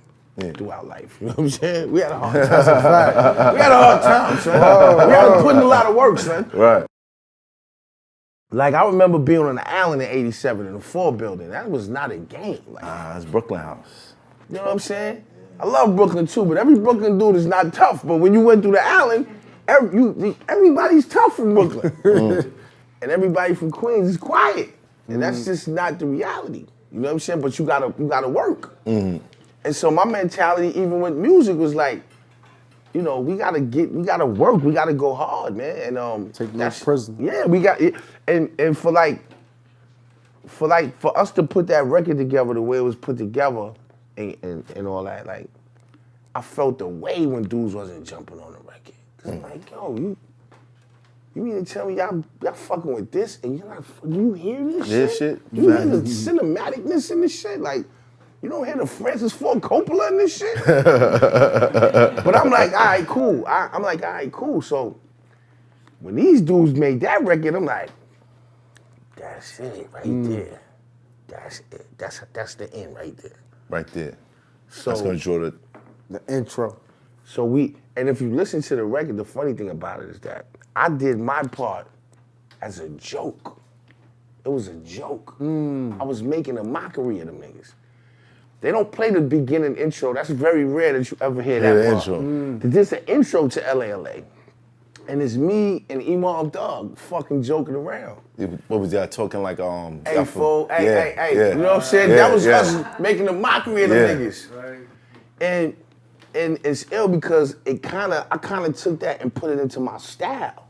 throughout life. You know what I'm saying? We had a hard time. That's a fact. We had a hard time, son. We had to put in a lot of work, son. Right. Like, I remember being on the Island in '87 in the 4 building. That was not a game. Like, It's Brooklyn House. you know what I'm saying? I love Brooklyn too, but every Brooklyn dude is not tough. But when you went through the Island, everybody's tough from Brooklyn. And everybody from Queens is quiet. And that's just not the reality. You know what I'm saying? But you gotta work. And so my mentality, even with music, was like, you know, we gotta work, we gotta go hard, man. And Take no prison. Yeah, we got it. And for us to put that record together the way it was put together and all that, like, I felt the way when dudes wasn't jumping on the record. Cause I'm like, yo, you mean to tell me y'all fucking with this and you're not, you hear this This shit? shit? You hear the cinematicness in this shit? Like, you don't hear the Francis Ford Coppola in this shit? But I'm like, all right, cool. I'm like, all right, cool. So when these dudes made that record, I'm like, that's it right there. That's it. That's the end right there. Right there. So That's gonna draw The intro. So and if you listen to the record, the funny thing about it is that I did my part as a joke. It was a joke. I was making a mockery of them niggas. They don't play the beginning intro. That's very rare that you ever hear that the part. intro. This is an intro to LA. And it's me and Imam Dog fucking joking around. What was y'all talking like? Hey, fool, hey. Yeah. You know what I'm saying? Yeah, That was yeah. us making a mockery of them Yeah. niggas. Right. And it's ill because I kinda took that and put it into my style.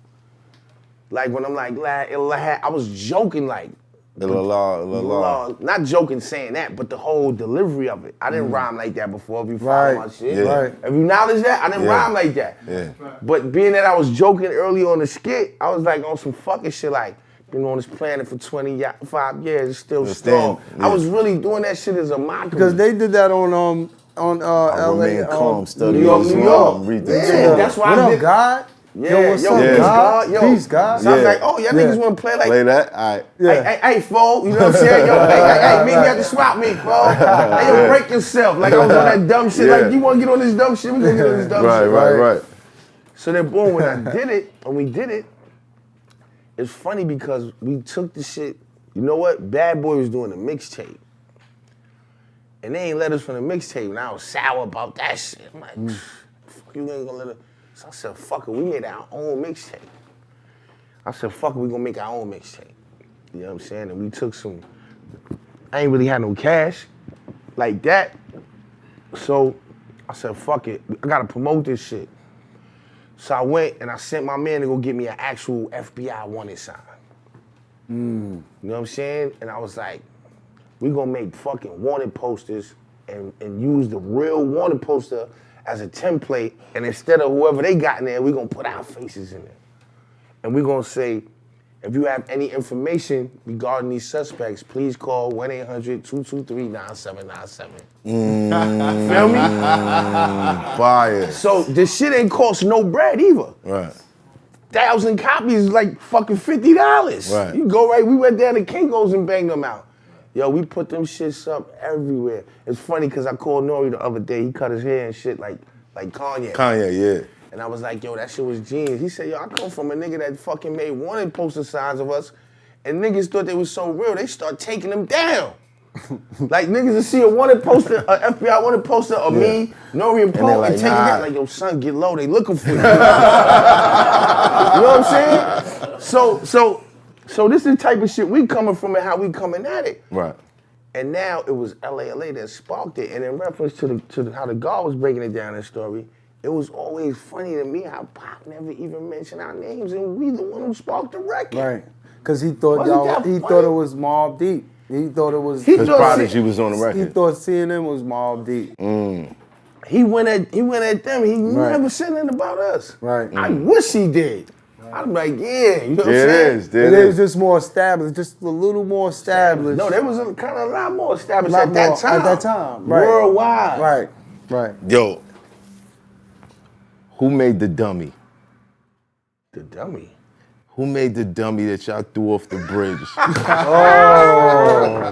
Like when I'm like, I was joking like, not joking saying that, but the whole delivery of it. I didn't rhyme like that before. If you follow my shit, if you acknowledge that, I didn't rhyme like that. Yeah. But being that I was joking early on the skit, I was like on some fucking shit like, been on this planet for 25 years, it's still strong. Yeah. I was really doing that shit as a mockery. Because they did that on LA. Remain calm, study New York. read the Yeah, that's why What I up, did. God? Yeah, Yo, what's up, Yeah. God? Yo. Peace, God. So I was like, oh, y'all niggas want to play like, Play that? All right. hey, fool, you know what I'm saying? Yo, hey, meet me at the swap meet, fool. Hey, yo, break yourself. Like, I was on that dumb shit. Yeah. Like, you want to get on this dumb shit? We gonna get on this dumb shit. Right. So then, boom, when we did it, it's funny because we took the shit, you know what? Bad Boy was doing a mixtape. And they ain't let us from the mixtape, and I was sour about that shit. I'm like, fuck, you ain't gonna let us. So I said, fuck it, we made our own mixtape. I said, fuck it, we gonna make our own mixtape. You know what I'm saying? And we took I ain't really had no cash like that. So I said, fuck it, I gotta promote this shit. So I went and I sent my man to go get me an actual FBI wanted sign. You know what I'm saying? And I was like, we gonna make fucking wanted posters and use the real wanted poster as a template, and instead of whoever they got in there, we gonna put our faces in there. And we gonna say, if you have any information regarding these suspects, please call 1-800-223-9797. Feel me? Fire. So this shit ain't cost no bread either. Right. 1,000 copies is like fucking $50. Right. You go right, we went down to Kinko's and banged them out. Yo, we put them shits up everywhere. It's funny because I called Nori the other day. He cut his hair and shit like Kanye. Kanye, yeah. And I was like, yo, that shit was genius. He said, yo, I come from a nigga that fucking made wanted poster signs of us, and niggas thought they was so real, they start taking them down. Like niggas will see a wanted poster, a FBI wanted poster of me, Nori and Paul, and take it down. Like, yo, son, get low, they looking for you. You know what I'm saying? So this is the type of shit we coming from and how we coming at it. Right. And now it was LA that sparked it. And in reference to how the guard was breaking it down in the story, it was always funny to me how Pop never even mentioned our names, and we the one who sparked the record. Right. Because he thought Wasn't that thought it was Mobb Deep. He thought it was. Because Prodigy was on the He record. thought CNN was Mobb Deep. He went at them. He never said nothing about us. Right. I wish he did. I'm like, yeah, you know what I'm It saying? is. It was just more established, just a little more established. No, there was a lot more established Lot at that more time. At that time, right. Worldwide. Right. Yo, who made the dummy? The dummy. Who made the dummy that y'all threw off the bridge?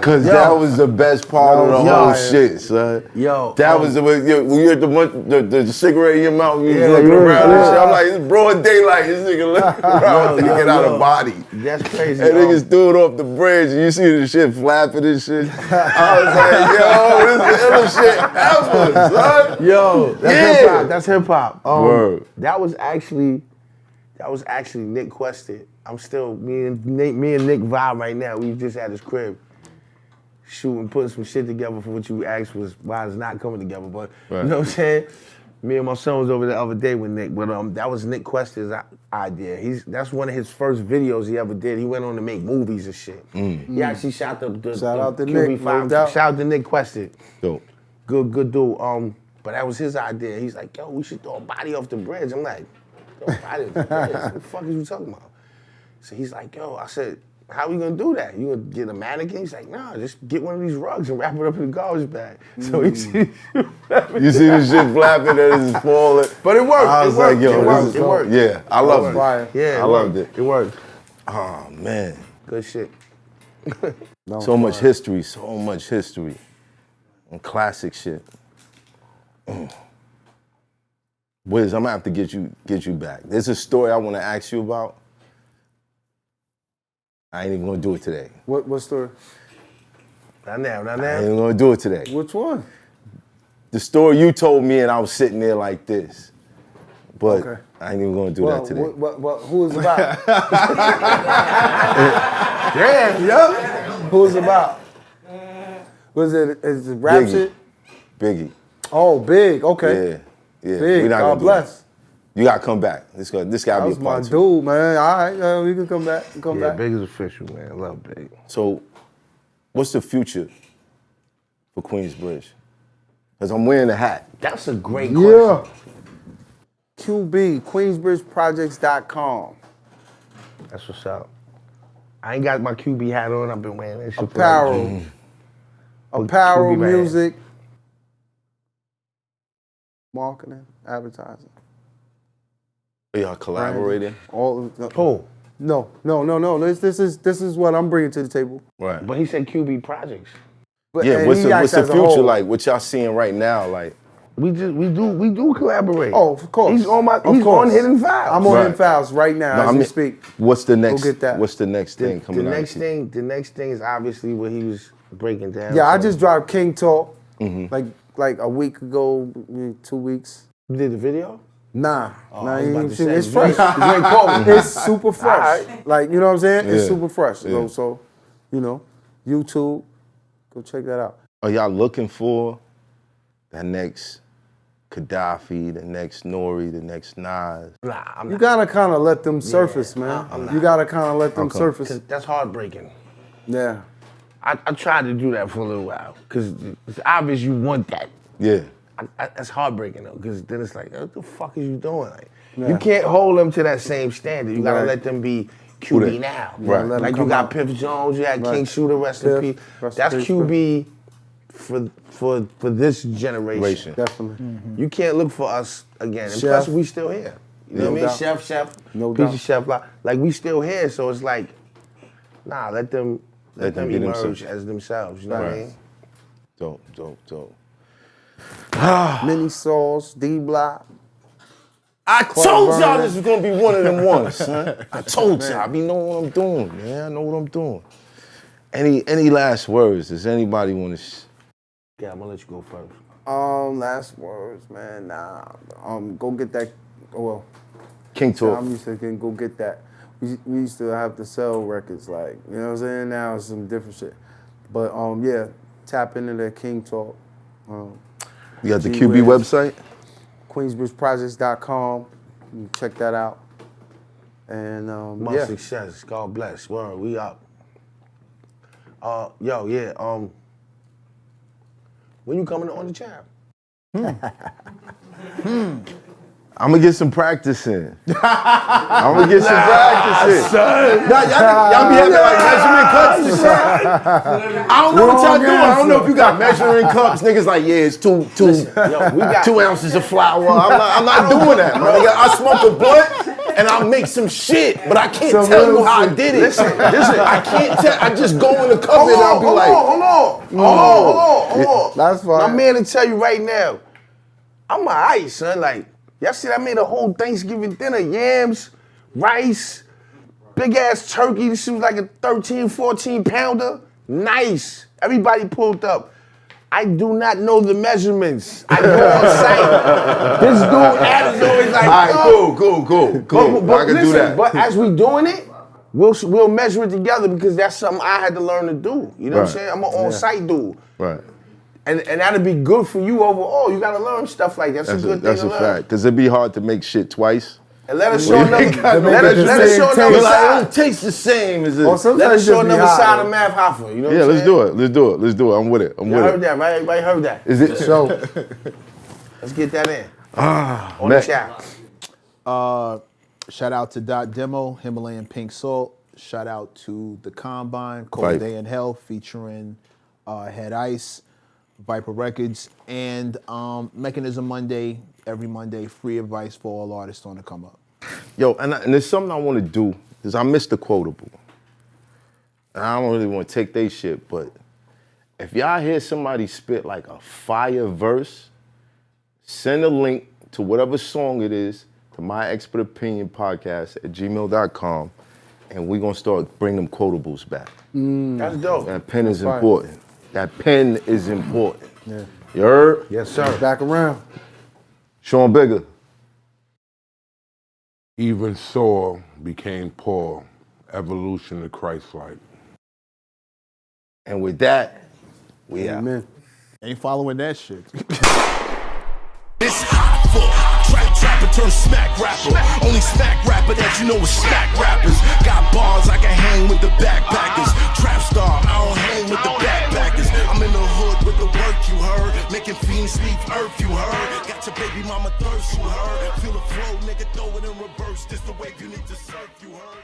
Cause that was the best part of the whole shit, son. Yo, That was the way when you had the cigarette in your mouth, you Yeah, was looking around and yeah. shit. I'm like, it's broad daylight. This nigga looking around to get out of body. That's crazy. And niggas threw it off the bridge, and you see the shit flapping and shit. I was like, yo, this is the illest shit ever, son. Yo, that's hip hop. That's hip hop. Word. That was actually Nick Quested. I'm still me and Nick vibe right now. We just at his crib shooting, putting some shit together for what you asked was why it's not coming together. But you know what I'm saying? Me and my son was over the other day with Nick, but that was Nick Quested's idea. That's one of his first videos he ever did. He went on to make movies and shit. He actually shot the Shout out to QB5. Nick, no doubt. Shout out to Nick Quested. Yo, Good dude. But that was his idea. He's like, yo, we should throw a body off the bridge. I'm like, throw a body off the bridge? What the fuck is you talking about? So he's like, yo, I said, how we gonna do that? You gonna get a mannequin? He's like, nah, just get one of these rugs and wrap it up in a garbage bag. So he sees you see the shit flapping and it's falling. But it worked. I was like, yo, It worked. Yeah, I loved it. Yeah, I loved it. It worked. Oh man, Good shit. so much history, and classic shit. Wiz, I'm gonna have to get you back. There's a story I want to ask you about. I ain't even gonna do it today. What story? Not now. I ain't even gonna do it today. Which one? The story you told me and I was sitting there like this. But Okay. I ain't even gonna do that today. Who is about? Damn, yo. Who is about? Was it? Is it rap Biggie. shit? Biggie. Oh, big. Okay. Yeah. Big. We're not God gonna do bless. that. You gotta come back. This gotta That be was a my part 2. dude, man. All right, we can come back. Come Yeah, back. Big is official, man. I love Big. So, what's the future for Queensbridge? Because I'm wearing the hat. That's a great question. Yeah. QB, QueensbridgeProjects.com. That's what's up. I ain't got my QB hat on. I've been wearing that shit Apparel. Apparel, QB man. music, marketing, advertising. Are y'all collaborating? All Who? No. This is what I'm bringing to the table. Right. But he said QB projects. But, Yeah, and what's he the acts as a future whole. like? What y'all seeing right now? Like, We do collaborate. Oh, of course. He's on Of he's course. on Hidden Files. I'm on Right. Hidden Files right now no, as I we mean, speak. what's the next? get that. What's the next thing coming the out? next thing. The next thing is obviously what he was breaking down. Yeah, I So, just dropped King Talk Mm-hmm. like a week ago, 2 weeks. You did the video? Nah, I was about to say, it's you fresh. ain't called me. It's super fresh. Like, you know what I'm saying? It's Yeah. super fresh. Yeah. So, YouTube, go check that out. Are y'all looking for that next Khadafi, the next Nori, the next Nas? Nah, I'm You not. gotta kind of let them surface, man. You gotta kind of let them surface. 'Cause that's heartbreaking. Yeah. I tried to do that for a little while because it's obvious you want that. Yeah. That's heartbreaking though, because then it's like, what the fuck is you doing? Like, Yeah. you can't hold them to that same standard. You gotta Right. let them be QB that? now. Right. Let 'em Like you come got out. Piff Jones, you had Right. King Shooter, rest in Piff, peace. rest in That's peace, QB for this generation. Definitely. You can't look for us again. And Chef. plus, we still here. You know No what I mean? doubt. Chef, No piece doubt. of chef. Like we still here, so it's like, nah, let them Let them be emerge themselves. as themselves. You know what I Right. mean? Dope. Mini Sauce, D Block. I told y'all Vernon. this was gonna be one of them ones, son. I told y'all. I be knowing what I'm doing, man. I know what I'm doing. Any last words? Does anybody want to? Yeah, I'm gonna let you go first. Last words, man. Nah. Go get that. Well, King Talk. I'm used to go get that. We used to have to sell records, like, you know what I'm saying? Now it's some different shit. But yeah, tap into that King Talk. You got the Gee QB whiz. website? QueensbridgeProjects.com. You can check that out. And Much yeah. success. God bless. Word, we up. When you coming on the chat? I'm gonna get some practice in. I'm gonna get some practice in. Nah, y'all be having like measuring cups and shit. I don't know what y'all doing. I don't know if you got measuring cups. Niggas like, yeah, it's two Yo, we got 2 ounces of flour. I'm not doing that, man. Nigga, I smoke a blunt and I'll make some shit, but I can't tell you how I did it. Listen, I can't tell. I just go in the cup and I'll be like, Hold on. That's fine. My man to tell you right now, I'm alright, son. Like, y'all see, I made a whole Thanksgiving dinner, yams, rice, big ass turkey. This shit was like a 13, 14 pounder. Nice. Everybody pulled up. I do not know the measurements. I go on site. This dude Adam is always like, all right, cool. But I can listen, do that. But as we doing it, we'll measure it together because that's something I had to learn to do. You know what I'm Right. saying? I'm an on-site dude. Right. And that'll be good for you overall. You gotta learn stuff like that. That's a good thing That's to a learn. fact. Because it'd be hard to make shit twice. And let us show Well, another, you ain't got no let us measurement. show another You're like, it side. don't taste the same as it. Or Let sometimes us show just be another hot, side though. of Mav Hoffa. You know what Yeah, I'm saying? let's do it. I'm with it. Y'all heard that, right? Everybody heard that. Is it So, Let's get that in. On man. the chat. Shout out to Dot Demo, Himalayan Pink Salt. Shout out to The Combine, Cold Right. Day in Hell, featuring Head Ice, Viper Records, and Mechanism Monday, every Monday, free advice for all artists on the come up. Yo, and there's something I want to do, because I missed the quotable. And I don't really want to take they shit, but if y'all hear somebody spit like a fire verse, send a link to whatever song it is to my expert opinion podcast at gmail.com and we're gonna start bring them quotables back. That's dope. That pen is fire. important. That pen is important. Yeah. You heard? Yes, sir. Back around. Sean Bigger. Even Saul became Paul. Evolution of Christ-like. And with that, we out. Amen. Ain't following that shit. It's Hoffa, trapper turn smack rapper. Only smack rapper that you know is smack rappers. Got bars I can hang with the backpackers. Trap star, I don't hang with the backpackers. I'm in the hood with the work you heard. Making fiends leave earth you heard. Got your baby mama thirst you heard. Feel the flow, nigga, throw it in reverse. This the wave you need to surf you heard.